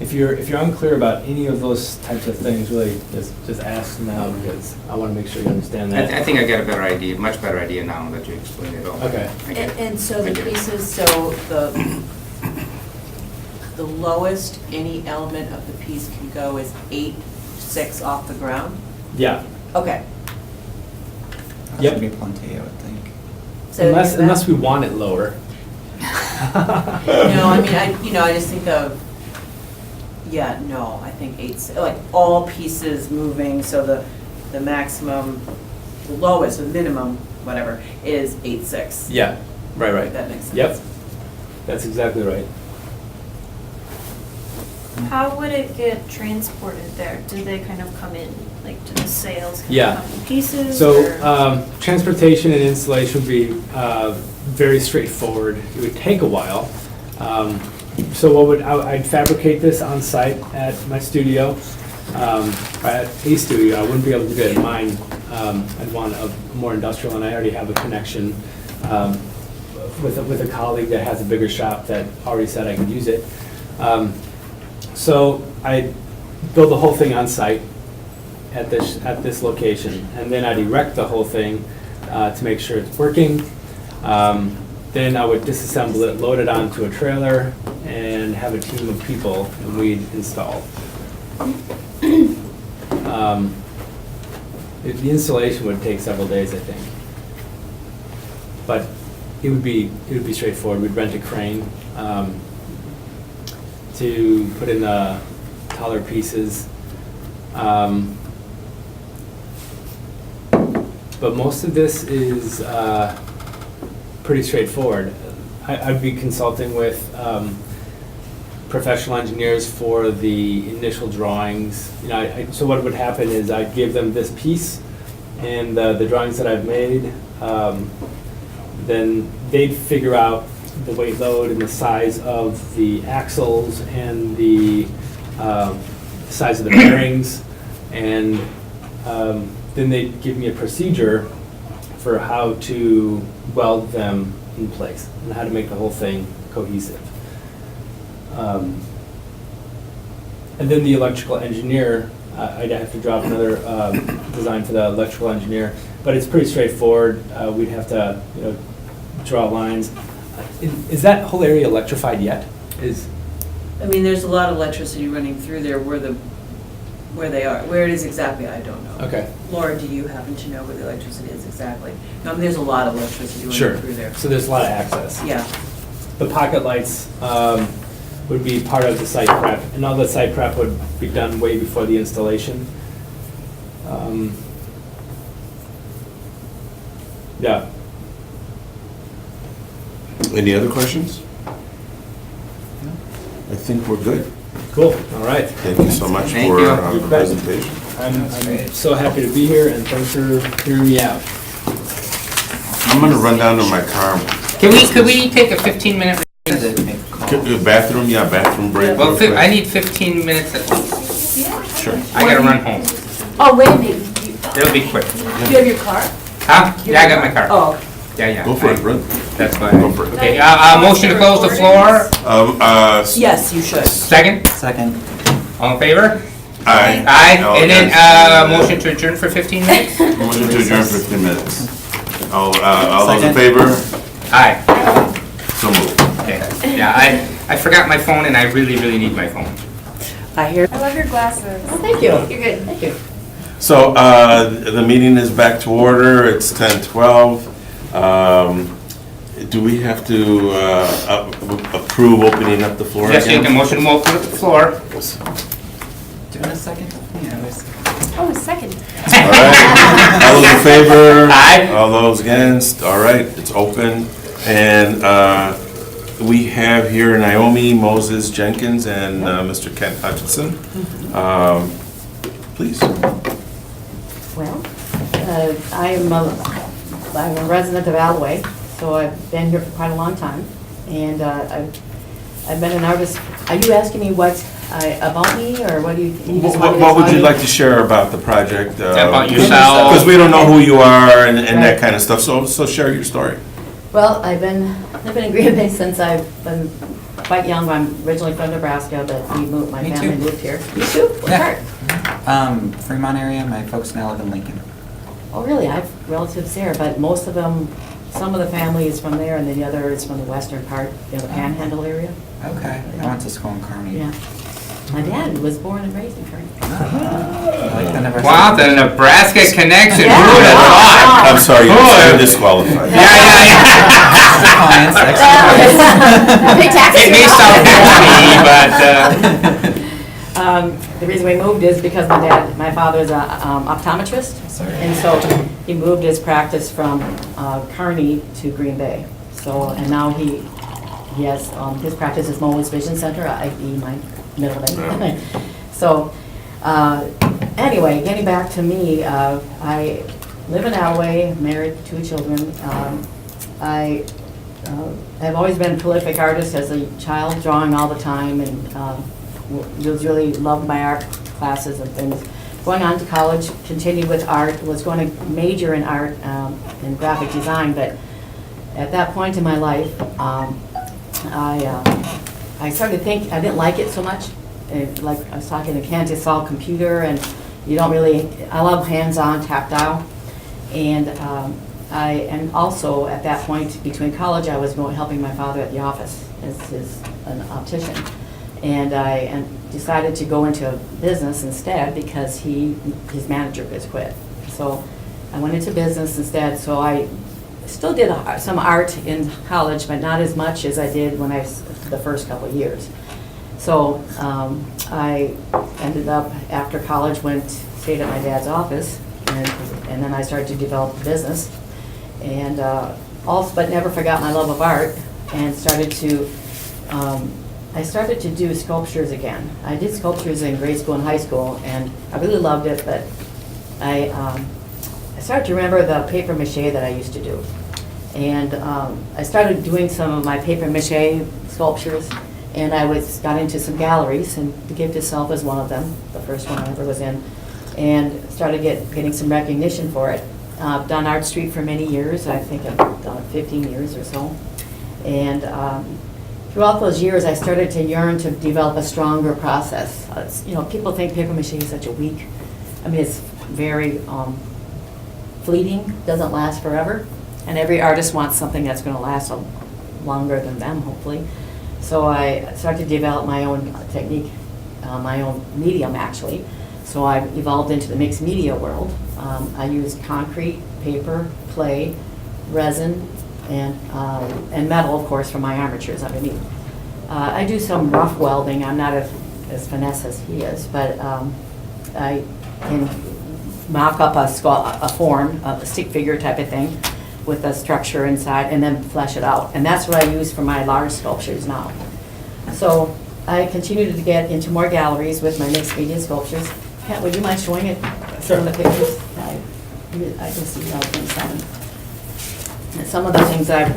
[SPEAKER 9] if you're unclear about any of those types of things, really just ask now because I want to make sure you understand that.
[SPEAKER 2] I think I got a better idea, much better idea now that you explained it all.
[SPEAKER 9] Okay.
[SPEAKER 2] I get it.
[SPEAKER 7] And so
[SPEAKER 2] I
[SPEAKER 7] the
[SPEAKER 2] get it.
[SPEAKER 7] pieces, so the lowest any element of the piece can go is 8.6 off the ground?
[SPEAKER 9] Yeah.
[SPEAKER 7] Okay.
[SPEAKER 1] That
[SPEAKER 9] Yep.
[SPEAKER 1] should be plenty, I would think.
[SPEAKER 7] So is that-
[SPEAKER 9] Unless we want it lower.
[SPEAKER 7] No, I mean, I just think of, yeah, no, I think 8, like all pieces moving, so the maximum, the lowest, the minimum, whatever, is 8.6.
[SPEAKER 9] Yeah. Right.
[SPEAKER 7] That makes sense.
[SPEAKER 9] Yep. That's exactly right.
[SPEAKER 4] How would it get transported there? Do they kind of come in, like, to the sales? kind of
[SPEAKER 9] Yeah.
[SPEAKER 4] come in pieces?
[SPEAKER 9] So
[SPEAKER 4] or-
[SPEAKER 9] transportation and installation would be very straightforward. It would take a while. So I'd fabricate this on site at my studio, at a studio. I wouldn't be able to do it at mine. I'd want a more industrial, and I already have a connection with a colleague that has a bigger shop that already said I could use it. So I build the whole thing on site at this location, and then I'd erect the whole thing to make sure it's working. Then I would disassemble it, load it onto a trailer, and have a team of people, and we'd install. The installation would take several days, I think. But it would be straightforward. We'd rent a crane to put in the taller pieces. But most of this is pretty straightforward. I'd be consulting with professional engineers for the initial drawings. You know, so what would happen is I'd give them this piece and the drawings that I've made. Then they'd figure out the weight load and the size of the axles and the size of the bearings, and then they'd give me a procedure for how to weld them in place and how to make the whole thing cohesive. And then the electrical engineer, I'd have to drop another design for the electrical engineer, but it's pretty straightforward. We'd have to, you know, draw lines. Is that whole area electrified yet?
[SPEAKER 7] I mean, there's a lot of electricity running through there where they are. Where it is exactly, I don't know.
[SPEAKER 9] Okay.
[SPEAKER 7] Laura, do you happen to know where the electricity is exactly? No, I mean, there's a lot of electricity
[SPEAKER 9] Sure.
[SPEAKER 7] running through there.
[SPEAKER 9] So there's a lot of access.
[SPEAKER 7] Yeah.
[SPEAKER 9] The pocket lights would be part of the site prep, and all the site prep would be done way before the installation. Yeah.
[SPEAKER 3] Any other questions? I think we're good.
[SPEAKER 9] Cool. All right.
[SPEAKER 3] Thank you so much
[SPEAKER 1] Thank
[SPEAKER 3] for
[SPEAKER 1] you.
[SPEAKER 3] the presentation.
[SPEAKER 9] I'm so happy to be here, and thanks for hearing me out.
[SPEAKER 3] I'm gonna run down to my car.
[SPEAKER 2] Could we take a 15-minute?
[SPEAKER 3] Bathroom, yeah, bathroom break.
[SPEAKER 2] Well,
[SPEAKER 3] real quick.
[SPEAKER 2] I need 15 minutes at least.
[SPEAKER 3] Sure.
[SPEAKER 2] I gotta run home.
[SPEAKER 10] Oh, Wendy,
[SPEAKER 2] It'll be quick.
[SPEAKER 10] do you have your car?
[SPEAKER 2] Huh? Yeah, I got my car.
[SPEAKER 10] Oh,
[SPEAKER 2] Yeah.
[SPEAKER 3] Go for it, run.
[SPEAKER 2] That's fine.
[SPEAKER 3] Go for it.
[SPEAKER 2] Okay, motion to close the floor.
[SPEAKER 7] Yes, you should.
[SPEAKER 2] Second?
[SPEAKER 1] Second.
[SPEAKER 2] All in favor?
[SPEAKER 3] Aye.
[SPEAKER 2] Aye.
[SPEAKER 3] No,
[SPEAKER 2] And then,
[SPEAKER 3] that's-
[SPEAKER 2] motion to adjourn for 15 minutes?
[SPEAKER 3] Motion to adjourn 15 minutes. All those in
[SPEAKER 1] Second.
[SPEAKER 3] favor?
[SPEAKER 2] Aye.
[SPEAKER 3] So moved.
[SPEAKER 2] Okay. Yeah, I forgot my phone and I really, really need my phone.
[SPEAKER 7] I hear.
[SPEAKER 6] I love your glasses.
[SPEAKER 10] thank you. You're good. Thank you.
[SPEAKER 3] So, the meeting is back to order. It's 10:12. Do we have to approve opening up the floor
[SPEAKER 2] Yes, you
[SPEAKER 3] again?
[SPEAKER 2] can motion to open the floor.
[SPEAKER 1] Doing a second? Yeah,
[SPEAKER 6] Oh, a second.
[SPEAKER 3] All right. All those in favor?
[SPEAKER 2] Aye.
[SPEAKER 3] All those against? All right, it's open. And we have here Naomi Moses Jenkins and Mr. Kent Hutchinson. Please.
[SPEAKER 11] Well, I'm a resident of Alloway, so I've been here for quite a long time, and I've been an artist. Are you asking me what about me, or what do you?
[SPEAKER 3] What would you like to share about the project?
[SPEAKER 2] About yourself.
[SPEAKER 3] Because we don't know who you are and that
[SPEAKER 11] Right.
[SPEAKER 3] kind of stuff, so share your story.
[SPEAKER 11] Well, I've been in Green Bay since I've been quite young. I'm originally from Nebraska, but my
[SPEAKER 1] Me
[SPEAKER 11] family
[SPEAKER 1] too.
[SPEAKER 11] moved here. You too? What
[SPEAKER 1] Yeah.
[SPEAKER 11] part?
[SPEAKER 1] Fremont area, my folks now live in Lincoln.
[SPEAKER 11] Oh, really? I have relatives there, but most of them, some of the family is from there, and then the other is from the western part, the Panhandle area.
[SPEAKER 1] Okay, I went to school in Kearney.
[SPEAKER 11] Yeah. My dad was born and raised in Kearney.
[SPEAKER 1] I like the Nebraska.
[SPEAKER 2] Wow, the Nebraska connection.
[SPEAKER 11] Yeah.
[SPEAKER 2] Who would have thought?
[SPEAKER 3] I'm sorry, you're disqualified.
[SPEAKER 2] Yeah.
[SPEAKER 11] Big taxes.
[SPEAKER 2] It may sound funny, but,
[SPEAKER 11] The reason we moved is because my father's a optometrist, and so he moved his practice from Kearney to Green Bay. So, and now he has, his practice is Moe's Vision Center, i.e. my middle name. So, anyway, getting back to me, I live in Alloway, married, 2 children. I have always been a prolific artist as a child, drawing all the time, and was really loved my art classes and things. Going on to college, continued with art, was going to major in art and graphic design, but at that point in my life, I started to think I didn't like it so much. Like I was talking to Kent, it's all computer, and you don't really, I love hands-on, tactile. And also at that point between college, I was helping my father at the office as an optician. And I decided to go into business instead because his manager has quit. So I went into business instead. So I still did some art in college, but not as much as I did when the first couple of years. So I ended up, after college, stayed at my dad's office, and then I started to develop a business. And also, but never forgot my love of art, and started to I started to do sculptures again. I did sculptures in grade school and high school, and I really loved it, but I started to remember the paper mache that I used to do. And I started doing some of my paper mache sculptures, and I got into some galleries, and The Gift Itself is one of them, the first one I ever was in, and started getting some recognition for it. I've done Art Street for many years. I think I've done it 15 years or so. And throughout those years, I started to yearn to develop a stronger process. People think paper mache is such a weak, it's very fleeting, doesn't last forever. And every artist wants something that's going to last longer than them, hopefully. So I started to develop my own technique, my own medium, actually. So I evolved into the mixed media world. I use concrete, paper, clay, resin, and metal, of course, for my armatures underneath. I do some rough welding. I'm not as finesse as he is, but I can mock up a form, a stick figure type of thing, with a structure inside, and then flesh it out. And that's what I use for my large sculptures now. So I continue to get into more galleries with my mixed media sculptures. Pat, would you mind showing it? Some of the pictures. I can see all things. And some of the things I've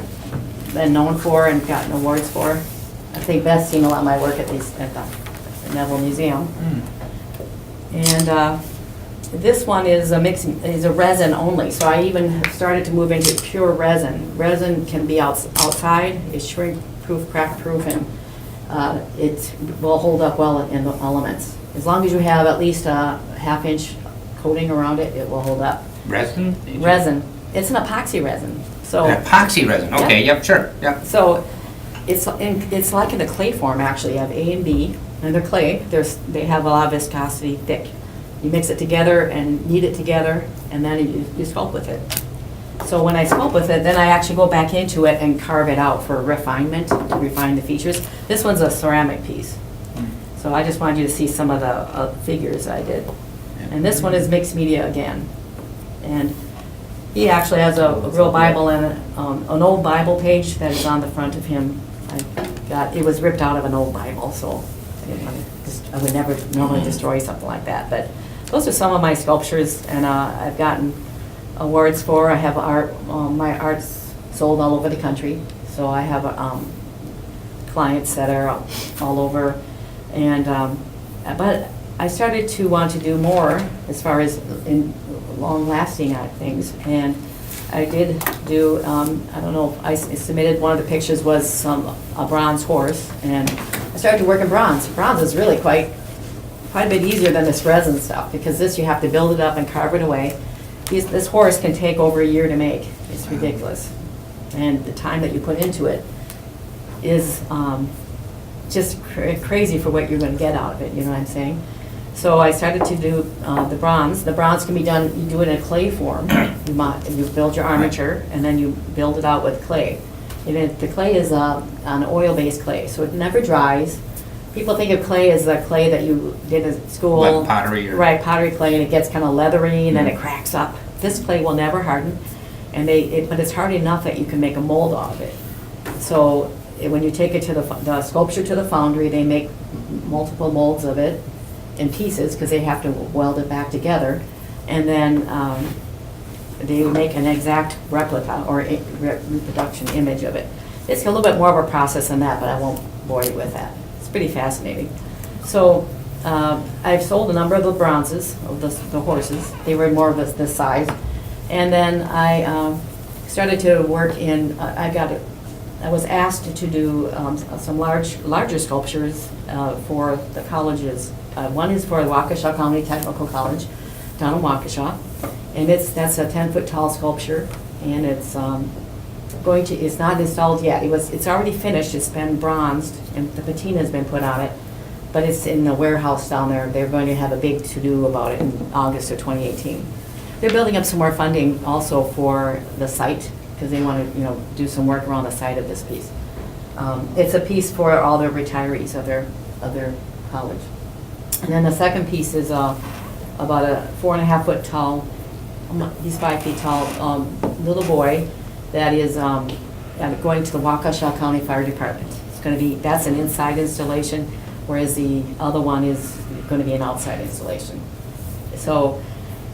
[SPEAKER 11] been known for and gotten awards for. I think Beth's seen a lot of my work at the Neville Museum. And this one is a resin only, so I even have started to move into pure resin. Resin can be outside, it's shrink-proof, crack-proof, and it will hold up well in the elements. As long as you have at least a half-inch coating around it, it will hold up.
[SPEAKER 2] Resin?
[SPEAKER 11] Resin. It's an epoxy resin. So
[SPEAKER 2] An epoxy resin, okay, yep, sure, yep.
[SPEAKER 11] so it's like in a clay form, actually. You have A and B, and they're clay. They have a lot of viscosity, thick. You mix it together and knead it together, and then you sculpt with it. So when I sculpt with it, then I actually go back into it and carve it out for refinement, to refine the features. This one's a ceramic piece. So I just wanted you to see some of the figures I did. And this one is mixed media again. And he actually has a real Bible and an old Bible page that is on the front of him. It was ripped out of an old Bible, so I would never normally destroy something like that. But those are some of my sculptures, and I've gotten awards for. I have my art's sold all over the country, so I have clients that are all over. And but I started to want to do more as far as in long-lasting things, and I did do. I don't know if I submitted one of the pictures was a bronze horse, and I started to work in bronze. Bronze is really quite a bit easier than this resin stuff, because this you have to build it up and carve it away. This horse can take over a year to make. It's ridiculous, and the time that you put into it is just crazy for what you're going to get out of it. You know what I'm saying? So I started to do the bronze. The bronze can be done. You do it in a clay form. You build your armature, and then you build it out with clay. And the clay is an oil-based clay, so it never dries. People think of clay as the clay that you did at school.
[SPEAKER 2] Like pottery?
[SPEAKER 11] Right, pottery clay, and it gets kind of leathery, and then it cracks up. This clay will never harden, but it's hard enough that you can make a mold out of it. So when you take it to the sculpture to the foundry, they make multiple molds of it in pieces, because they have to weld it back together. And then they make an exact replica or reproduction image of it. It's a little bit more of a process than that, but I won't bore you with that. It's pretty fascinating. So I've sold a number of the bronzes of the horses. They were more of this size. And then I started to work in, I was asked to do some larger sculptures for the colleges. One is for Waukesha County Technical College down in Waukesha, and that's a 10-foot tall sculpture, and it's it's not installed yet. It's already finished. It's been bronzed, and the patina has been put on it, but it's in the warehouse down there. They're going to have a big to-do about it in August of 2018. They're building up some more funding also for the site, because they want to, do some work around the site of this piece. It's a piece for all the retirees of their college. And then the second piece is about a 4.5-foot tall, he's 5 feet tall, little boy that is going to the Waukesha County Fire Department. It's going to be, that's an inside installation, whereas the other one is going to be an outside installation. So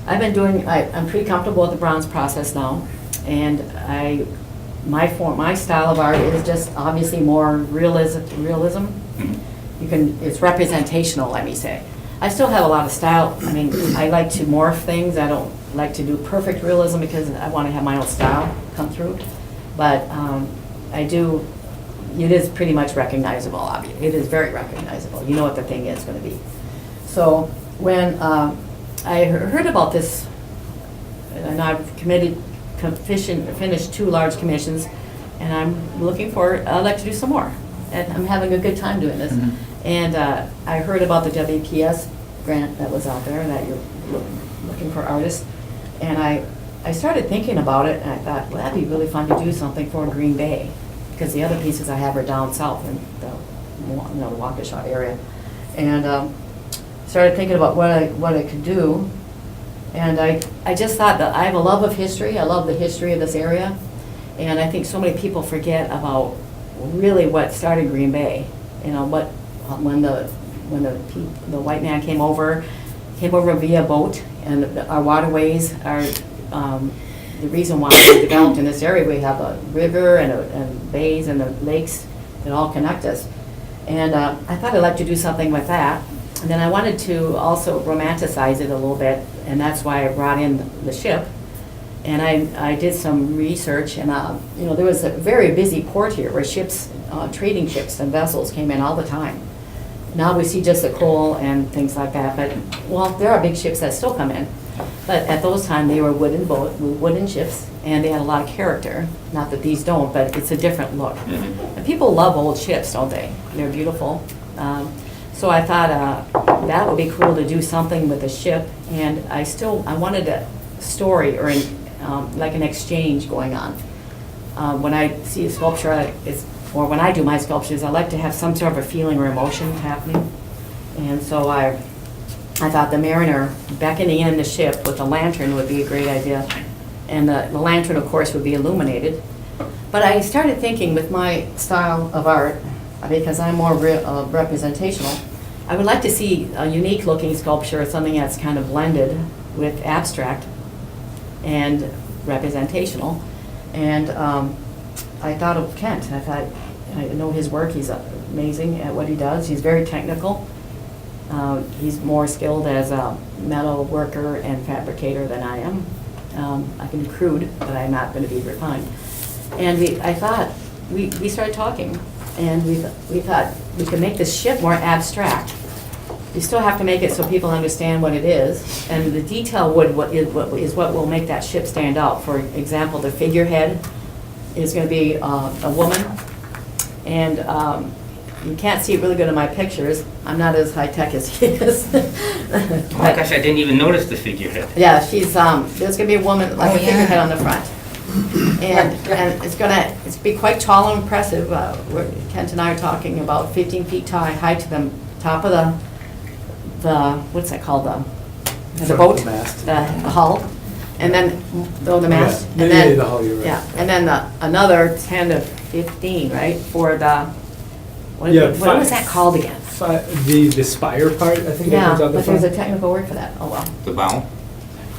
[SPEAKER 11] I've been doing, I'm pretty comfortable with the bronze process now, and my style of art is just obviously more realism. It's representational, let me say. I still have a lot of style. I mean, I like to morph things. I don't like to do perfect realism because I want to have my own style come through. But I do, it is pretty much recognizable, obviously. It is very recognizable. You know what the thing is going to be. So when I heard about this, and I've finished 2 large commissions, and I'm looking for, I'd like to do some more. And I'm having a good time doing this. And I heard about the WPS grant that was out there, that you're looking for artists. And I started thinking about it, and I thought, well, that'd be really fun to do something for Green Bay, because the other pieces I have are down south in the Waukesha area. And started thinking about what I could do. And I just thought that I have a love of history. I love the history of this area. And I think so many people forget about really what started Green Bay. You know, when the white man came over via boat, and our waterways are the reason why we developed in this area. We have a river and bays and the lakes that all connect us. And I thought I'd like to do something with that. And then I wanted to also romanticize it a little bit, and that's why I brought in the ship. And I did some research, and you know, there was a very busy port here where ships, trading ships and vessels came in all the time. Now we see just the coal and things like that, but, well, there are big ships that still come in. But at those times, they were wooden ships, and they had a lot of character. Not that these don't, but it's a different look. And people love old ships, don't they? They're beautiful. So I thought that would be cool to do something with a ship, and I wanted a story or like an exchange going on. When I see a sculpture, or when I do my sculptures, I like to have some sort of a feeling or emotion happening. And so I thought the mariner beckoning in the ship with a lantern would be a great idea. And the lantern, of course, would be illuminated. But I started thinking with my style of art, because I'm more representational, I would like to see a unique looking sculpture, something that's kind of blended with abstract and representational. And I thought of Kent. I thought, I know his work. He's amazing at what he does. He's very technical. He's more skilled as a metal worker and fabricator than I am. I can be crude, but I'm not going to be refined. And I thought, we started talking, and we thought we could make this ship more abstract. You still have to make it so people understand what it is, and the detail is what will make that ship stand out. For example, the figurehead is going to be a woman, and you can't see it really good in my pictures. I'm not as high-tech as he is.
[SPEAKER 2] Oh my gosh, I didn't even notice the figurehead.
[SPEAKER 11] Yeah, she's, there's going to be a woman, like a figurehead on the front. And it's going to be quite tall and impressive. Kent and I are talking about 15 feet high to the top of the what's that called, the boat?
[SPEAKER 9] The mast.
[SPEAKER 11] The hull. And then, the mast.
[SPEAKER 9] Yeah,
[SPEAKER 11] and then,
[SPEAKER 9] the hull, you're right.
[SPEAKER 11] Yeah, and then another 10 to 15, right, for the, what was that called again?
[SPEAKER 9] The spire part, I think, that
[SPEAKER 11] Yeah,
[SPEAKER 9] comes out the
[SPEAKER 11] but
[SPEAKER 9] front.
[SPEAKER 11] there's a technical word for that. Oh, well.
[SPEAKER 2] The bow?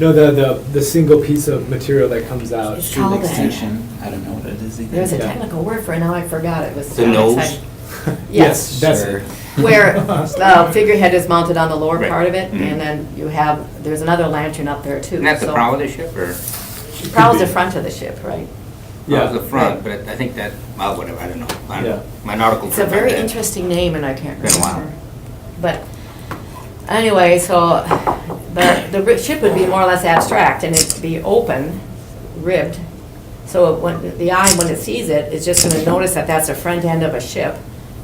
[SPEAKER 9] No, the single piece of material that comes out.
[SPEAKER 11] It's
[SPEAKER 1] Street
[SPEAKER 11] called that.
[SPEAKER 1] extension. I don't know what it is either.
[SPEAKER 11] There's a
[SPEAKER 9] Yeah.
[SPEAKER 11] technical word for it, now I forgot it. Was
[SPEAKER 2] The nose?
[SPEAKER 11] Yes.
[SPEAKER 9] That's
[SPEAKER 1] Sure.
[SPEAKER 11] Where the figurehead is mounted on the lower
[SPEAKER 2] Right.
[SPEAKER 11] part of it,
[SPEAKER 2] Mhm.
[SPEAKER 11] and then there's another lantern up there too.
[SPEAKER 2] Isn't that the
[SPEAKER 11] so-
[SPEAKER 2] prow of the ship, or?
[SPEAKER 11] Prow's the front of the ship, right?
[SPEAKER 2] Yeah, the front, but I think that, well, whatever, I don't know. I don't know. My nautical.
[SPEAKER 11] It's a very interesting name, and I can't
[SPEAKER 2] Been a while.
[SPEAKER 11] remember. But anyway, so the ship would be more or less abstract, and it'd be open, ribbed. So when the eye, when it sees it, is just going to notice that that's the front end of a ship,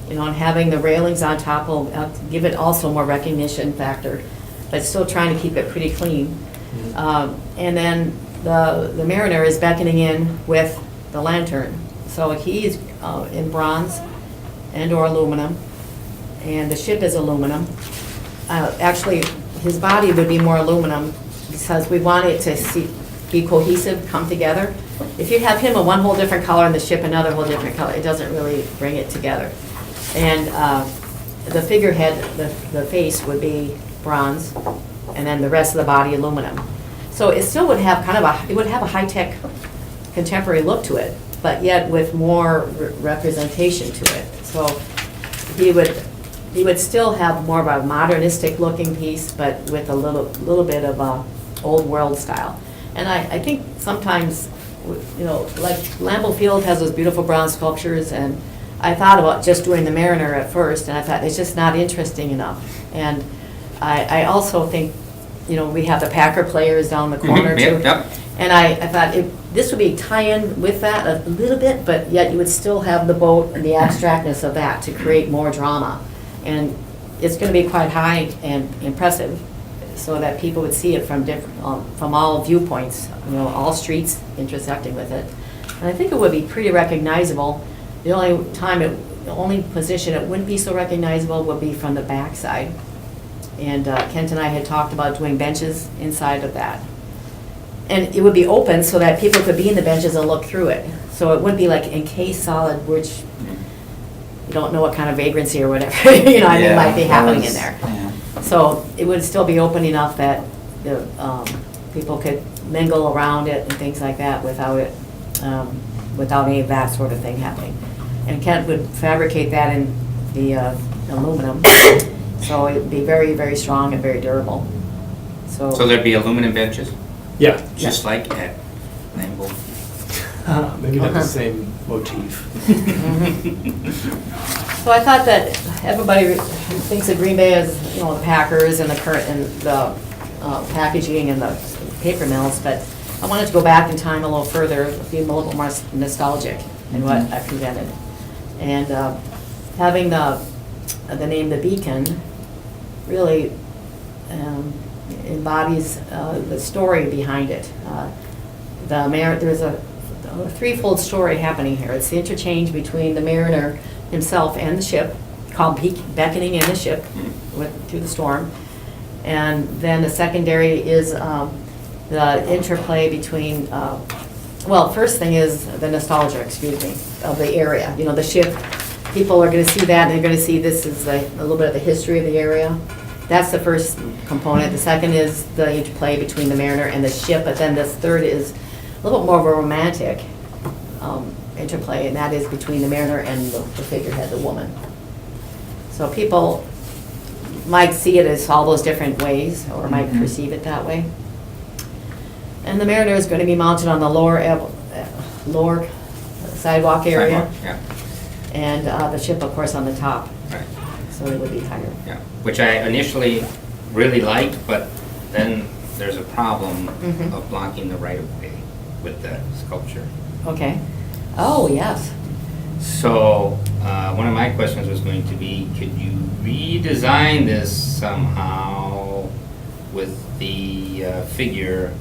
[SPEAKER 11] you know, and having the railings on top will give it also more recognition factor, but still trying to keep it pretty clean. And then the mariner is beckoning in with the lantern. So he's in bronze and or aluminum, and the ship is aluminum. Actually, his body would be more aluminum because we want it to be cohesive, come together. If you have him in one whole different color and the ship another whole different color, it doesn't really bring it together. And the figurehead, the face would be bronze, and then the rest of the body aluminum. So it still would have kind of it would have a high-tech contemporary look to it, but yet with more representation to it. So he would still have more of a modernistic looking piece, but with a little bit of a old world style. And I think sometimes, you know, like Lambeau Field has those beautiful bronze sculptures, and I thought about just doing the Mariner at first, and I thought it's just not interesting enough. And I also think, you know, we have the Packer players down the corner too.
[SPEAKER 2] Yep.
[SPEAKER 11] And I thought this would be tie-in with that a little bit, but yet you would still have the boat and the abstractness of that to create more drama. And it's going to be quite high and impressive, so that people would see it from from all viewpoints, you know, all streets intersecting with it. And I think it would be pretty recognizable. The only position it wouldn't be so recognizable would be from the backside. And Kent and I had talked about doing benches inside of that. And it would be open so that people could be in the benches and look through it. So it wouldn't be like encased solid, which you don't know what kind of vagrancy or whatever, you know, I mean, might be happening in there.
[SPEAKER 1] Yeah.
[SPEAKER 11] So it would still be open enough that the people could mingle around it and things like that without any of that sort of thing happening. And Kent would fabricate that in the aluminum, so it would be very, very strong and very durable.
[SPEAKER 2] So there'd be aluminum benches,
[SPEAKER 9] Yeah.
[SPEAKER 2] just like at Lambeau.
[SPEAKER 9] Maybe not the same motif.
[SPEAKER 11] So I thought that everybody thinks of Green Bay as, you know, the Packers and the packaging and the paper mills, but I wanted to go back in time a little further, be a little more nostalgic in what I presented. And having the name The Beacon really embodies the story behind it. There's a threefold story happening here. It's the interchange between the Mariner himself and the ship, called Beckoning in the Ship through the storm. And then the secondary is the interplay between, first thing is the nostalgia, of the area. You know, the ship, people are going to see that, and they're going to see this is a little bit of the history of the area. That's the first component. The second is the interplay between the Mariner and the ship, but then this third is a little bit more of a romantic interplay, and that is between the Mariner and the figurehead, the woman. So people might see it as all those different ways, or might perceive it that way. And the Mariner is going to be mounted on the lower sidewalk area,
[SPEAKER 2] Yeah,
[SPEAKER 11] and the ship, of course, on the top.
[SPEAKER 2] right,
[SPEAKER 11] So it would be higher.
[SPEAKER 2] yeah. Which I initially really liked, but then there's a problem of blocking the right-of-way with the sculpture.
[SPEAKER 11] Okay. Oh, yes.
[SPEAKER 2] So, one of my questions was going to be, could you redesign this somehow with the figure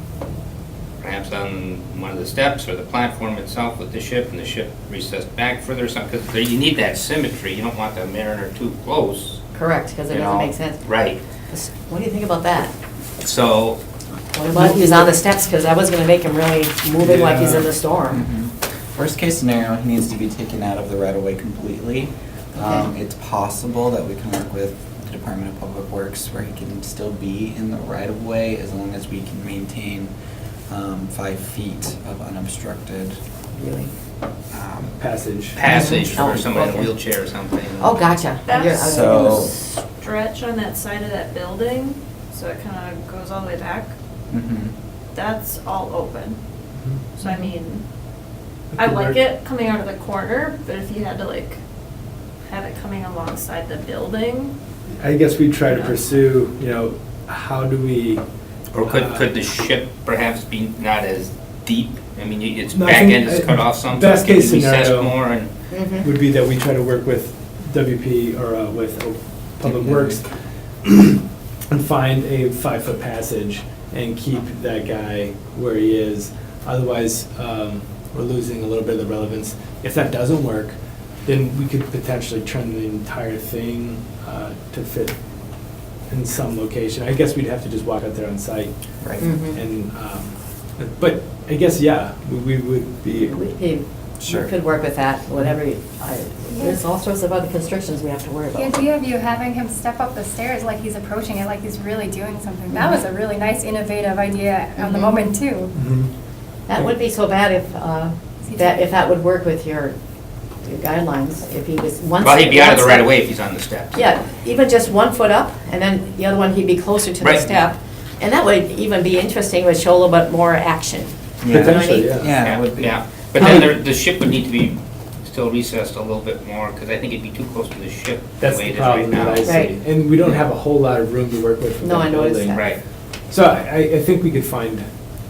[SPEAKER 2] perhaps on one of the steps or the platform itself with the ship, and the ship recessed back further, because you need that symmetry. You don't want the Mariner too close.
[SPEAKER 11] Correct, because it
[SPEAKER 2] You
[SPEAKER 11] doesn't
[SPEAKER 2] know,
[SPEAKER 11] make sense.
[SPEAKER 2] Right.
[SPEAKER 11] What do you think about that?
[SPEAKER 2] So,
[SPEAKER 11] What about he's on the steps, because I was going to make him really moving like he's in the storm.
[SPEAKER 1] Worst case scenario, he needs to be taken out of the right of way completely.
[SPEAKER 11] Okay.
[SPEAKER 1] It's possible that we can work with the Department of Public Works where he can still be in the right of way as long as we can maintain 5 feet of unobstructed
[SPEAKER 11] Really?
[SPEAKER 9] Passage.
[SPEAKER 2] for someone in a
[SPEAKER 11] Okay.
[SPEAKER 2] wheelchair or something.
[SPEAKER 11] Oh, gotcha. You're-
[SPEAKER 4] That's
[SPEAKER 1] So-
[SPEAKER 4] stretch on that side of that building, so it kind of goes all the way back.
[SPEAKER 1] Mhm.
[SPEAKER 4] That's all open. So I mean,
[SPEAKER 9] Okay,
[SPEAKER 4] I like
[SPEAKER 9] Mark.
[SPEAKER 4] it coming out of the corner, but if you had to like have it coming alongside the building,
[SPEAKER 9] I guess we try to pursue, you know, how do we?
[SPEAKER 2] Or could the ship perhaps be not as deep? I mean, its
[SPEAKER 9] No, I
[SPEAKER 2] back
[SPEAKER 9] think,
[SPEAKER 2] end is cut off some, so
[SPEAKER 9] best
[SPEAKER 2] it can be
[SPEAKER 9] case
[SPEAKER 2] recessed
[SPEAKER 9] scenario-
[SPEAKER 2] more and,
[SPEAKER 11] Mhm.
[SPEAKER 9] Would be that we try to work with WP or with Public
[SPEAKER 1] Mhm.
[SPEAKER 9] Works and find a 5-foot passage and keep that guy where he is. Otherwise, we're losing a little bit of the relevance. If that doesn't work, then we could potentially turn the entire thing to fit in some location. I guess we'd have to just walk out there on site.
[SPEAKER 1] Right.
[SPEAKER 11] Mhm.
[SPEAKER 9] And, but I guess, yeah, we would be.
[SPEAKER 11] We'd be
[SPEAKER 1] Sure.
[SPEAKER 11] could work with that, whatever, there's all sorts of other constrictions we have to worry
[SPEAKER 6] The
[SPEAKER 11] about.
[SPEAKER 6] idea of you having him step up the stairs like he's approaching it, like he's really doing something, that was a really nice, innovative idea on the
[SPEAKER 11] Mhm.
[SPEAKER 6] moment, too.
[SPEAKER 11] That wouldn't be so bad if, that would work with your guidelines, if he was once.
[SPEAKER 2] Well, he'd be out of the
[SPEAKER 11] one
[SPEAKER 2] right
[SPEAKER 11] step-
[SPEAKER 2] of way if he's on the steps.
[SPEAKER 11] Yeah, even just 1 foot up, and then the other one, he'd be closer to the
[SPEAKER 2] Right.
[SPEAKER 11] step. And that would even be interesting, would show a little bit more action.
[SPEAKER 1] Yeah.
[SPEAKER 9] Potentially, yeah.
[SPEAKER 1] Yeah, it would be.
[SPEAKER 2] Yeah, but then the ship would need to be still recessed a little bit more, because I think it'd be too close to the ship the
[SPEAKER 9] That's
[SPEAKER 2] way
[SPEAKER 9] the
[SPEAKER 2] it is right
[SPEAKER 9] problem that
[SPEAKER 2] now.
[SPEAKER 9] I see.
[SPEAKER 11] Right.
[SPEAKER 9] And we don't have a whole lot of room to work with.
[SPEAKER 11] No, I noticed
[SPEAKER 9] building.
[SPEAKER 11] that.
[SPEAKER 2] Right.
[SPEAKER 9] So I think we could find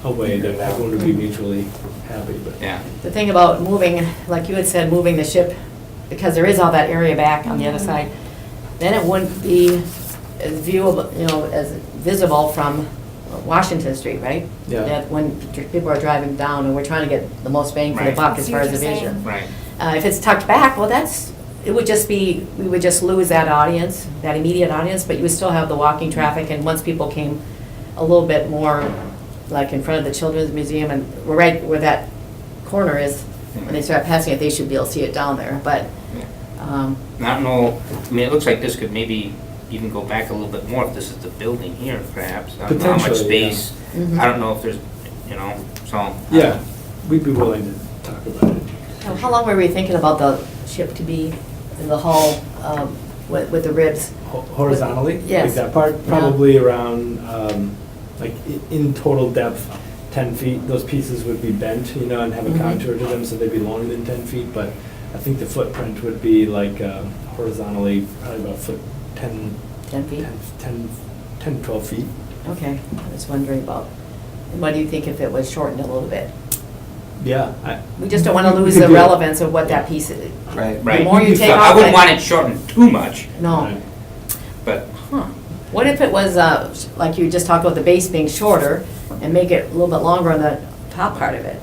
[SPEAKER 9] a way that everyone would be mutually happy, but.
[SPEAKER 2] Yeah.
[SPEAKER 11] The thing about moving, like you had said, moving the ship, because there is all that area back on the other side, then it wouldn't be as viewable, as visible from Washington Street, right?
[SPEAKER 9] Yeah.
[SPEAKER 11] That when people are driving down, and we're trying to get the most bang for the
[SPEAKER 2] Right.
[SPEAKER 11] buck
[SPEAKER 6] I
[SPEAKER 11] as
[SPEAKER 6] see
[SPEAKER 11] far
[SPEAKER 6] what
[SPEAKER 11] as the
[SPEAKER 6] you're
[SPEAKER 11] vision.
[SPEAKER 2] Right.
[SPEAKER 11] If it's tucked back, well, it would just be, we would just lose that audience, that immediate audience, but you would still have the walking traffic, and once people came a little bit more, like in front of the Children's Museum, and right where that corner is, when they start passing it, they should be able to see it down there, but,
[SPEAKER 2] I don't know, I mean, it looks like this could maybe even go back a little bit more if this is the building here, perhaps. I don't know how much
[SPEAKER 9] Potentially, yeah.
[SPEAKER 2] space,
[SPEAKER 11] Mhm.
[SPEAKER 2] I don't know if there's, so.
[SPEAKER 9] Yeah, we'd be willing to talk about it.
[SPEAKER 11] So how long were we thinking about the ship to be in the hull with the ribs?
[SPEAKER 9] Horizontally?
[SPEAKER 11] Yes.
[SPEAKER 9] Like that part, probably around, like in total depth, 10 feet. Those pieces would be bent, and have a
[SPEAKER 11] Mhm.
[SPEAKER 9] contour to them, so they'd be longer than 10 feet, but I think the footprint would be like horizontally, probably about 10,
[SPEAKER 11] 10 feet?
[SPEAKER 9] 10, 12 feet.
[SPEAKER 11] Okay, I was wondering about, and what do you think if it was shortened a little bit?
[SPEAKER 9] Yeah.
[SPEAKER 11] We just don't want to
[SPEAKER 9] we
[SPEAKER 11] lose
[SPEAKER 9] could
[SPEAKER 11] the
[SPEAKER 9] do it.
[SPEAKER 11] relevance of what that piece is.
[SPEAKER 1] Right.
[SPEAKER 2] Right.
[SPEAKER 11] more you
[SPEAKER 2] So
[SPEAKER 11] take
[SPEAKER 2] I
[SPEAKER 11] off
[SPEAKER 2] wouldn't
[SPEAKER 11] it-
[SPEAKER 2] want it shortened too much,
[SPEAKER 11] No.
[SPEAKER 9] Right.
[SPEAKER 2] but,
[SPEAKER 11] Huh. What if it was, like you just talked about the base being shorter, and make it a little bit longer on the top part of it?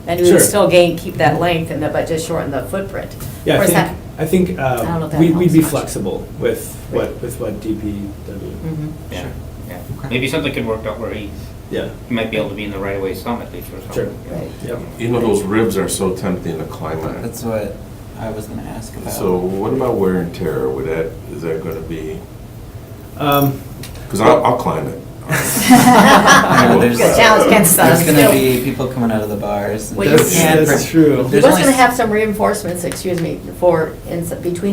[SPEAKER 11] And you would
[SPEAKER 9] Sure.
[SPEAKER 11] still keep that length, but just shorten the footprint.
[SPEAKER 9] Yeah,
[SPEAKER 11] Or is that-
[SPEAKER 9] I think
[SPEAKER 11] don't know if that
[SPEAKER 9] we'd be
[SPEAKER 11] helps much.
[SPEAKER 9] flexible with
[SPEAKER 11] Right.
[SPEAKER 9] what DPW.
[SPEAKER 11] Mhm.
[SPEAKER 2] yeah, yeah.
[SPEAKER 1] Okay.
[SPEAKER 2] Maybe something could work out where he
[SPEAKER 9] Yeah,
[SPEAKER 2] might be able to be in the right of way some at least or
[SPEAKER 9] sure.
[SPEAKER 2] something.
[SPEAKER 11] Right.
[SPEAKER 9] Yep.
[SPEAKER 3] Those ribs are so tempting to climb at.
[SPEAKER 1] That's what I was gonna ask about.
[SPEAKER 3] So what about wear and tear? Is that gonna be,
[SPEAKER 9] Um,
[SPEAKER 3] because I'll climb it.
[SPEAKER 1] You know, there's,
[SPEAKER 11] Good challenge against us.
[SPEAKER 1] there's gonna be people coming out of the bars. and
[SPEAKER 11] Well, you
[SPEAKER 1] there's-
[SPEAKER 11] can't-
[SPEAKER 9] That's true.
[SPEAKER 11] He
[SPEAKER 1] There's
[SPEAKER 11] was
[SPEAKER 1] only
[SPEAKER 11] gonna
[SPEAKER 1] s-
[SPEAKER 11] have some reinforcements, between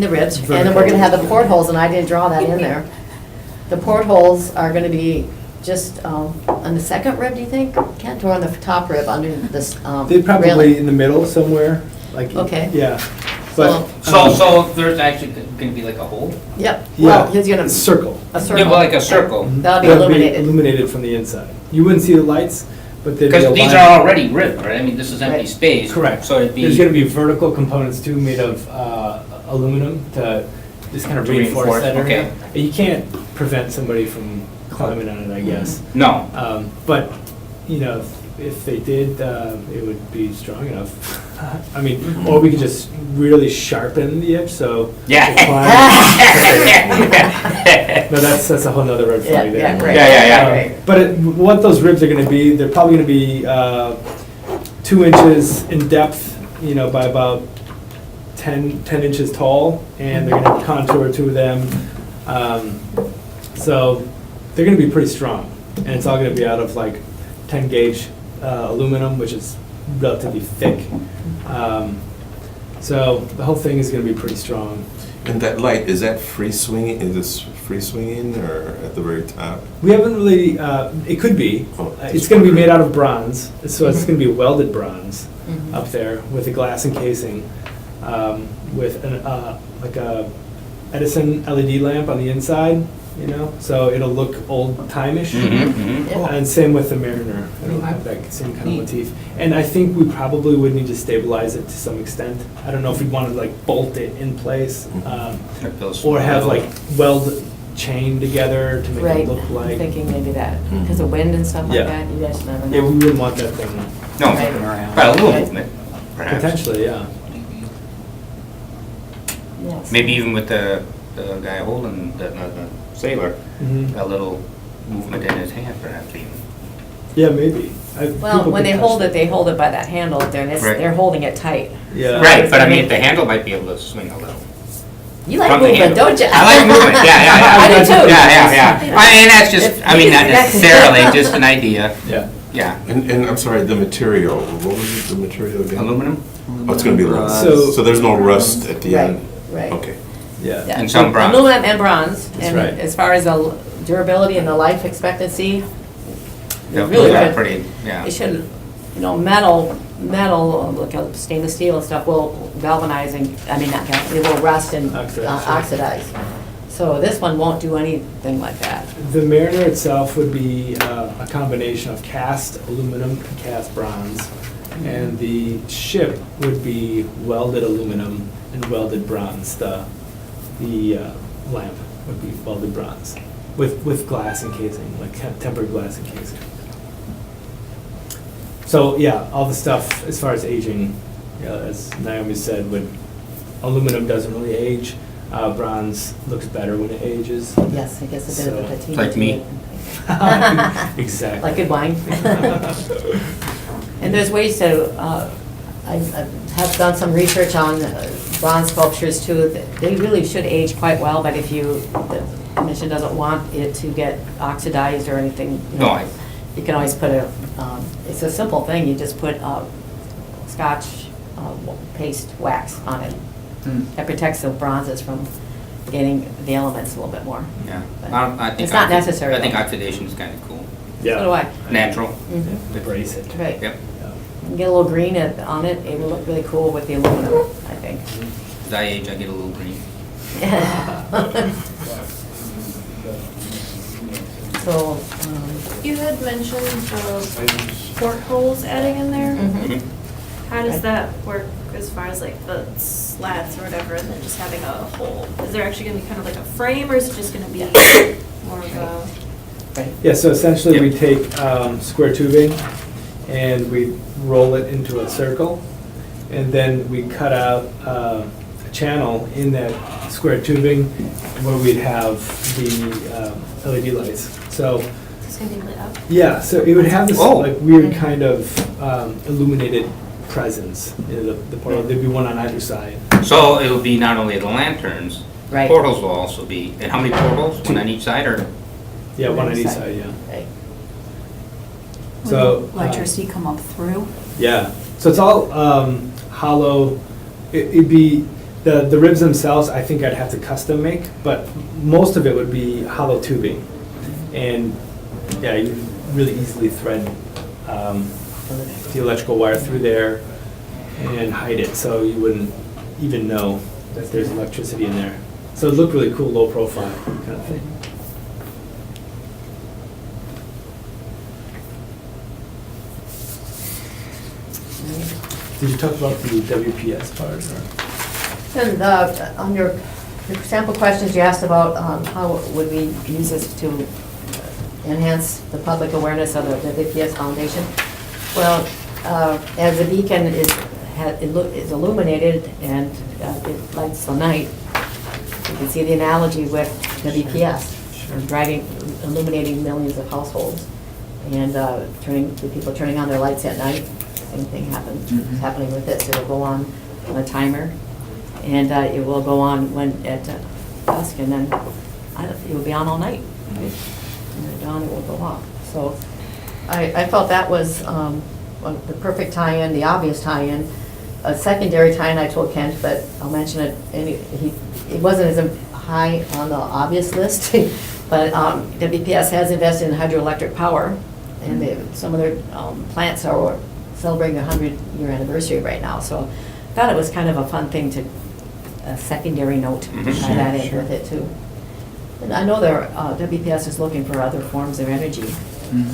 [SPEAKER 11] the ribs, and then we're gonna have the portholes, and I didn't draw that in there. The portholes are gonna be just, on the second rib, do you think, Kent, or on the top rib, under this,
[SPEAKER 9] They're probably
[SPEAKER 11] railing?
[SPEAKER 9] in the middle somewhere, like.
[SPEAKER 11] Okay.
[SPEAKER 9] Yeah, but.
[SPEAKER 2] So there's actually gonna be like a hole?
[SPEAKER 11] Yep,
[SPEAKER 9] Yeah,
[SPEAKER 11] well, he's gonna,
[SPEAKER 9] circle.
[SPEAKER 11] a
[SPEAKER 2] Yeah,
[SPEAKER 11] circle.
[SPEAKER 2] but like a circle,
[SPEAKER 11] That'll be
[SPEAKER 9] That'll
[SPEAKER 11] illuminated.
[SPEAKER 9] Illuminated from the inside. You wouldn't see the lights, but there'd be a
[SPEAKER 2] because these
[SPEAKER 9] line.
[SPEAKER 2] are already ribbed, right? I mean, this is empty
[SPEAKER 11] Right.
[SPEAKER 2] space.
[SPEAKER 9] Correct.
[SPEAKER 2] So it'd be.
[SPEAKER 9] There's gonna be vertical components too, made of aluminum to just kind of
[SPEAKER 2] To
[SPEAKER 9] reinforce
[SPEAKER 2] reinforce,
[SPEAKER 9] that area.
[SPEAKER 2] okay.
[SPEAKER 9] You can't prevent somebody from climbing on it, I guess.
[SPEAKER 2] No,
[SPEAKER 9] But, if they did, it would be strong enough. I mean, or we could just really sharpen the edge, so.
[SPEAKER 2] yeah.
[SPEAKER 9] the climb- No, that's a whole nother red
[SPEAKER 11] Yeah,
[SPEAKER 9] flag there.
[SPEAKER 11] yeah, right.
[SPEAKER 2] Yeah.
[SPEAKER 11] Right.
[SPEAKER 9] But what those ribs are gonna be, they're probably gonna be 2 inches in depth, by about 10 inches tall, and they're gonna have contour to them. So they're gonna be pretty strong, and it's all gonna be out of like 10 gauge aluminum, which is relatively thick. So the whole thing is gonna be pretty strong.
[SPEAKER 3] And that light, is that free swinging? Is this free swinging or at the very top?
[SPEAKER 9] We haven't really, it could be.
[SPEAKER 3] Oh,
[SPEAKER 9] It's gonna be made out of bronze, so it's gonna be welded bronze
[SPEAKER 11] Mhm.
[SPEAKER 9] up there with a glass encasing, with like a Edison LED lamp on the inside, so it'll look old-time-ish.
[SPEAKER 2] Mhm, mhm.
[SPEAKER 11] Yeah.
[SPEAKER 9] And same with the Mariner, it'll have that same kind of motif. And I think we probably would need to stabilize it to some extent. I don't know if we'd want to like bolt it in place,
[SPEAKER 2] Like those-
[SPEAKER 9] or have like weld chain together to make
[SPEAKER 11] Right,
[SPEAKER 9] it look
[SPEAKER 11] I'm
[SPEAKER 9] like.
[SPEAKER 11] thinking maybe that, because of wind and stuff like
[SPEAKER 9] Yeah.
[SPEAKER 11] that, you guys never
[SPEAKER 9] Yeah, we
[SPEAKER 11] know.
[SPEAKER 9] wouldn't want that thing,
[SPEAKER 2] No,
[SPEAKER 11] Right.
[SPEAKER 2] but a little movement, perhaps.
[SPEAKER 9] potentially, yeah.
[SPEAKER 11] Yes.
[SPEAKER 2] Maybe even with the guy holding the sailor,
[SPEAKER 9] Mhm.
[SPEAKER 2] a little movement in his hand perhaps even.
[SPEAKER 9] Yeah, maybe.
[SPEAKER 11] Well, when they hold it by that handle there, and
[SPEAKER 2] Right.
[SPEAKER 11] they're holding it tight.
[SPEAKER 9] Yeah.
[SPEAKER 2] Right, but I mean, the handle might be able to swing a little.
[SPEAKER 11] You like
[SPEAKER 2] From the
[SPEAKER 11] movement,
[SPEAKER 2] handle.
[SPEAKER 11] don't you?
[SPEAKER 2] I like movement, yeah.
[SPEAKER 11] I do too.
[SPEAKER 2] Yeah. I mean, that's just, I mean, not necessarily, just an idea,
[SPEAKER 9] Yeah.
[SPEAKER 2] yeah.
[SPEAKER 3] And I'm sorry, the material, what was it, the material again?
[SPEAKER 2] Aluminum?
[SPEAKER 3] Oh, it's gonna be aluminum.
[SPEAKER 9] So-
[SPEAKER 3] So there's no rust at the
[SPEAKER 11] Right,
[SPEAKER 3] end?
[SPEAKER 11] right.
[SPEAKER 3] Okay.
[SPEAKER 9] Yeah.
[SPEAKER 11] Yeah,
[SPEAKER 2] And some bronze.
[SPEAKER 11] Aluminum and bronze.
[SPEAKER 9] That's
[SPEAKER 11] And
[SPEAKER 9] right.
[SPEAKER 11] as far as the durability and the life expectancy,
[SPEAKER 2] Yeah,
[SPEAKER 11] really
[SPEAKER 2] yeah,
[SPEAKER 11] good.
[SPEAKER 2] pretty, yeah.
[SPEAKER 11] It should, metal, like stainless steel and stuff will galvanize and, not galvanize, it will rust and
[SPEAKER 9] Oxidize.
[SPEAKER 11] oxidize. So this one won't do anything like that.
[SPEAKER 9] The Mariner itself would be a combination of cast aluminum and cast bronze. And the ship would be welded aluminum and welded bronze. The lamp would be welded bronze with glass encasing, like tempered glass encasing. So yeah, all the stuff as far as aging, as Naomi said, aluminum doesn't really age. Bronze looks better when it ages.
[SPEAKER 11] Yes, I guess a bit of a patina.
[SPEAKER 2] Like
[SPEAKER 11] to
[SPEAKER 2] me.
[SPEAKER 11] it.
[SPEAKER 9] Exactly.
[SPEAKER 11] Like good wine. And there's ways to, I have done some research on bronze sculptures too. They really should age quite well, but if the commission doesn't want it to get oxidized or anything, you can always put it's a simple thing, you just put Scotch paste wax on it. That protects the bronzes from getting the elements a little bit more.
[SPEAKER 2] Yeah.
[SPEAKER 11] But
[SPEAKER 2] I think
[SPEAKER 11] it's not necessary,
[SPEAKER 2] I think
[SPEAKER 11] though.
[SPEAKER 2] oxidation is kind of cool.
[SPEAKER 9] Yeah.
[SPEAKER 11] So do I.
[SPEAKER 2] Natural.
[SPEAKER 11] Mhm.
[SPEAKER 9] Embrace it.
[SPEAKER 11] Right.
[SPEAKER 2] Yep.
[SPEAKER 11] And get a little green on it, it will look really cool with the aluminum, I think.
[SPEAKER 2] As I age, I get a little green.
[SPEAKER 11] So,
[SPEAKER 4] You had mentioned the portholes adding in there.
[SPEAKER 11] mhm.
[SPEAKER 4] How does that work as far as like the slats or whatever, and then just having a hole? Is there actually gonna be kind of like a frame, or is it just gonna be more of a?
[SPEAKER 11] Right.
[SPEAKER 9] Yeah, so essentially we
[SPEAKER 2] Yep.
[SPEAKER 9] take square tubing and we roll it into a circle, and then we cut out a channel in that square tubing where we'd have the LED lights. So,
[SPEAKER 4] It's gonna be lit up.
[SPEAKER 9] yeah, so it would have this
[SPEAKER 2] Oh.
[SPEAKER 9] like weird kind of illuminated presence in the portal. There'd be one on either side.
[SPEAKER 2] So it'll be not only the lanterns,
[SPEAKER 11] Right.
[SPEAKER 2] portals will also be, and how many portals? One on each side, or?
[SPEAKER 9] Yeah, one on each
[SPEAKER 11] Side.
[SPEAKER 9] side, yeah.
[SPEAKER 11] Right.
[SPEAKER 9] So,
[SPEAKER 8] Electricity come up through?
[SPEAKER 9] yeah, so it's all hollow. It'd be, the ribs themselves, I think I'd have to custom make, but most of it would be hollow tubing. And, yeah, you really easily thread the electrical wire through there and hide it, so you wouldn't even know that there's electricity in there. So it looked really cool, low profile kind of thing. Did you talk about the WPS part, or?
[SPEAKER 11] And on your sample questions, you asked about how would we use this to enhance the public awareness of the VPS Foundation. Well, as the beacon is illuminated and it lights the night, you can see the analogy with WPS, illuminating millions of households, and the people turning on their lights at night. Same thing is happening with this. It'll go on a timer, and it will go on at dusk, and then it will be on all night. Right? And at dawn, it will go off. So I felt that was the perfect tie-in, the obvious tie-in. A secondary tie-in, I told Kent, but I'll mention it. It wasn't as high on the obvious list, but WPS has invested in hydroelectric power, and some of their plants are celebrating their 100-year anniversary right now. So I thought it was kind of a fun thing a secondary note to tie that in with it too. And I know WPS is looking for other forms of energy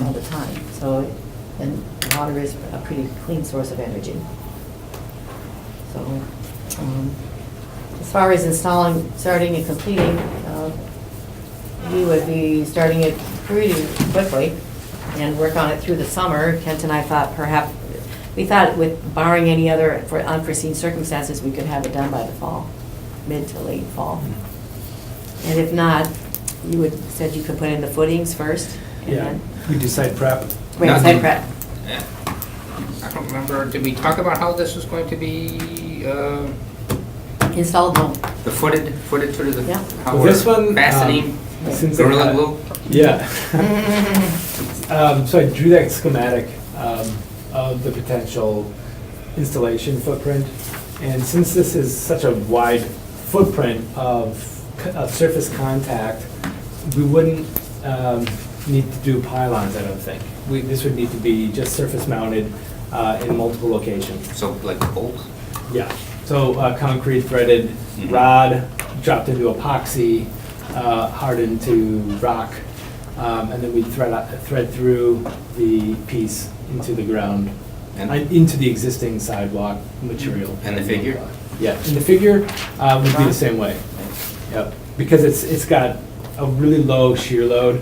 [SPEAKER 11] all the time. So, and water is a pretty clean source of energy. So, as far as starting and completing, we would be starting it pretty quickly and work on it through the summer. Kent and I thought we thought with barring any other unforeseen circumstances, we could have it done by the fall, mid to late fall. And if not, said you could put in the footings first. And
[SPEAKER 9] Yeah,
[SPEAKER 11] then,
[SPEAKER 9] we do site prep.
[SPEAKER 11] wait,
[SPEAKER 2] Now,
[SPEAKER 11] site prep.
[SPEAKER 2] I don't remember, did we talk about how this was going to be,
[SPEAKER 11] Installed, no.
[SPEAKER 2] the footed sort of the,
[SPEAKER 11] Yeah.
[SPEAKER 2] how
[SPEAKER 9] This
[SPEAKER 2] we're
[SPEAKER 9] one,
[SPEAKER 2] fastening
[SPEAKER 9] since I
[SPEAKER 2] Gorilla
[SPEAKER 9] had-
[SPEAKER 2] Glue?
[SPEAKER 9] Yeah. So I drew that schematic of the potential installation footprint. And since this is such a wide footprint of surface contact, we wouldn't need to do pylons, I don't think. This would need to be just surface mounted in multiple locations.
[SPEAKER 2] So like bolts?
[SPEAKER 9] Yeah, so concrete threaded
[SPEAKER 2] Mhm.
[SPEAKER 9] rod dropped into epoxy, hardened to rock, and then we thread through the piece into the ground,
[SPEAKER 2] And-
[SPEAKER 9] into the existing sidewalk material.
[SPEAKER 2] And the figure?
[SPEAKER 9] Yeah, and the figure would be the same way. Yep, because it's got a really low shear load.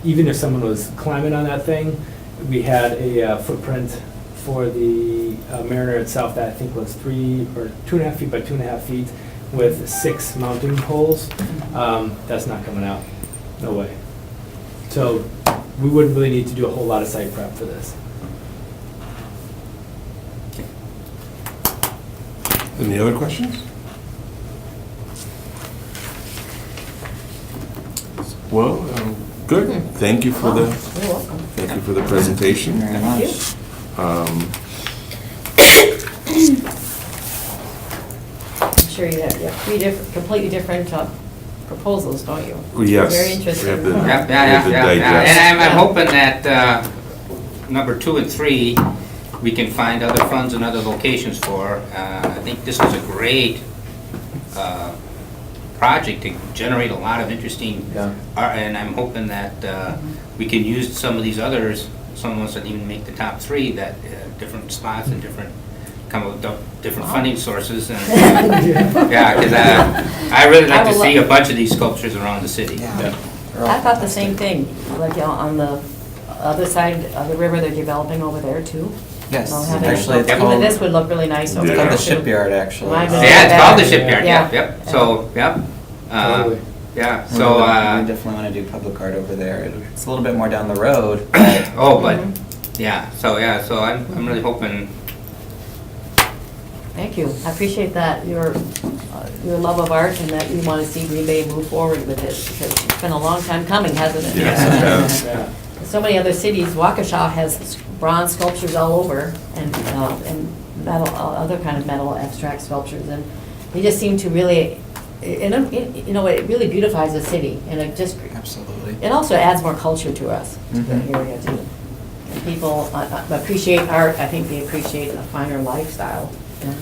[SPEAKER 9] Even if someone was climbing on that thing, we had a footprint for the Mariner itself that I think was 3 or 2.5 feet by 2.5 feet with 6 mounting poles. That's not coming out, no way. So we wouldn't really need to do a whole lot of site prep for this.
[SPEAKER 3] Any other questions? Well, good. Thank you for
[SPEAKER 11] Wow,
[SPEAKER 3] the,
[SPEAKER 11] You're welcome.
[SPEAKER 3] thank you for the presentation.
[SPEAKER 1] Very much.
[SPEAKER 11] I'm sure you have 3 different, completely different proposals, don't you?
[SPEAKER 3] Yes.
[SPEAKER 11] Very
[SPEAKER 3] we
[SPEAKER 11] interesting.
[SPEAKER 3] have to-
[SPEAKER 2] Yeah,
[SPEAKER 3] we have
[SPEAKER 2] yeah,
[SPEAKER 3] to
[SPEAKER 2] yeah, yeah.
[SPEAKER 3] digest.
[SPEAKER 2] And I'm hoping that number 2 and 3, we can find other funds and other locations for. I think this was a great project to generate a lot of interesting
[SPEAKER 9] Yeah.
[SPEAKER 2] art, and I'm hoping that we can use some of these others, some ones that even make the top 3, that different spots and different, come up with different funding sources. And yeah, because I really like to see a bunch of these sculptures around the city.
[SPEAKER 1] Yeah.
[SPEAKER 11] I thought the same thing, like, you know, on the other side of the river, they're developing over there too.
[SPEAKER 1] Yes,
[SPEAKER 11] You know, having-
[SPEAKER 1] actually, it's
[SPEAKER 11] Even
[SPEAKER 1] called,
[SPEAKER 11] this would look really nice over
[SPEAKER 3] Yeah.
[SPEAKER 1] it's
[SPEAKER 11] there
[SPEAKER 1] called the
[SPEAKER 11] too.
[SPEAKER 1] Shipyard, actually.
[SPEAKER 11] Mine was-
[SPEAKER 2] Yeah, it's called the Shipyard,
[SPEAKER 11] Yeah.
[SPEAKER 2] yep, yep. So, yep.
[SPEAKER 9] Totally.
[SPEAKER 2] Yeah,
[SPEAKER 1] We
[SPEAKER 2] so,
[SPEAKER 1] definitely want to do public art over there. It's a little bit more down the road, but
[SPEAKER 2] oh, but,
[SPEAKER 11] Mhm.
[SPEAKER 2] yeah, so I'm really hoping,
[SPEAKER 11] Thank you. I appreciate that, your love of art and that you want to see Green Bay move forward with this, because it's been a long time coming, hasn't it?
[SPEAKER 3] Yes, it has.
[SPEAKER 9] Yeah.
[SPEAKER 11] So many other cities, Waukesha has bronze sculptures all over and metal, other kind of metal abstract sculptures, and they just seem to really, you know, it really beautifies the city, and it just,
[SPEAKER 1] absolutely.
[SPEAKER 11] it also adds more culture to us, to the
[SPEAKER 1] Mhm.
[SPEAKER 11] area too. And people appreciate art, I think they appreciate a finer lifestyle. And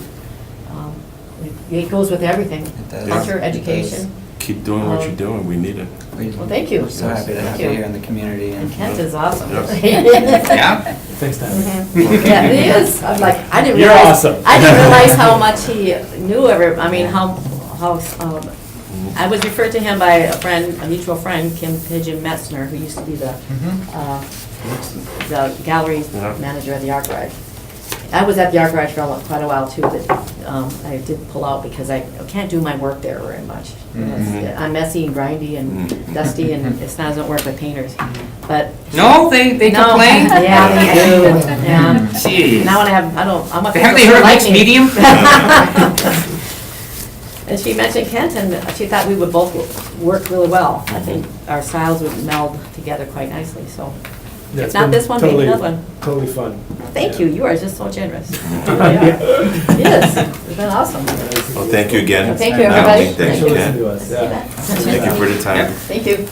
[SPEAKER 11] it goes with everything,
[SPEAKER 1] It does.
[SPEAKER 11] culture,
[SPEAKER 1] It does.
[SPEAKER 11] education.
[SPEAKER 3] Keep doing what you're doing, we need it.
[SPEAKER 11] Well, thank you.
[SPEAKER 1] We're so happy to
[SPEAKER 11] Thank
[SPEAKER 1] have
[SPEAKER 11] you.
[SPEAKER 1] you here in the community.
[SPEAKER 11] And Kent is awesome.
[SPEAKER 3] Yes.
[SPEAKER 2] yeah?
[SPEAKER 9] Thanks, Dan.
[SPEAKER 11] Yeah, he is. I'm like, I didn't
[SPEAKER 9] You're
[SPEAKER 11] realize.
[SPEAKER 9] awesome.
[SPEAKER 11] I didn't realize how much he knew I mean, how, I was referred to him by a friend, a mutual friend, Kim Pigeon Metzner, who used to be the gallery
[SPEAKER 3] Yeah.
[SPEAKER 11] manager at the Art Garage. I was at the Art Garage for quite a while too, but I did pull out because I can't do my work there very much.
[SPEAKER 3] Mhm.
[SPEAKER 11] I'm messy and grindy and
[SPEAKER 3] Mhm.
[SPEAKER 11] dusty, and it doesn't work with painters. But
[SPEAKER 2] No, they
[SPEAKER 11] no,
[SPEAKER 2] complain?
[SPEAKER 11] yeah, they do. Yeah.
[SPEAKER 2] Jeez.
[SPEAKER 11] Now when I'm a
[SPEAKER 2] Have they heard of mixed
[SPEAKER 11] lightning.
[SPEAKER 2] medium?
[SPEAKER 11] And she mentioned Kent, and she thought we would both work really well. I think our styles would meld together quite nicely, so.
[SPEAKER 9] Yeah,
[SPEAKER 11] If
[SPEAKER 9] it's
[SPEAKER 11] not
[SPEAKER 9] been
[SPEAKER 11] this one, maybe
[SPEAKER 9] totally-
[SPEAKER 11] another one.
[SPEAKER 9] Totally fun.
[SPEAKER 11] Thank
[SPEAKER 9] Yeah.
[SPEAKER 11] you are just so generous.
[SPEAKER 9] Yeah.
[SPEAKER 11] Yes, it's been awesome.
[SPEAKER 3] Well, thank you again.
[SPEAKER 11] Thank you,
[SPEAKER 1] Thank
[SPEAKER 11] everybody.
[SPEAKER 3] Thank
[SPEAKER 9] Thanks for
[SPEAKER 3] you,
[SPEAKER 9] listening
[SPEAKER 3] Ken.
[SPEAKER 9] to us, yeah.
[SPEAKER 3] Thank you for the time.
[SPEAKER 11] Thank you.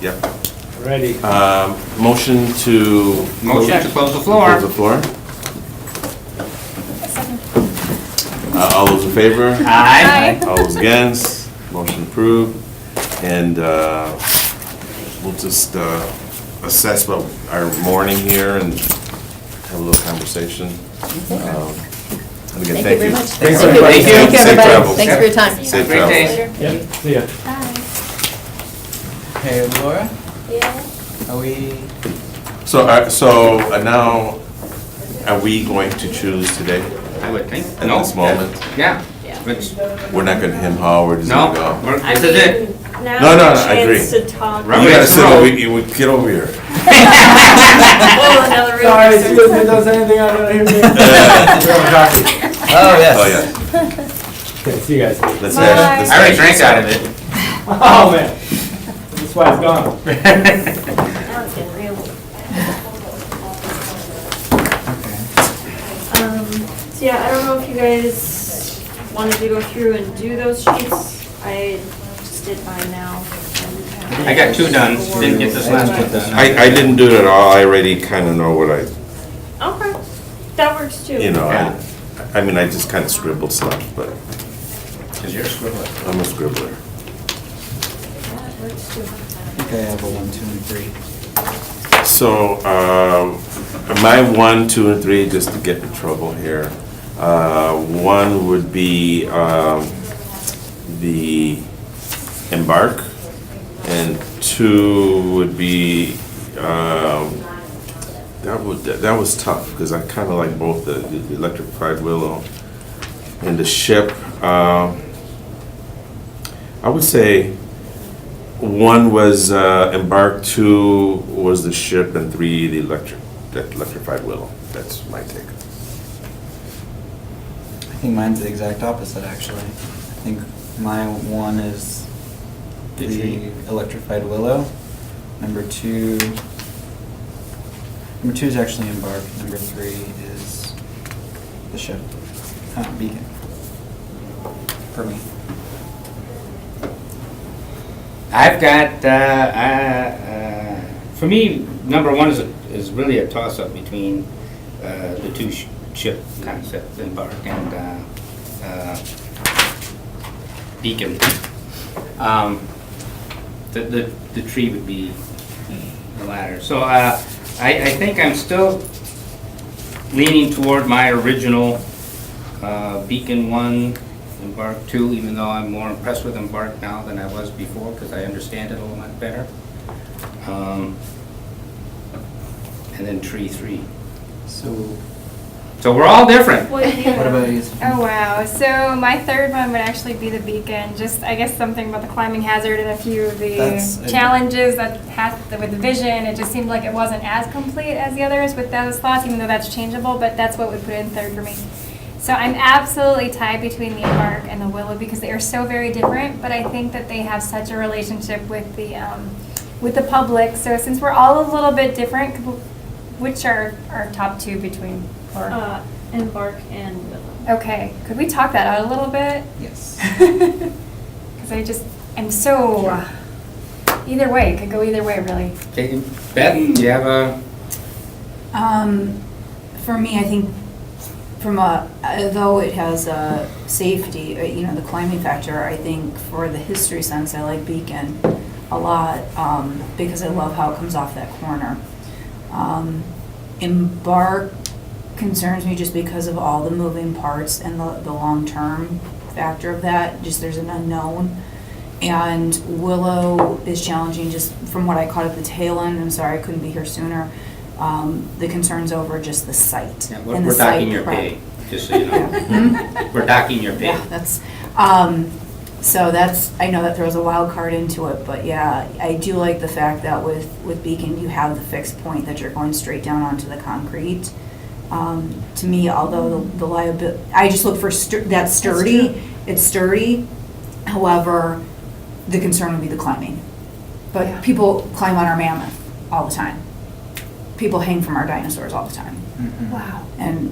[SPEAKER 3] Yep.
[SPEAKER 9] Ready.
[SPEAKER 3] Motion to.
[SPEAKER 2] Motion to close the floor.
[SPEAKER 3] Close the floor. All those in favor?
[SPEAKER 2] Aye.
[SPEAKER 3] All those against? Motion approved. And we'll just assess what our morning here and have a little conversation. And again,
[SPEAKER 11] Thank you very much.
[SPEAKER 9] Thanks,
[SPEAKER 11] Thank you.
[SPEAKER 9] everybody.
[SPEAKER 11] Thank you,
[SPEAKER 3] Safe
[SPEAKER 11] everybody.
[SPEAKER 3] travels.
[SPEAKER 11] Thanks for your time.
[SPEAKER 3] Safe
[SPEAKER 2] Great
[SPEAKER 3] travels.
[SPEAKER 2] day.
[SPEAKER 9] Yep, see ya.
[SPEAKER 1] Hey, Laura,
[SPEAKER 8] Yeah.
[SPEAKER 1] are we,
[SPEAKER 3] So now, are we going to choose today
[SPEAKER 2] I would think.
[SPEAKER 3] at
[SPEAKER 2] No,
[SPEAKER 3] this moment?
[SPEAKER 2] Yeah. Which,
[SPEAKER 3] We're not going to hem haw, we're just
[SPEAKER 2] no,
[SPEAKER 3] going to go?
[SPEAKER 2] we're-
[SPEAKER 4] I
[SPEAKER 2] this is it.
[SPEAKER 4] mean, now
[SPEAKER 3] No,
[SPEAKER 4] a
[SPEAKER 3] I agree.
[SPEAKER 4] chance to talk.
[SPEAKER 2] Rubber
[SPEAKER 3] You gotta
[SPEAKER 2] hits the
[SPEAKER 3] sit
[SPEAKER 2] road.
[SPEAKER 3] over, get over here.
[SPEAKER 4] Oh, another real
[SPEAKER 9] Sorry,
[SPEAKER 4] concern.
[SPEAKER 9] excuse me, does anything I don't hear me?
[SPEAKER 1] Oh, yes.
[SPEAKER 3] Oh, yeah.
[SPEAKER 9] Okay, see you guys.
[SPEAKER 3] Let's
[SPEAKER 6] Bye.
[SPEAKER 3] hash- let's
[SPEAKER 2] I already
[SPEAKER 3] hash
[SPEAKER 2] drank
[SPEAKER 3] this
[SPEAKER 2] out of it.
[SPEAKER 9] Oh, man. That's why it's gone.
[SPEAKER 4] Now it's getting real. So yeah, I don't know if you guys wanted to go through and do those sheets. I just did mine now. and-
[SPEAKER 2] I got 2 done, didn't get this last one done.
[SPEAKER 3] I didn't do it at all, I already kind of know what
[SPEAKER 4] Okay, that works too.
[SPEAKER 3] you know,
[SPEAKER 2] Yeah.
[SPEAKER 3] I mean, I just kind of scribbled stuff, but
[SPEAKER 2] Because you're a scribbler.
[SPEAKER 3] I'm a scribbler.
[SPEAKER 4] That works too.
[SPEAKER 1] I think I have a 1, 2, and 3.
[SPEAKER 3] So, my 1, 2, and 3, just to get in trouble here. 1 would be the Embark, and 2 would be, that was tough, because I kind of like both the electrified willow and the ship. I would say 1 was Embark, 2 was the ship, and 3 the electrified willow. That's my take.
[SPEAKER 1] I think mine's the exact opposite, actually. I think my 1 is
[SPEAKER 2] The
[SPEAKER 1] the
[SPEAKER 2] tree.
[SPEAKER 1] electrified willow. Number 2 is actually Embark. Number 3 is the ship, Beacon. For me.
[SPEAKER 2] I've got, for me, number 1 is really a toss-up between the 2 ship concepts, Embark and Beacon. The tree would be the latter. So I think I'm still leaning toward my original Beacon 1, Embark 2, even though I'm more impressed with Embark now than I was before, because I understand it a little much better. And then Tree 3. So we're all different.
[SPEAKER 4] What do you-
[SPEAKER 1] What about you?
[SPEAKER 6] Oh, wow. So my third one would actually be the Beacon. Just, I guess, something about the climbing hazard and a few of
[SPEAKER 1] That's
[SPEAKER 6] the
[SPEAKER 1] a-
[SPEAKER 6] challenges that had with the vision. It just seemed like it wasn't as complete as the others with those thoughts, even though that's changeable, but that's what would put it in third for me. So I'm absolutely tied between the Embark and the Willow because they are so very different, but I think that they have such a relationship with the public. So since we're all a little bit different, which are our top 2 between, or?
[SPEAKER 4] Embark and Willow.
[SPEAKER 6] Okay, could we talk that out a little bit?
[SPEAKER 1] Yes.
[SPEAKER 6] Because I'm so, either way, it could go either way, really.
[SPEAKER 2] Okay, Beth, do you have a?
[SPEAKER 12] For me, I think though it has a safety, the climbing factor, I think for the history sense, I like Beacon a lot because I love how it comes off that corner. Embark concerns me just because of all the moving parts and the long-term factor of that, just there's an unknown. And Willow is challenging just from what I caught at the tail end, I'm sorry I couldn't be here sooner, the concerns over just the site.
[SPEAKER 2] Yeah,
[SPEAKER 12] and
[SPEAKER 2] we're
[SPEAKER 12] the
[SPEAKER 2] docking
[SPEAKER 12] site
[SPEAKER 2] your
[SPEAKER 12] prep.
[SPEAKER 2] pay, just so you know.
[SPEAKER 12] Yeah.
[SPEAKER 2] We're docking your pay.
[SPEAKER 12] Yeah, that's, so that's, I know that throws a wild card into it, but yeah, I do like the fact that with Beacon, you have the fixed point that you're going straight down onto the concrete. To me, although the liability, I just look for that's sturdy, it's sturdy. However, the concern would be the climbing. But
[SPEAKER 6] Yeah.
[SPEAKER 12] people climb on our mammoth all the time. People hang from our dinosaurs all the time.
[SPEAKER 1] Mhm.
[SPEAKER 6] Wow.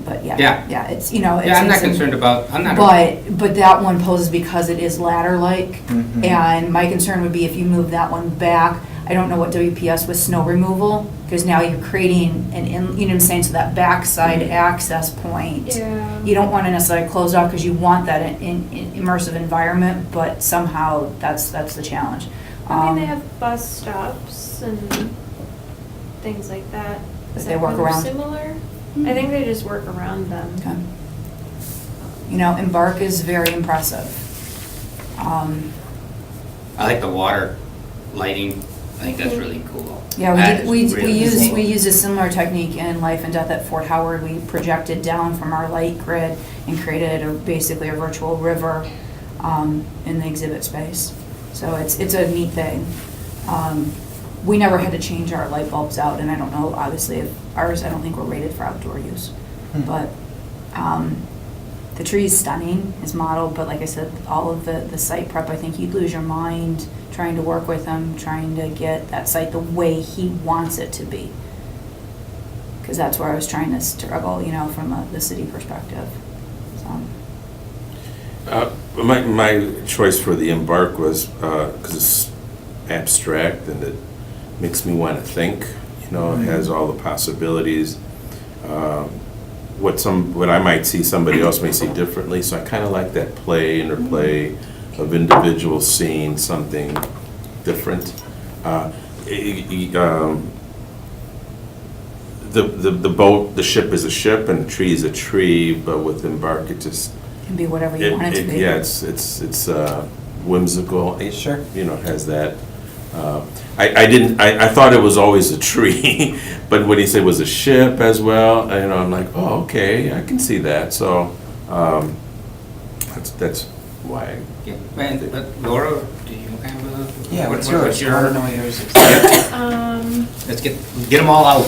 [SPEAKER 12] But
[SPEAKER 2] Yeah.
[SPEAKER 12] yeah, it's, it's.
[SPEAKER 2] Yeah, I'm not
[SPEAKER 12] it's a-
[SPEAKER 2] concerned about, I'm not.
[SPEAKER 12] But that one poses because it is ladder-like,
[SPEAKER 1] Mhm.
[SPEAKER 12] and my concern would be if you move that one back, I don't know what WPS with snow removal, because now you're creating you know what I'm saying, so that backside access point.
[SPEAKER 6] Yeah.
[SPEAKER 12] You don't want to necessarily close off because you want that in immersive environment, but somehow that's the challenge.
[SPEAKER 4] I mean, they have bus stops and things like that. Is
[SPEAKER 12] They
[SPEAKER 4] that
[SPEAKER 12] work
[SPEAKER 4] kind of
[SPEAKER 12] around.
[SPEAKER 4] similar? I think they just work around them.
[SPEAKER 12] Okay. Embark is very impressive.
[SPEAKER 2] I like the water lighting, I think that's really cool.
[SPEAKER 12] Yeah,
[SPEAKER 2] That
[SPEAKER 12] we
[SPEAKER 2] is really cool.
[SPEAKER 12] used a similar technique in Life and Death at Fort Howard. We projected down from our light grid and created basically a virtual river in the exhibit space. So it's a neat thing. we never had to change our light bulbs out, and I don't know, obviously, if ours, I don't think were rated for outdoor use. But the tree is stunning, his model, but like I said, all of the site prep, I think you'd lose your mind trying to work with him, trying to get that site the way he wants it to be. Because that's where I was trying to struggle, from the city perspective. So.
[SPEAKER 3] My choice for the Embark was, because it's abstract and it makes me want to think, it has all the possibilities. What I might see, somebody else may see differently, so I kind of like that interplay of individuals seeing something different. The ship is a ship and the tree is a tree, but with Embark it just
[SPEAKER 12] Can be whatever you want it to be.
[SPEAKER 3] Yeah, it's whimsical. It,
[SPEAKER 1] Sure.
[SPEAKER 3] Has that. I thought it was always a tree, but when he said it was a ship as well, I'm like, oh, okay, I can see that. So that's why.
[SPEAKER 2] Yeah, but Laura, do you have a?
[SPEAKER 1] Yeah, what's yours? I want to know yours.
[SPEAKER 2] Let's get them all out.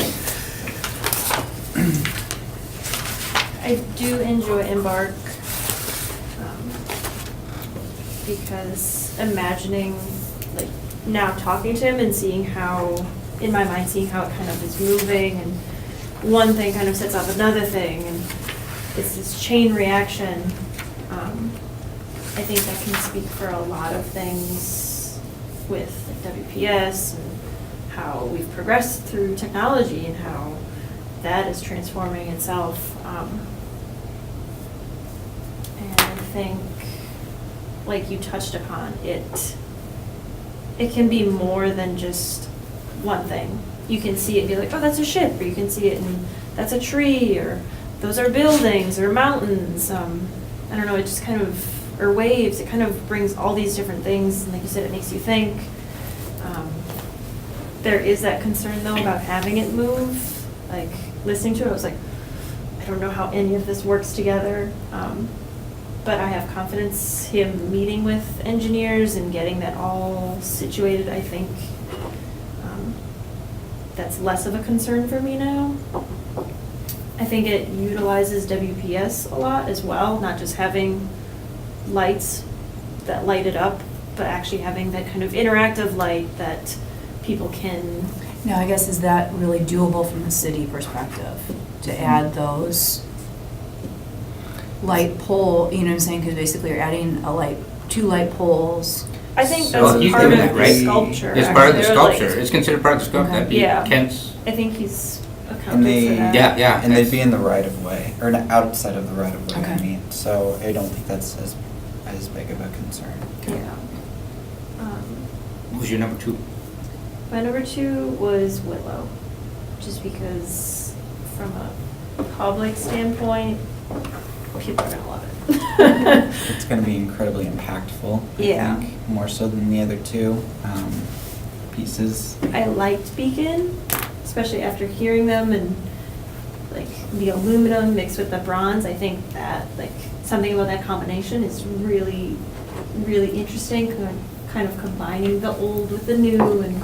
[SPEAKER 4] I do enjoy Embark because imagining, like, now talking to him and seeing how, in my mind, seeing how it kind of is moving, and one thing kind of sets off another thing, and it's this chain reaction. I think that can speak for a lot of things with WPS and how we've progressed through technology and how that is transforming itself. And I think, like you touched upon, it can be more than just one thing. You can see it and be like, oh, that's a ship, or you can see it and that's a tree, or those are buildings or mountains. I don't know, it just kind of, or waves, it kind of brings all these different things, and like you said, it makes you think. There is that concern though about having it move. Like, listening to it, I was like, I don't know how any of this works together. But I have confidence him meeting with engineers and getting that all situated. I think that's less of a concern for me now. I think it utilizes WPS a lot as well, not just having lights that light it up, but actually having that kind of interactive light that people can.
[SPEAKER 12] Now, I guess, is that really doable from the city perspective, to add those light pole, you know what I'm saying? Because basically you're adding two light poles.
[SPEAKER 4] I think
[SPEAKER 2] So
[SPEAKER 4] that's
[SPEAKER 2] he's
[SPEAKER 4] part
[SPEAKER 2] doing
[SPEAKER 4] of
[SPEAKER 2] that,
[SPEAKER 4] the
[SPEAKER 2] right?
[SPEAKER 4] sculpture.
[SPEAKER 2] It's part of the
[SPEAKER 4] Actually, they're like-
[SPEAKER 2] sculpture. It's considered part of the sculpture.
[SPEAKER 12] Okay.
[SPEAKER 2] That'd be
[SPEAKER 4] Yeah.
[SPEAKER 2] Kent's.
[SPEAKER 4] I think he's
[SPEAKER 1] And
[SPEAKER 4] accounted for
[SPEAKER 1] they,
[SPEAKER 4] that.
[SPEAKER 2] Yeah.
[SPEAKER 1] and they'd be in the right of way, or not outside of the right of way, I
[SPEAKER 12] Okay.
[SPEAKER 1] mean. So I don't think that's as big of a concern.
[SPEAKER 4] Yeah.
[SPEAKER 2] What was your number 2?
[SPEAKER 4] My number 2 was Willow, just because from a public standpoint, people are gonna love it.
[SPEAKER 1] It's going to be incredibly impactful,
[SPEAKER 4] Yeah.
[SPEAKER 1] I think, more so than the other two pieces.
[SPEAKER 4] I liked Beacon, especially after hearing them, and like the aluminum mixed with the bronze. I think that like something about that combination is really, really interesting, kind of combining the old with the new and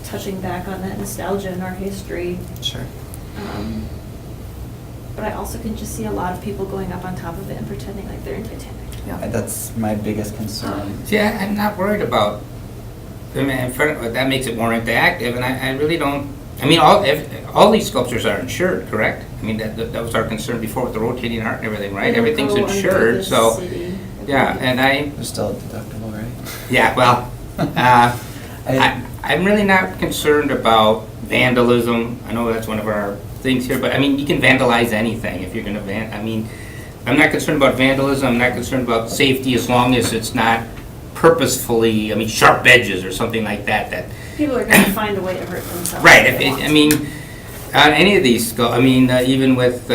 [SPEAKER 4] touching back on that nostalgia in our history.
[SPEAKER 1] Sure.
[SPEAKER 4] But I also can just see a lot of people going up on top of it and pretending like they're in Titanic.
[SPEAKER 1] That's my biggest concern.
[SPEAKER 2] See, I'm not worried about, that makes it more interactive, and I really don't, I mean, all these sculptures are insured, correct? I mean, that was our concern before with the rotating art and everything, right?
[SPEAKER 4] They don't
[SPEAKER 2] Everything's
[SPEAKER 4] go under
[SPEAKER 2] insured,
[SPEAKER 4] the
[SPEAKER 2] so,
[SPEAKER 4] city.
[SPEAKER 2] yeah, and
[SPEAKER 1] There's still a deductible, right?
[SPEAKER 2] yeah, well, I'm really not concerned about vandalism. I know that's one of our things here, but I mean, you can vandalize anything if you're gonna I'm not concerned about vandalism, I'm not concerned about safety as long as it's not purposefully, sharp edges or something like that.
[SPEAKER 4] People are going to find a way to hurt themselves.
[SPEAKER 2] Right,
[SPEAKER 4] if they want to.
[SPEAKER 2] on any of these, even with,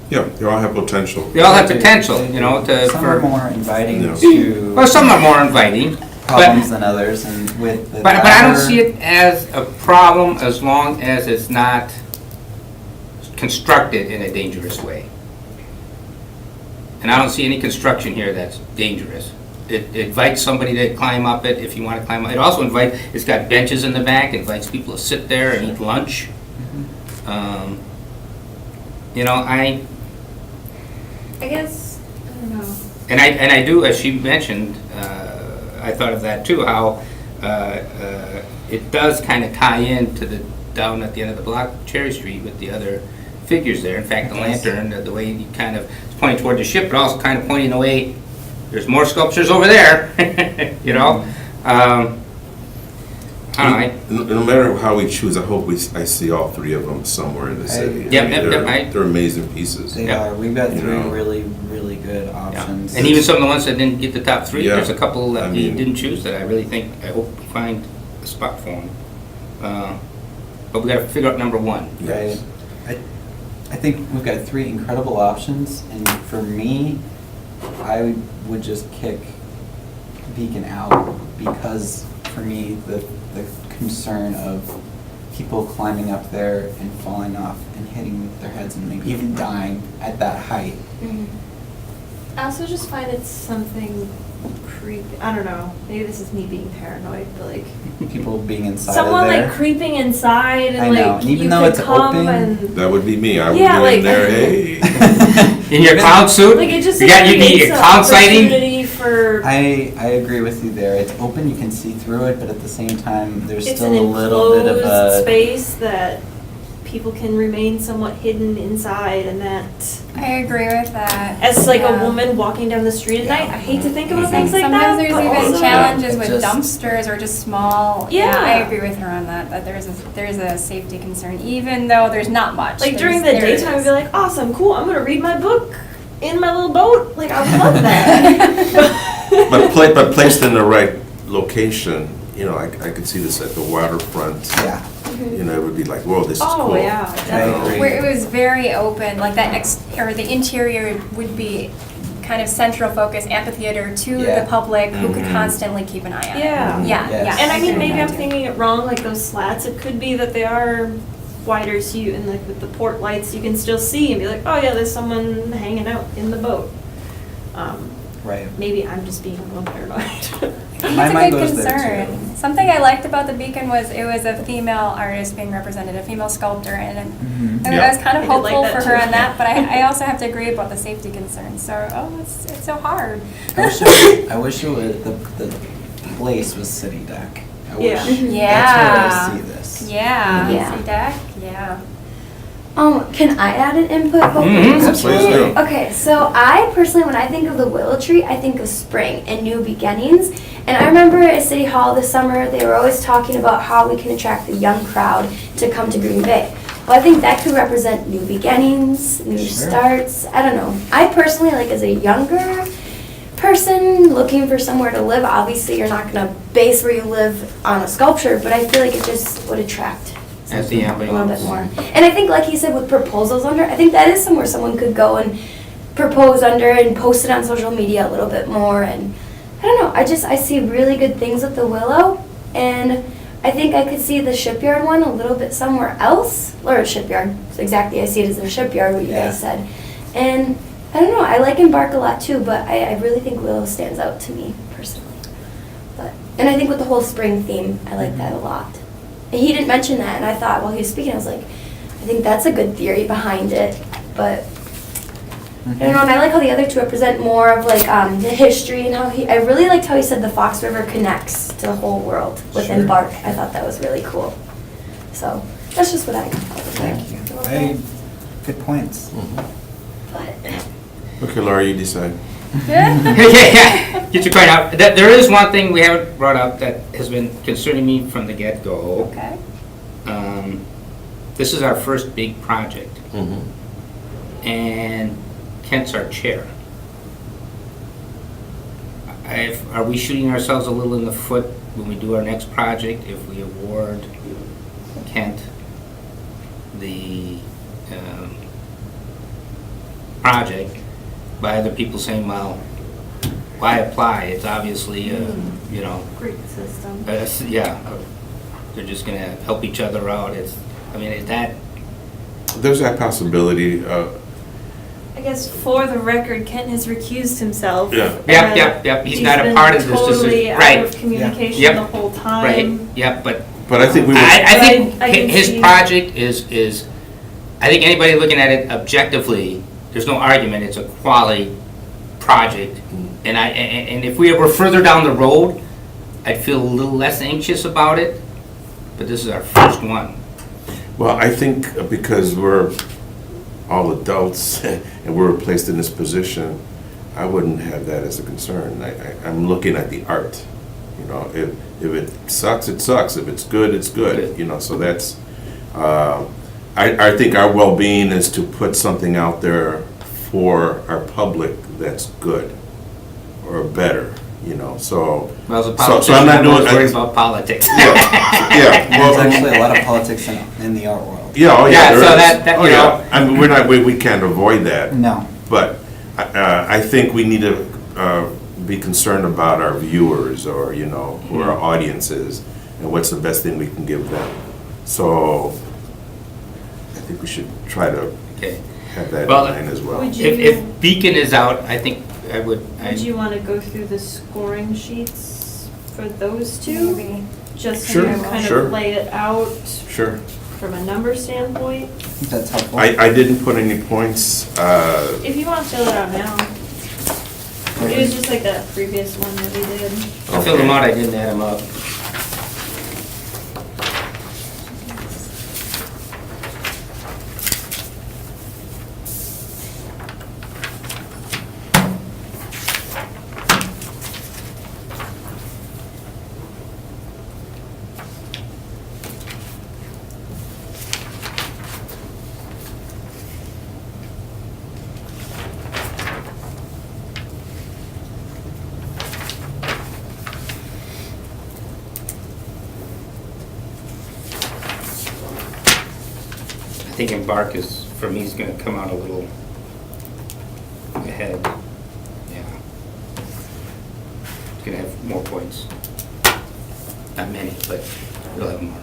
[SPEAKER 3] Yeah, they all have potential.
[SPEAKER 2] they all have potential,
[SPEAKER 1] Some are more inviting
[SPEAKER 3] Yeah.
[SPEAKER 1] to
[SPEAKER 2] well, some are more inviting,
[SPEAKER 1] problems than others, and with the
[SPEAKER 2] but I don't
[SPEAKER 1] latter-
[SPEAKER 2] see it as a problem as long as it's not constructed in a dangerous way. And I don't see any construction here that's dangerous. it invites somebody to climb up it if you want to climb up. It also it's got benches in the back, invites people to sit there and eat lunch. You know,
[SPEAKER 4] I guess, I don't know.
[SPEAKER 2] and I do, as she mentioned, I thought of that too, how it does kind of tie in to the, down at the end of the block, Cherry Street, with the other figures there. In fact, the lantern, the way you kind of, it's pointing toward the ship, but also kind of pointing away, there's more sculptures over there, you know? I don't know,
[SPEAKER 3] No matter how we choose, I hope I see all three of them somewhere in the city.
[SPEAKER 2] Yep,
[SPEAKER 3] They're amazing pieces.
[SPEAKER 1] They
[SPEAKER 2] Yep.
[SPEAKER 1] are. We've got
[SPEAKER 3] You
[SPEAKER 1] three
[SPEAKER 3] know.
[SPEAKER 1] really, really good
[SPEAKER 2] Yeah.
[SPEAKER 1] options.
[SPEAKER 2] And even some of the ones that didn't get the top three,
[SPEAKER 3] Yeah.
[SPEAKER 2] there's a couple that
[SPEAKER 3] I
[SPEAKER 2] we
[SPEAKER 3] mean-
[SPEAKER 2] didn't choose that I really think, I hope we find a spot for them. But we gotta figure out number one.
[SPEAKER 1] Right. I think we've got three incredible options, and for me, I would just kick Beacon out because for me, the concern of people climbing up there and falling off and hitting their heads and maybe even dying at that height.
[SPEAKER 4] I also just find it's something creepy. I don't know. Maybe this is me being paranoid, but like
[SPEAKER 1] People being inside
[SPEAKER 4] someone
[SPEAKER 1] of there.
[SPEAKER 4] like creeping inside and
[SPEAKER 1] I know,
[SPEAKER 4] like
[SPEAKER 1] and even
[SPEAKER 4] you
[SPEAKER 1] though
[SPEAKER 4] could
[SPEAKER 1] it's
[SPEAKER 4] come
[SPEAKER 1] open-
[SPEAKER 4] and
[SPEAKER 3] That would be me. I would
[SPEAKER 4] Yeah,
[SPEAKER 3] go
[SPEAKER 4] like-
[SPEAKER 3] in there, hey.
[SPEAKER 2] In your clown suit?
[SPEAKER 4] like it just
[SPEAKER 2] You
[SPEAKER 4] like,
[SPEAKER 2] need
[SPEAKER 4] creates
[SPEAKER 2] a
[SPEAKER 4] an
[SPEAKER 2] clown sighting?
[SPEAKER 4] opportunity for
[SPEAKER 1] I agree with you there. It's open, you can see through it, but at the same time, there's
[SPEAKER 4] it's
[SPEAKER 1] still
[SPEAKER 4] an
[SPEAKER 1] a little bit of
[SPEAKER 4] enclosed
[SPEAKER 1] a.
[SPEAKER 4] space that people can remain somewhat hidden inside, and that
[SPEAKER 6] I agree with that.
[SPEAKER 4] as like a
[SPEAKER 6] Yeah.
[SPEAKER 4] woman walking down the street at night, I hate to think about things like that.
[SPEAKER 6] Sometimes there's
[SPEAKER 4] but
[SPEAKER 6] even
[SPEAKER 4] also-
[SPEAKER 6] challenges
[SPEAKER 1] It
[SPEAKER 6] with
[SPEAKER 1] just-
[SPEAKER 6] dumpsters or just small.
[SPEAKER 4] Yeah.
[SPEAKER 6] I agree with her on that. That there's a safety concern, even though there's not much.
[SPEAKER 4] Like during the
[SPEAKER 6] There
[SPEAKER 4] daytime, I'd
[SPEAKER 6] is.
[SPEAKER 4] be like, awesome, cool, I'm gonna read my book in my little boat. Like, I would love that.
[SPEAKER 3] But placed in the right location, you know, I could see this at the waterfront.
[SPEAKER 1] Yeah.
[SPEAKER 3] You know, it would be like, whoa, this is cool.
[SPEAKER 4] Oh, yeah,
[SPEAKER 3] You
[SPEAKER 1] I
[SPEAKER 3] know?
[SPEAKER 1] agree.
[SPEAKER 6] Where it was very open, like that or the interior would be kind of central focus amphitheater to
[SPEAKER 1] Yeah.
[SPEAKER 6] the public who could
[SPEAKER 3] Mhm.
[SPEAKER 6] constantly keep an eye on it.
[SPEAKER 4] Yeah.
[SPEAKER 6] Yeah,
[SPEAKER 1] Yes.
[SPEAKER 6] yeah.
[SPEAKER 4] And I mean,
[SPEAKER 6] agree
[SPEAKER 4] maybe
[SPEAKER 6] with
[SPEAKER 4] I'm
[SPEAKER 6] that too.
[SPEAKER 4] thinking it wrong, like those slats, it could be that they are wider so you, and like with the port lights, you can still see and be like, oh yeah, there's someone hanging out in the boat.
[SPEAKER 1] Right.
[SPEAKER 4] Maybe I'm just being a little paranoid.
[SPEAKER 6] I think
[SPEAKER 1] My
[SPEAKER 6] it's a
[SPEAKER 1] mind
[SPEAKER 6] good
[SPEAKER 1] goes there,
[SPEAKER 6] concern.
[SPEAKER 1] too.
[SPEAKER 6] Something I liked about the Beacon was it was a female artist being represented, a female sculptor, and
[SPEAKER 1] Mhm.
[SPEAKER 6] I
[SPEAKER 3] Yeah.
[SPEAKER 6] was kind of
[SPEAKER 4] I did like
[SPEAKER 6] hopeful
[SPEAKER 4] that
[SPEAKER 6] for her
[SPEAKER 4] too.
[SPEAKER 6] on that, but I also have to agree about the safety concerns. So, it's so hard.
[SPEAKER 1] I wish it would, the place was City Deck. I
[SPEAKER 4] Yeah.
[SPEAKER 1] wish
[SPEAKER 6] Yeah.
[SPEAKER 1] that's where I see this.
[SPEAKER 6] Yeah.
[SPEAKER 8] Yeah.
[SPEAKER 6] See deck? Yeah.
[SPEAKER 8] Can I add an input?
[SPEAKER 2] Mhm.
[SPEAKER 3] Please do.
[SPEAKER 8] Okay, so I personally, when I think of the willow tree, I think of spring and new beginnings. And I remember at City Hall this summer, they were always talking about how we can attract the young crowd to come to Green Bay. Well, I think that could represent new beginnings, new
[SPEAKER 1] Sure.
[SPEAKER 8] starts. I don't know. I personally, like as a younger person looking for somewhere to live, obviously you're not going to base where you live on a sculpture, but I feel like it just would attract
[SPEAKER 2] As the
[SPEAKER 8] a little bit
[SPEAKER 2] ambiance.
[SPEAKER 8] more. And I think, like you said, with proposals under, I think that is somewhere someone could go and propose under and post it on social media a little bit more. And I don't know, I see really good things with the Willow, and I think I could see the shipyard one a little bit somewhere else, or a shipyard. So exactly, I see it as a shipyard, what you
[SPEAKER 1] Yeah.
[SPEAKER 8] guys said. And I don't know, I like Embark a lot too, but I really think Willow stands out to me personally. And I think with the whole spring theme, I like that a lot. And he didn't mention that, and I thought while he was speaking, I was like, I think that's a good theory behind it. But I don't know, and I like how the other two represent more of like the history and how I really liked how he said the Fox River connects to the whole world with
[SPEAKER 1] Sure.
[SPEAKER 8] Embark. I thought that was really cool. So that's just what I got.
[SPEAKER 1] Thank you. Good points.
[SPEAKER 8] But
[SPEAKER 3] Okay, Laura, you decide.
[SPEAKER 2] Yeah, get your point out. There is one thing we haven't brought up that has been concerning me from the get-go.
[SPEAKER 6] Okay.
[SPEAKER 2] This is our first big project,
[SPEAKER 3] Mm-hmm.
[SPEAKER 2] and Kent's our chair. Are we shooting ourselves a little in the foot when we do our next project if we award Kent the project by other people saying, well, why apply? It's obviously, you know,
[SPEAKER 4] Great system.
[SPEAKER 2] yeah, they're just gonna help each other out. I mean, is that,
[SPEAKER 3] There's that possibility.
[SPEAKER 4] I guess for the record, Kent has recused himself.
[SPEAKER 3] Yeah.
[SPEAKER 2] Yep. He's not a part of this
[SPEAKER 4] Totally out
[SPEAKER 2] decision.
[SPEAKER 4] of communication
[SPEAKER 2] Yep.
[SPEAKER 4] the whole time.
[SPEAKER 2] Right, yep, but
[SPEAKER 3] But I think we would,
[SPEAKER 2] I think
[SPEAKER 4] I can
[SPEAKER 2] his
[SPEAKER 4] see-
[SPEAKER 2] project is, I think anybody looking at it objectively, there's no argument, it's a quality project. And if we were further down the road, I'd feel a little less anxious about it, but this is our first one.
[SPEAKER 3] well, I think because we're all adults and we're placed in this position, I wouldn't have that as a concern. I'm looking at the art, you know, if it sucks, it sucks. If it's good, it's good, you know, so that's, I think our well-being is to put something out there for our public that's good or better, you know, so.
[SPEAKER 2] Well, as a
[SPEAKER 3] so I'm
[SPEAKER 2] politician,
[SPEAKER 3] not
[SPEAKER 2] I'm
[SPEAKER 3] doing.
[SPEAKER 2] always worried about politics.
[SPEAKER 3] Yeah,
[SPEAKER 1] And
[SPEAKER 3] well,
[SPEAKER 1] there's actually a lot of politics in the art world.
[SPEAKER 3] Yeah, oh
[SPEAKER 2] Yeah,
[SPEAKER 3] yeah, there
[SPEAKER 2] so
[SPEAKER 3] is.
[SPEAKER 2] that,
[SPEAKER 3] Oh,
[SPEAKER 2] you
[SPEAKER 3] yeah.
[SPEAKER 2] know.
[SPEAKER 3] I mean, we can't avoid that.
[SPEAKER 1] No.
[SPEAKER 3] But I think we need to be concerned about our viewers or, you know, who our audience is and what's the best thing we can give them. So I think we should try to
[SPEAKER 2] Okay.
[SPEAKER 3] have that in
[SPEAKER 2] Well,
[SPEAKER 3] mind as well.
[SPEAKER 4] Would you-
[SPEAKER 2] If Beacon is out, I think I would.
[SPEAKER 4] Would you want to go through the scoring sheets for those two?
[SPEAKER 6] Maybe.
[SPEAKER 4] Just to
[SPEAKER 3] Sure,
[SPEAKER 4] kind
[SPEAKER 3] sure.
[SPEAKER 4] of lay it out
[SPEAKER 3] Sure.
[SPEAKER 4] from a number standpoint?
[SPEAKER 1] I think that's helpful.
[SPEAKER 3] I didn't put any points.
[SPEAKER 4] If you want to fill it out now. It was just like the previous one that we did.
[SPEAKER 2] I filled them out, I didn't add them up. I think Embark is, for me, is gonna come out a little ahead. Yeah. It's gonna have more points. Not many, but it'll have more.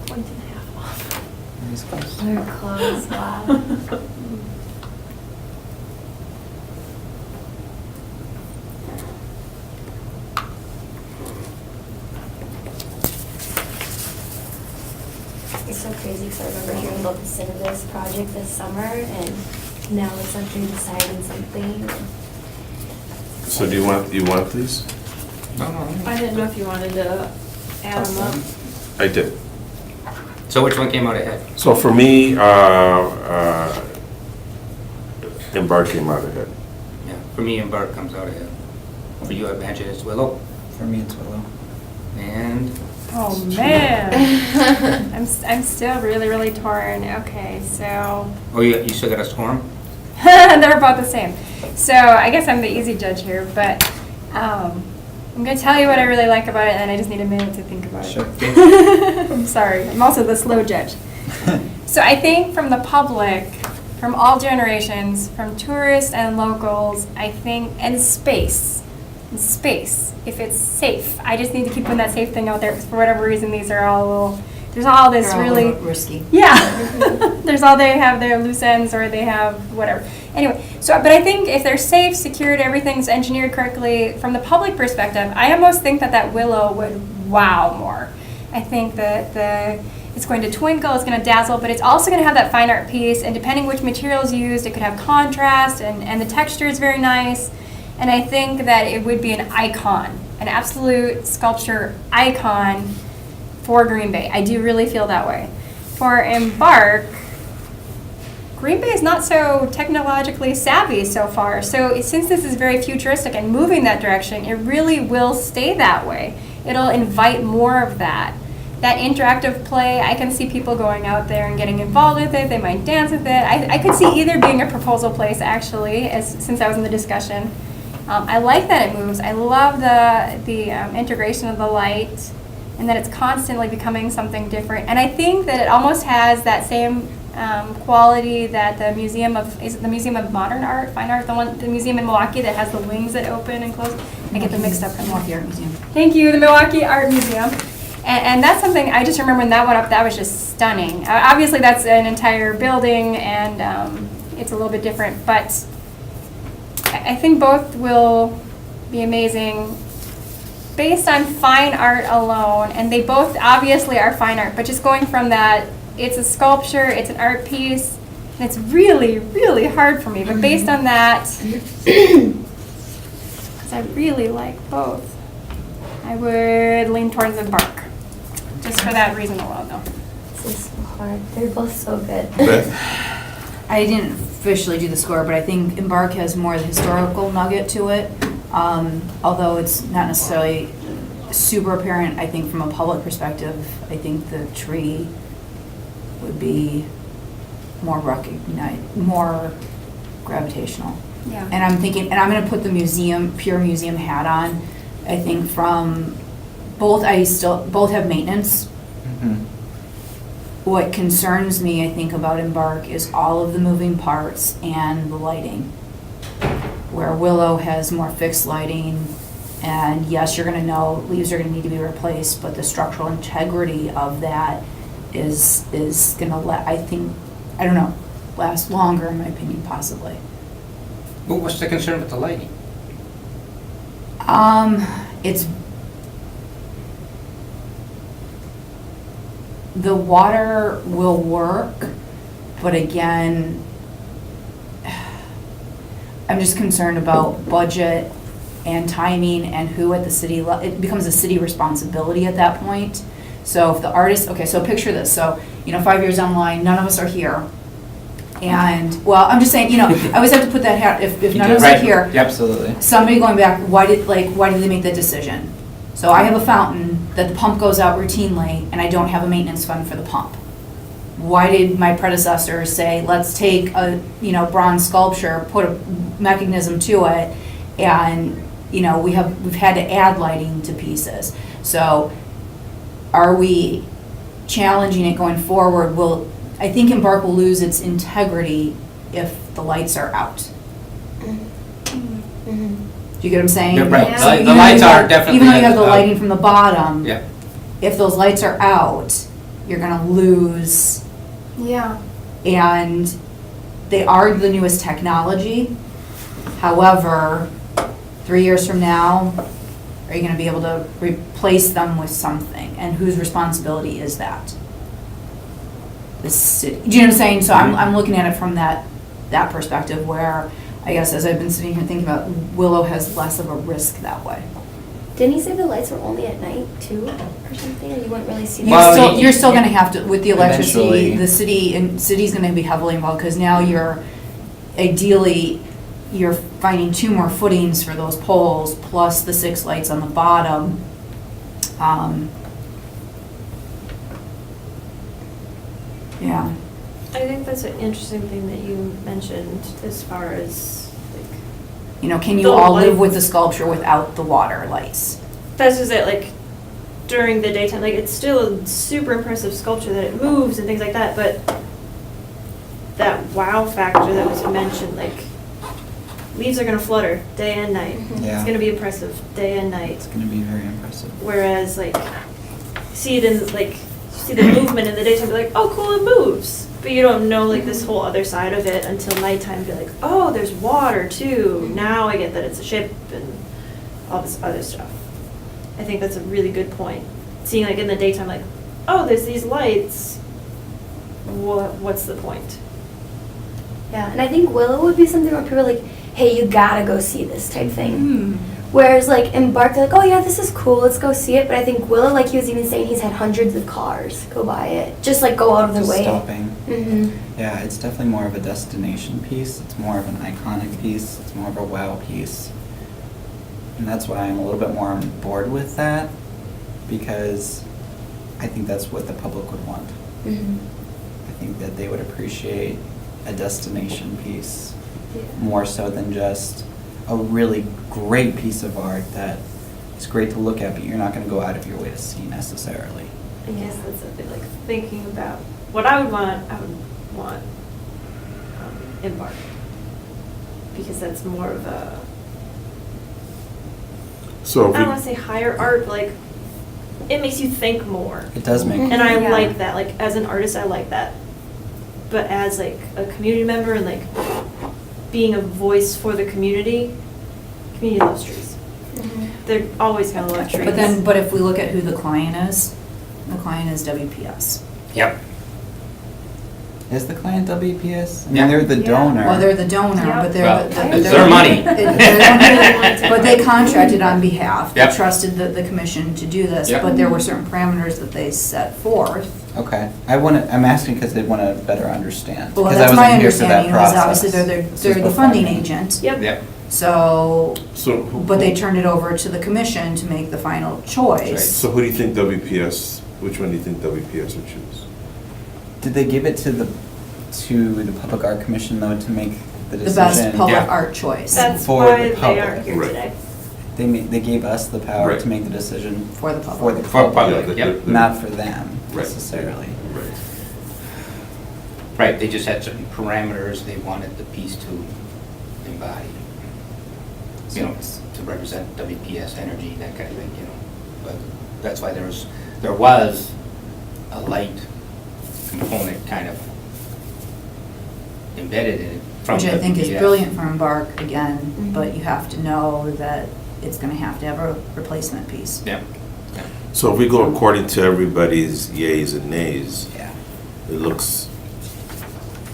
[SPEAKER 4] Point and a half off.
[SPEAKER 1] Nice close.
[SPEAKER 8] They're close, wow. It's so crazy because I remember hearing about the Cinevis project this summer, and now it's like they're deciding something.
[SPEAKER 3] So do you want these?
[SPEAKER 2] No, no.
[SPEAKER 4] I didn't know if you wanted to add them up.
[SPEAKER 3] I did.
[SPEAKER 2] So which one came out ahead?
[SPEAKER 3] So for me, Embark came out ahead.
[SPEAKER 2] Yeah, for me, Embark comes out ahead. For you, I imagine it's Willow.
[SPEAKER 1] For me, it's Willow.
[SPEAKER 2] And
[SPEAKER 6] Oh, man. I'm still really, really torn. Okay, so
[SPEAKER 2] oh, you still got to score 'em?
[SPEAKER 6] they're about the same. So I guess I'm the easy judge here, but I'm going to tell you what I really like about it, and I just need a minute to think about
[SPEAKER 1] Sure.
[SPEAKER 6] it. I'm sorry. I'm also the slow judge. So I think from the public, from all generations, from tourists and locals, I think, and space, if it's safe. I just need to keep putting that safe thing out there, because for whatever reason, these are all a little, there's all this
[SPEAKER 11] They're all a
[SPEAKER 6] really.
[SPEAKER 11] little risky.
[SPEAKER 6] Yeah. There's all, they have their loose ends, or they have whatever. Anyway, so, but I think if they're safe, secured, everything's engineered correctly, from the public perspective, I almost think that Willow would wow more. I think that it's going to twinkle, it's going to dazzle, but it's also going to have that fine art piece, and depending which materials used, it could have contrast, and the texture is very nice. And I think that it would be an icon, an absolute sculpture icon for Green Bay. I do really feel that way. For Embark, Green Bay is not so technologically savvy so far. So since this is very futuristic and moving that direction, it really will stay that way. It'll invite more of that. That interactive play, I can see people going out there and getting involved with it. They might dance with it. I could see either being a proposal place, actually, since I was in the discussion. I like that it moves. I love the integration of the light and that it's constantly becoming something different. And I think that it almost has that same quality that the Museum of, is it the Museum of Modern Art, Fine Art, the museum in Milwaukee that has the wings that open and close? I get them mixed up.
[SPEAKER 12] Milwaukee Art Museum.
[SPEAKER 6] Thank you, the Milwaukee Art Museum. And that's something, I just remember when that went up, that was just stunning. Obviously, that's an entire building, and it's a little bit different, but I think both will be amazing based on fine art alone, and they both obviously are fine art, but just going from that, it's a sculpture, it's an art piece, and it's really, really hard for me, but based on that, because I really like both, I would lean towards Embark, just for that reason alone, though.
[SPEAKER 8] This is so hard. They're both so good.
[SPEAKER 3] Beth?
[SPEAKER 12] I didn't officially do the score, but I think Embark has more of the historical nugget to it. Although it's not necessarily super apparent, I think from a public perspective, I think the tree would be more more gravitational.
[SPEAKER 6] Yeah.
[SPEAKER 12] And I'm thinking, and I'm gonna put the pure museum hat on. I think from both have maintenance.
[SPEAKER 1] Mhm.
[SPEAKER 12] What concerns me, I think, about Embark is all of the moving parts and the lighting. Where Willow has more fixed lighting, and yes, you're gonna know leaves are gonna need to be replaced, but the structural integrity of that is gonna last longer, in my opinion, possibly.
[SPEAKER 2] Well, what's the concern with the lighting?
[SPEAKER 12] It's the water will work, but again, I'm just concerned about budget and timing and who at the city, it becomes a city responsibility at that point. So if the artist, okay, so picture this, so, 5 years down the line, none of us are here. And, well, I'm just saying, I always have to put that hat, if none of us are here,
[SPEAKER 1] Absolutely.
[SPEAKER 12] somebody going back, why did they make that decision? So I have a fountain that the pump goes out routinely, and I don't have a maintenance fund for the pump. Why did my predecessor say, let's take a, bronze sculpture, put a mechanism to it, and, we've had to add lighting to pieces. So are we challenging it going forward? I think Embark will lose its integrity if the lights are out.
[SPEAKER 8] Mm-hmm.
[SPEAKER 12] Do you get what I'm saying?
[SPEAKER 2] Yeah, right.
[SPEAKER 6] Yeah.
[SPEAKER 2] The lights are definitely.
[SPEAKER 12] Even though you have the lighting from the bottom,
[SPEAKER 2] Yeah.
[SPEAKER 12] if those lights are out, you're gonna lose,
[SPEAKER 6] Yeah.
[SPEAKER 12] and they are the newest technology. However, 3 years from now, are you gonna be able to replace them with something? And whose responsibility is that? The city. Do you know what I'm saying? So I'm looking at it from that perspective where, I guess as I've been sitting here thinking about, Willow has less of a risk that way.
[SPEAKER 8] Didn't he say the lights were only at night too, or something, and you wouldn't really see them?
[SPEAKER 2] Well,
[SPEAKER 12] You're still gonna have to, with the electricity,
[SPEAKER 1] Eventually.
[SPEAKER 12] the city's gonna be heavily involved, because now ideally, you're finding 2 more footings for those poles, plus the 6 lights on the bottom. Yeah.
[SPEAKER 4] I think that's an interesting thing that you mentioned as far as, like,
[SPEAKER 12] Can you
[SPEAKER 4] The
[SPEAKER 12] all live with the
[SPEAKER 4] lights.
[SPEAKER 12] sculpture without the water lights?
[SPEAKER 4] that's just it, like, during the daytime, like, it's still a super impressive sculpture that it moves and things like that, but that wow factor that was mentioned, like, leaves are gonna flutter day and night.
[SPEAKER 1] Yeah.
[SPEAKER 4] It's gonna be impressive day and night.
[SPEAKER 1] It's gonna be very impressive.
[SPEAKER 4] Whereas, like, see it in, like, see the movement in the daytime, be like, oh, cool, it moves. But you don't know, like, this whole other side of it until nighttime, be like, oh, there's water too. Now I get that it's a ship and all this other stuff. I think that's a really good point. Seeing, like, in the daytime, like, oh, there's these lights. What's the point?
[SPEAKER 8] Yeah, and I think Willow would be something where people are like, hey, you gotta go see this type thing.
[SPEAKER 12] Hmm.
[SPEAKER 8] Whereas like Embark, they're like, oh yeah, this is cool, let's go see it. But I think Willow, like he was even saying, he's had hundreds of cars go by it, just like go out of their
[SPEAKER 1] Just
[SPEAKER 8] way.
[SPEAKER 1] stopping.
[SPEAKER 8] Mm-hmm.
[SPEAKER 1] Yeah, it's definitely more of a destination piece. It's more of an iconic piece. It's more of a wow piece. And that's why I'm a little bit more on board with that, because I think that's what the public would want.
[SPEAKER 8] Mm-hmm.
[SPEAKER 1] I think that they would appreciate a destination piece
[SPEAKER 8] Yeah.
[SPEAKER 1] more so than just a really great piece of art that is great to look at, but you're not gonna go out of your way to see necessarily.
[SPEAKER 4] I guess that's something like thinking about what I would want Embark. Because that's more of a,
[SPEAKER 3] So,
[SPEAKER 4] I don't want to say higher art, but like, it makes you think more.
[SPEAKER 1] It does make.
[SPEAKER 4] And I
[SPEAKER 6] Yeah.
[SPEAKER 4] like that, like, as an artist, I like that. But as like a community member and like being a voice for the community loves trees. They're always gonna love trees.
[SPEAKER 12] But if we look at who the client is WPS.
[SPEAKER 2] Yep.
[SPEAKER 1] Is the client WPS? I
[SPEAKER 2] Yeah.
[SPEAKER 1] mean, they're the
[SPEAKER 4] Yeah.
[SPEAKER 1] donor.
[SPEAKER 12] Well, they're the donor,
[SPEAKER 4] Yeah.
[SPEAKER 12] but
[SPEAKER 2] Well,
[SPEAKER 12] they're.
[SPEAKER 2] it's their money.
[SPEAKER 12] But they contracted on behalf. They
[SPEAKER 2] Yep.
[SPEAKER 12] trusted the commission to do this,
[SPEAKER 2] Yep.
[SPEAKER 12] but there were certain parameters that they set forth.
[SPEAKER 1] Okay, I'm asking because they want to better understand.
[SPEAKER 12] Well,
[SPEAKER 1] 'Cause I
[SPEAKER 12] that's my
[SPEAKER 1] wasn't here for that
[SPEAKER 12] understanding, was obviously
[SPEAKER 1] process.
[SPEAKER 12] they're
[SPEAKER 1] This is
[SPEAKER 12] the
[SPEAKER 1] before
[SPEAKER 12] funding
[SPEAKER 1] me.
[SPEAKER 12] agent.
[SPEAKER 4] Yep.
[SPEAKER 2] Yep.
[SPEAKER 12] So,
[SPEAKER 3] so.
[SPEAKER 12] but they turned it over to the commission to make the final choice.
[SPEAKER 3] So who do you think WPS, which one do you think WPS would choose?
[SPEAKER 1] Did they give it to the Public Art Commission though to make the
[SPEAKER 12] The
[SPEAKER 1] decision?
[SPEAKER 12] best public
[SPEAKER 2] Yeah.
[SPEAKER 12] art choice
[SPEAKER 4] That's
[SPEAKER 1] for
[SPEAKER 4] why
[SPEAKER 1] the
[SPEAKER 4] they
[SPEAKER 1] public.
[SPEAKER 4] aren't here
[SPEAKER 3] Right.
[SPEAKER 4] today.
[SPEAKER 1] They gave us the power
[SPEAKER 3] Right.
[SPEAKER 1] to make the decision
[SPEAKER 12] for the
[SPEAKER 1] for
[SPEAKER 12] public.
[SPEAKER 1] the
[SPEAKER 2] For
[SPEAKER 1] public,
[SPEAKER 2] public, yep.
[SPEAKER 1] not for them
[SPEAKER 3] Right.
[SPEAKER 1] necessarily.
[SPEAKER 3] Right.
[SPEAKER 2] Right, they just had certain parameters they wanted the piece to embody. You know, to represent WPS energy, that kind of thing, you know. But that's why there was a light component kind of embedded in it from
[SPEAKER 12] Which I think is
[SPEAKER 2] WPS.
[SPEAKER 12] brilliant for Embark, again,
[SPEAKER 4] Mhm.
[SPEAKER 12] but you have to know that it's gonna have to have a replacement piece.
[SPEAKER 2] Yep.
[SPEAKER 3] So if we go according to everybody's yays and nays,
[SPEAKER 1] Yeah.
[SPEAKER 3] it looks,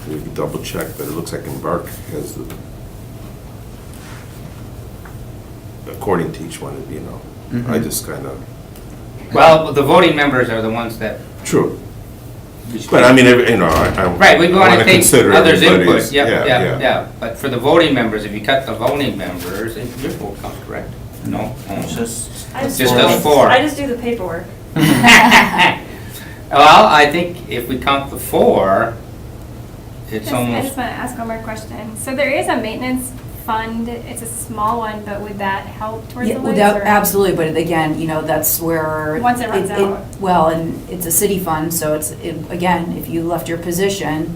[SPEAKER 3] we can double check, but it looks like Embark has the, according to each one, you know, I
[SPEAKER 1] Mhm.
[SPEAKER 3] just kind of,
[SPEAKER 2] Well, the voting members are the ones that.
[SPEAKER 3] true. But I mean, you know, I
[SPEAKER 2] Right, we want to
[SPEAKER 3] wanna
[SPEAKER 2] take
[SPEAKER 3] consider
[SPEAKER 2] others' input,
[SPEAKER 3] everybody's-
[SPEAKER 2] yeah. But for the voting members, if you cut the voting members, your vote counts, correct? No?
[SPEAKER 1] It's just.
[SPEAKER 4] I just
[SPEAKER 2] Just
[SPEAKER 4] do-
[SPEAKER 2] us four.
[SPEAKER 4] I just do the paperwork.
[SPEAKER 2] Well, I think if we count the four, it's
[SPEAKER 6] I
[SPEAKER 2] almost,
[SPEAKER 6] just want to ask one more question. So there is a maintenance fund, it's a small one, but would that help towards the
[SPEAKER 12] Yeah,
[SPEAKER 6] lights?
[SPEAKER 12] without,
[SPEAKER 6] or-
[SPEAKER 12] absolutely, but again, you know, that's where.
[SPEAKER 6] Once it runs out.
[SPEAKER 12] Well, and it's a city fund, so again, if you left your position,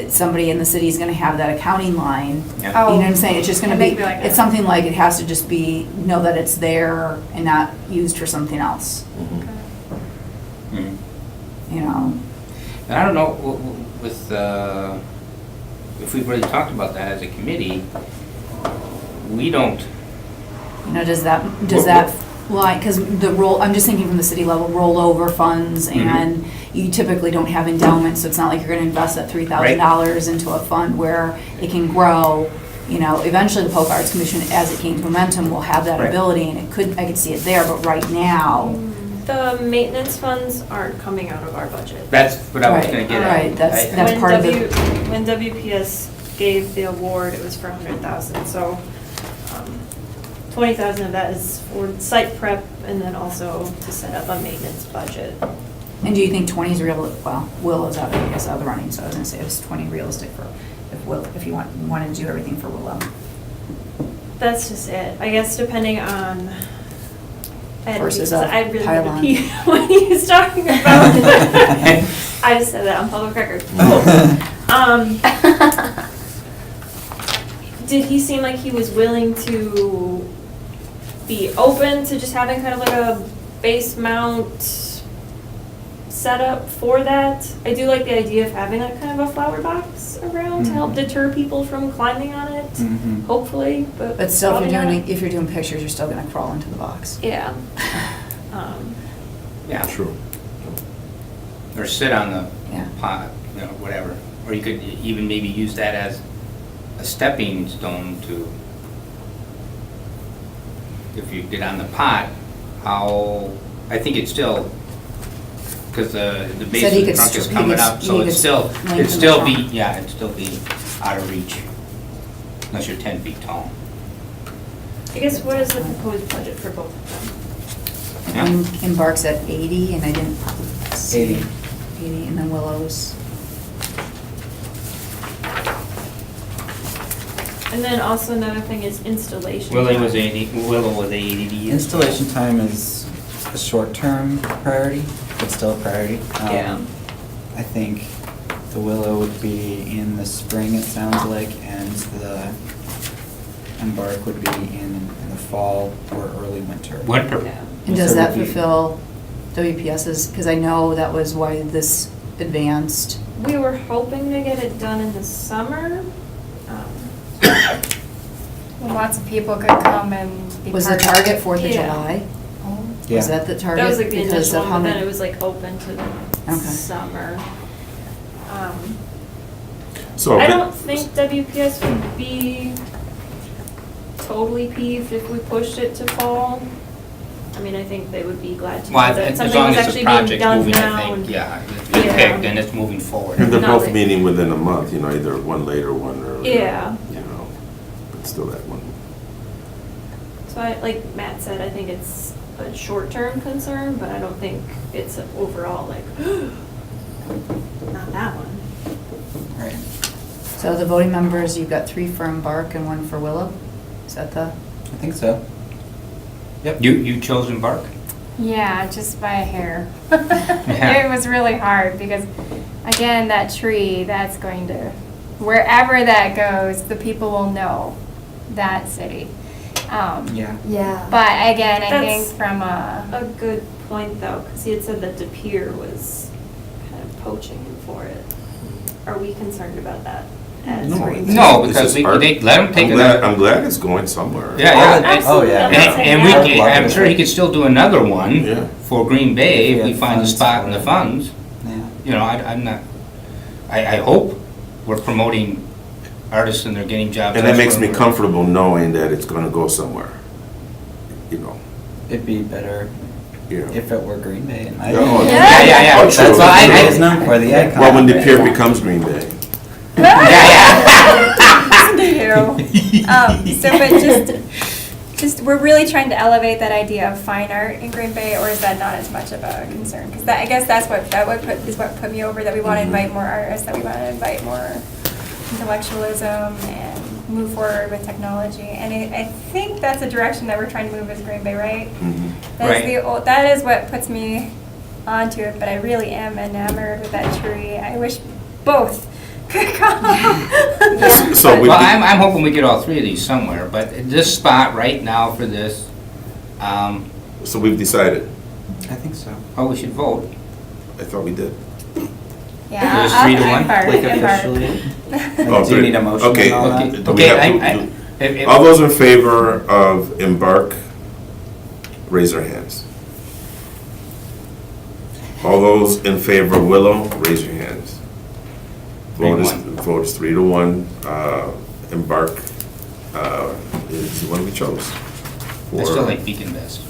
[SPEAKER 12] somebody in the city is gonna have that accounting line.
[SPEAKER 2] yeah.
[SPEAKER 12] You know
[SPEAKER 6] Oh.
[SPEAKER 12] what I'm saying? It's just gonna
[SPEAKER 6] It
[SPEAKER 12] be,
[SPEAKER 6] may be like that.
[SPEAKER 12] it's something like, it has to just be, know that it's there and not used for something else,
[SPEAKER 2] Mhm.
[SPEAKER 12] you know?
[SPEAKER 2] And I don't know, with, if we've already talked about that as a committee, we don't,
[SPEAKER 12] You know, does that line, because the roll, I'm just thinking from the city level, rollover funds,
[SPEAKER 2] Mhm.
[SPEAKER 12] and you typically don't have endowments, so it's not like you're gonna invest that $3,000 into a fund where it can grow. You know, eventually the Polk Arts Commission, as it gains momentum, will have that
[SPEAKER 2] Right.
[SPEAKER 12] ability, and I could see it there, but right now,
[SPEAKER 4] The maintenance funds aren't coming out of our budget.
[SPEAKER 2] that's what I was
[SPEAKER 12] Right,
[SPEAKER 2] gonna get at.
[SPEAKER 12] right, that's-
[SPEAKER 2] I-
[SPEAKER 12] that's
[SPEAKER 4] When
[SPEAKER 12] part of it.
[SPEAKER 4] When WPS gave the award, it was for 100,000, so 20,000 of that is for site prep and then also to set up a maintenance budget.
[SPEAKER 12] and do you think 20 is real, well, Will is out of the running, so I was gonna say, is 20 realistic for, if you wanted to do everything for Willow?
[SPEAKER 4] That's just it. I guess depending on Ed,
[SPEAKER 12] Versus
[SPEAKER 4] because
[SPEAKER 12] a
[SPEAKER 4] I really
[SPEAKER 12] pylon.
[SPEAKER 4] repeat what he was talking about. I just said that on public record. Did he seem like he was willing to be open to just having kind of like a base mount setup for that? I do like the idea of having like kind of a flower box around to help
[SPEAKER 1] Mhm.
[SPEAKER 4] deter people from climbing on it,
[SPEAKER 1] Mhm.
[SPEAKER 4] hopefully, but.
[SPEAKER 12] But still,
[SPEAKER 4] probably
[SPEAKER 12] if you're doing pictures, you're still gonna crawl into the box.
[SPEAKER 4] not. Yeah.
[SPEAKER 2] Yeah,
[SPEAKER 3] True.
[SPEAKER 2] or sit on the
[SPEAKER 12] Yeah.
[SPEAKER 2] pot, you know, whatever. Or you could even maybe use that as a stepping stone to, if you get on the pot, I think it's still, because the base
[SPEAKER 12] Said
[SPEAKER 2] of
[SPEAKER 12] he
[SPEAKER 2] the
[SPEAKER 12] could
[SPEAKER 2] trunk is
[SPEAKER 12] str- he
[SPEAKER 2] coming
[SPEAKER 12] could-
[SPEAKER 2] up, so
[SPEAKER 12] he
[SPEAKER 2] it'd
[SPEAKER 12] could
[SPEAKER 2] still,
[SPEAKER 12] lengthen
[SPEAKER 2] it'd
[SPEAKER 12] the
[SPEAKER 2] still be,
[SPEAKER 12] trunk.
[SPEAKER 2] yeah, it'd still be out of reach, unless you're 10 feet tall.
[SPEAKER 4] I guess what is the proposed budget for both of them?
[SPEAKER 12] Embarks at 80, and I didn't see.
[SPEAKER 1] 80.
[SPEAKER 12] 80, and then Willows.
[SPEAKER 4] And then also another thing is installation.
[SPEAKER 2] Willow was
[SPEAKER 4] time.
[SPEAKER 2] 80, Willow was 80.
[SPEAKER 1] Installation time is a short-term priority, but still a priority.
[SPEAKER 4] Yeah.
[SPEAKER 1] I think the Willow would be in the spring, it sounds like, and the Embark would be in the fall or early winter.
[SPEAKER 2] Winter.
[SPEAKER 4] Yeah.
[SPEAKER 12] And does
[SPEAKER 1] So
[SPEAKER 12] that
[SPEAKER 1] would be-
[SPEAKER 12] fulfill WPS's, because I know that was why this advanced.
[SPEAKER 4] We were hoping to get it done in the summer.
[SPEAKER 6] Well, lots of people could come and be
[SPEAKER 12] Was the
[SPEAKER 6] part of
[SPEAKER 12] target
[SPEAKER 6] it.
[SPEAKER 12] 4th of
[SPEAKER 4] Yeah.
[SPEAKER 12] July?
[SPEAKER 1] Yeah.
[SPEAKER 12] Was that the target?
[SPEAKER 4] That was like the
[SPEAKER 12] Because
[SPEAKER 4] initial
[SPEAKER 12] of
[SPEAKER 4] one,
[SPEAKER 12] how
[SPEAKER 4] but then
[SPEAKER 12] many-
[SPEAKER 4] it was like open to the
[SPEAKER 12] Okay.
[SPEAKER 4] summer.
[SPEAKER 3] So,
[SPEAKER 4] I don't think WPS would be totally peeved if we pushed it to fall. I mean, I think they would be glad to
[SPEAKER 2] Well,
[SPEAKER 4] know that
[SPEAKER 2] as
[SPEAKER 4] something
[SPEAKER 2] long
[SPEAKER 4] was
[SPEAKER 2] as the
[SPEAKER 4] actually being
[SPEAKER 2] project's
[SPEAKER 4] done
[SPEAKER 2] moving,
[SPEAKER 4] now.
[SPEAKER 2] I think,
[SPEAKER 4] and-
[SPEAKER 2] yeah, it's been
[SPEAKER 4] Yeah.
[SPEAKER 2] picked and it's moving forward.
[SPEAKER 3] and they're
[SPEAKER 4] Not
[SPEAKER 3] both
[SPEAKER 4] like-
[SPEAKER 3] meeting within a month, you know, either one later, one earlier.
[SPEAKER 4] Yeah.
[SPEAKER 3] You know, but still that one.
[SPEAKER 4] So I, like Matt said, I think it's a short-term concern, but I don't think it's an overall like, not that one.
[SPEAKER 1] Right.
[SPEAKER 12] So the voting members, you've got 3 for Embark and 1 for Willow? Is that the?
[SPEAKER 1] I think so. Yep.
[SPEAKER 2] You chose Embark?
[SPEAKER 6] Yeah, just by a hair. It was really hard because, again, that tree, that's going to, wherever that goes, the people will know that city.
[SPEAKER 1] Yeah.
[SPEAKER 8] Yeah.
[SPEAKER 6] But again, I think
[SPEAKER 4] That's
[SPEAKER 6] from a,
[SPEAKER 4] a good point though, because he had said that De Pere was kind of poaching him for it. Are we concerned about that? As
[SPEAKER 3] No,
[SPEAKER 4] Green?
[SPEAKER 2] No,
[SPEAKER 3] This
[SPEAKER 2] because
[SPEAKER 3] is
[SPEAKER 2] we,
[SPEAKER 3] art.
[SPEAKER 2] they let him take
[SPEAKER 3] I'm glad,
[SPEAKER 2] another.
[SPEAKER 3] I'm glad it's going somewhere.
[SPEAKER 2] Yeah,
[SPEAKER 1] Oh,
[SPEAKER 2] yeah.
[SPEAKER 4] Absolutely,
[SPEAKER 1] yeah.
[SPEAKER 4] I'm not saying
[SPEAKER 2] And
[SPEAKER 4] that.
[SPEAKER 2] we, I'm sure he could still do another one
[SPEAKER 3] Yeah.
[SPEAKER 2] for Green Bay if we
[SPEAKER 1] Yeah,
[SPEAKER 2] find a
[SPEAKER 1] funds
[SPEAKER 2] spot
[SPEAKER 1] for
[SPEAKER 2] in the
[SPEAKER 1] it.
[SPEAKER 2] funds.
[SPEAKER 1] Yeah.
[SPEAKER 2] You know, I'm not, I hope we're promoting artists and they're getting jobs.
[SPEAKER 3] And that makes me
[SPEAKER 2] elsewhere.
[SPEAKER 3] comfortable knowing that it's gonna go somewhere. You know,
[SPEAKER 1] It'd be better
[SPEAKER 3] you know.
[SPEAKER 1] if it were Green Bay, in my
[SPEAKER 3] Yeah,
[SPEAKER 1] opinion.
[SPEAKER 2] Yeah, yeah, yeah.
[SPEAKER 3] Oh,
[SPEAKER 1] That's
[SPEAKER 3] true.
[SPEAKER 1] what I is known for, the icon.
[SPEAKER 3] Well, when De
[SPEAKER 1] right?
[SPEAKER 3] Pere becomes Green Bay.
[SPEAKER 6] listen to you. So, but just, we're really trying to elevate that idea of fine art in Green Bay, or is that not as much of a concern? Because I guess that's what put me over, that we want to invite more artists, that we want to invite more intellectualism and move forward with technology. And I think that's a direction that we're trying to move as Green Bay, right?
[SPEAKER 3] Mhm.
[SPEAKER 6] That is what puts me onto it, but I really am enamored with that tree. I wish both could come.
[SPEAKER 3] So we,
[SPEAKER 2] Well, I'm hoping we get all 3 of these somewhere, but this spot right now for this,
[SPEAKER 3] so we've decided.
[SPEAKER 1] I think so.
[SPEAKER 2] oh, we should vote.
[SPEAKER 3] I thought we did.
[SPEAKER 6] Yeah,
[SPEAKER 2] It was 3 to 1?
[SPEAKER 6] Embark,
[SPEAKER 1] Like
[SPEAKER 6] Embark.
[SPEAKER 1] officially?
[SPEAKER 3] Oh,
[SPEAKER 1] Do you need a motion
[SPEAKER 3] okay.
[SPEAKER 1] on that?
[SPEAKER 2] Okay,
[SPEAKER 3] Do we
[SPEAKER 2] okay,
[SPEAKER 3] have to
[SPEAKER 2] if-
[SPEAKER 3] All those in favor of Embark, raise their hands. All those in favor of Willow, raise your hands. Vote is 3 to 1. Embark is the one we chose.
[SPEAKER 2] I still
[SPEAKER 3] For-
[SPEAKER 2] like Beacon best.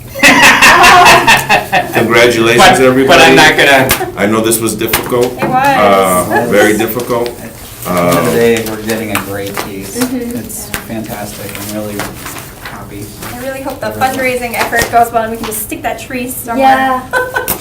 [SPEAKER 3] Congratulations, everybody.
[SPEAKER 2] But I'm not gonna,
[SPEAKER 3] I know this was difficult.
[SPEAKER 6] It was.
[SPEAKER 3] Very difficult.
[SPEAKER 1] At the end of the day, we're getting a great piece. It's fantastic. I'm really happy.
[SPEAKER 6] I really hope the fundraising effort goes well and we can just stick that tree somewhere.
[SPEAKER 8] Yeah.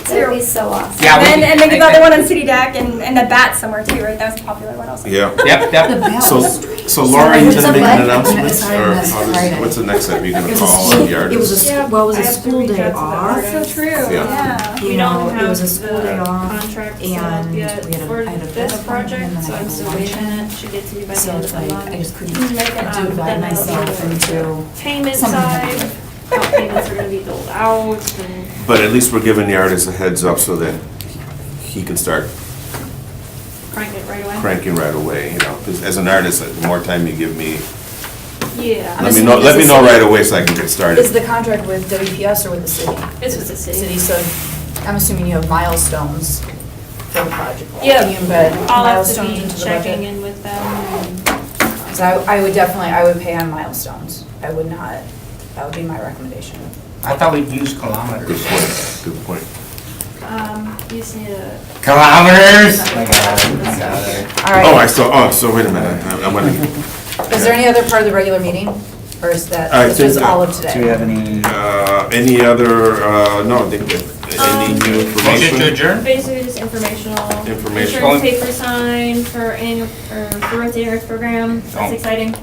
[SPEAKER 8] That would be so awesome.
[SPEAKER 2] Yeah, we-
[SPEAKER 6] And then the other one on City Deck and the bat somewhere too, right? That was a popular one also.
[SPEAKER 3] Yeah.
[SPEAKER 2] yep, yep.
[SPEAKER 3] So Laura, you gonna make an
[SPEAKER 8] Sorry,
[SPEAKER 3] announcement?
[SPEAKER 12] sorry,
[SPEAKER 3] Or
[SPEAKER 12] that's
[SPEAKER 3] how does-
[SPEAKER 12] Friday.
[SPEAKER 3] what's the next step? You're
[SPEAKER 12] It
[SPEAKER 3] gonna
[SPEAKER 12] was
[SPEAKER 3] call
[SPEAKER 12] a
[SPEAKER 3] on the
[SPEAKER 12] school- it was
[SPEAKER 3] artists?
[SPEAKER 12] a, well, it was
[SPEAKER 4] I
[SPEAKER 12] a
[SPEAKER 4] have to
[SPEAKER 12] school
[SPEAKER 4] reach
[SPEAKER 12] day
[SPEAKER 4] out to the
[SPEAKER 12] off.
[SPEAKER 6] That's so true,
[SPEAKER 3] Yeah.
[SPEAKER 6] yeah.
[SPEAKER 4] We
[SPEAKER 12] You
[SPEAKER 4] don't
[SPEAKER 12] know, it
[SPEAKER 4] have
[SPEAKER 12] was a school day
[SPEAKER 4] the
[SPEAKER 12] off,
[SPEAKER 4] contract set up
[SPEAKER 12] and
[SPEAKER 4] yet
[SPEAKER 12] we had a-
[SPEAKER 4] for
[SPEAKER 12] I had a
[SPEAKER 4] this
[SPEAKER 12] bed appointment,
[SPEAKER 4] project,
[SPEAKER 12] and then
[SPEAKER 4] so
[SPEAKER 12] I
[SPEAKER 4] I'm
[SPEAKER 12] had
[SPEAKER 4] still
[SPEAKER 12] a
[SPEAKER 4] waiting
[SPEAKER 12] luncheon.
[SPEAKER 4] on it. Should get to me by the
[SPEAKER 12] So
[SPEAKER 4] end
[SPEAKER 12] it's
[SPEAKER 4] of the
[SPEAKER 12] like,
[SPEAKER 4] month.
[SPEAKER 12] I just couldn't
[SPEAKER 6] Make it,
[SPEAKER 12] divide
[SPEAKER 4] then
[SPEAKER 12] myself
[SPEAKER 4] I'll
[SPEAKER 12] into.
[SPEAKER 4] Payment
[SPEAKER 12] something
[SPEAKER 4] side,
[SPEAKER 12] that-
[SPEAKER 4] how payments are gonna be doled out and.
[SPEAKER 3] But at least we're giving the artist a heads up so that he can start
[SPEAKER 4] Crank it right away?
[SPEAKER 3] cranking right away, you know? 'Cause as an artist, the more time you give me,
[SPEAKER 4] Yeah.
[SPEAKER 12] I'm
[SPEAKER 3] let me
[SPEAKER 12] assuming
[SPEAKER 3] know,
[SPEAKER 12] it's
[SPEAKER 3] let
[SPEAKER 12] the
[SPEAKER 3] me know
[SPEAKER 12] city.
[SPEAKER 3] right away so I can get
[SPEAKER 12] Is
[SPEAKER 3] started.
[SPEAKER 12] the contract with WPS or with the city?
[SPEAKER 4] It's with the
[SPEAKER 12] City,
[SPEAKER 4] city.
[SPEAKER 12] so I'm assuming you have milestones for the project.
[SPEAKER 4] Yeah.
[SPEAKER 12] Can you embed
[SPEAKER 4] I'll have to
[SPEAKER 12] milestones
[SPEAKER 4] be
[SPEAKER 12] into the
[SPEAKER 4] checking
[SPEAKER 12] budget?
[SPEAKER 4] in with them and.
[SPEAKER 12] So I would definitely, I would pay on milestones. I would not, that would be my recommendation.
[SPEAKER 2] I thought we'd use
[SPEAKER 3] Good
[SPEAKER 2] kilometers.
[SPEAKER 3] point, good point.
[SPEAKER 4] You just need a.
[SPEAKER 2] Kilometers?
[SPEAKER 1] I got it. I got it.
[SPEAKER 12] All
[SPEAKER 3] Oh,
[SPEAKER 12] right,
[SPEAKER 3] so wait a minute, I wanna,
[SPEAKER 12] is there any other part of the regular meeting? Or is that,
[SPEAKER 3] I
[SPEAKER 12] this
[SPEAKER 3] think
[SPEAKER 12] was
[SPEAKER 3] that-
[SPEAKER 12] all of
[SPEAKER 1] Do we
[SPEAKER 12] today?
[SPEAKER 1] have any?
[SPEAKER 3] any other, no, I think that, any new
[SPEAKER 2] Motion to
[SPEAKER 3] information?
[SPEAKER 2] adjourn?
[SPEAKER 4] Basically just informational.
[SPEAKER 3] Information.
[SPEAKER 4] Insurance paper sign for annual, or for rotating earth program, that's
[SPEAKER 2] Oh.
[SPEAKER 4] exciting.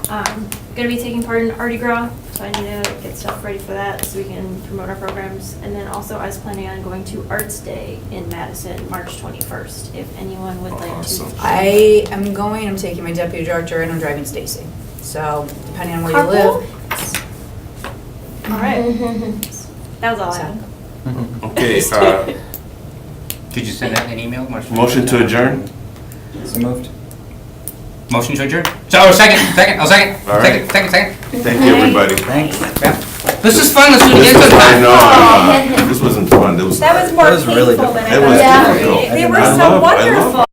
[SPEAKER 4] Gonna be taking part in Mardi Gras, so I need to get stuff ready for that so we can promote our programs. And then also I was planning on going to Arts Day in Madison, March 21st, if anyone would like
[SPEAKER 3] Awesome.
[SPEAKER 4] to.
[SPEAKER 12] I am going, I'm taking my deputy director, and I'm driving Stacy. So depending on where you
[SPEAKER 4] Carpool?
[SPEAKER 12] live.
[SPEAKER 4] All right. That was all I had.
[SPEAKER 3] Okay,
[SPEAKER 2] Could you send out an email?
[SPEAKER 3] motion to adjourn?
[SPEAKER 1] So moved.
[SPEAKER 2] Motion to adjourn? So, second, second.
[SPEAKER 3] All right.
[SPEAKER 2] Second.
[SPEAKER 3] Thank you, everybody.
[SPEAKER 1] Thanks.
[SPEAKER 2] This is fun, let's do it
[SPEAKER 3] This
[SPEAKER 2] again
[SPEAKER 3] was, I
[SPEAKER 2] sometime.
[SPEAKER 3] know, this wasn't fun, it was.
[SPEAKER 4] That was more
[SPEAKER 1] That was really
[SPEAKER 4] painful than I
[SPEAKER 3] It
[SPEAKER 4] thought.
[SPEAKER 3] was
[SPEAKER 8] Yeah.
[SPEAKER 3] difficult.
[SPEAKER 4] They were
[SPEAKER 3] I
[SPEAKER 4] so
[SPEAKER 3] love- I love
[SPEAKER 4] wonderful.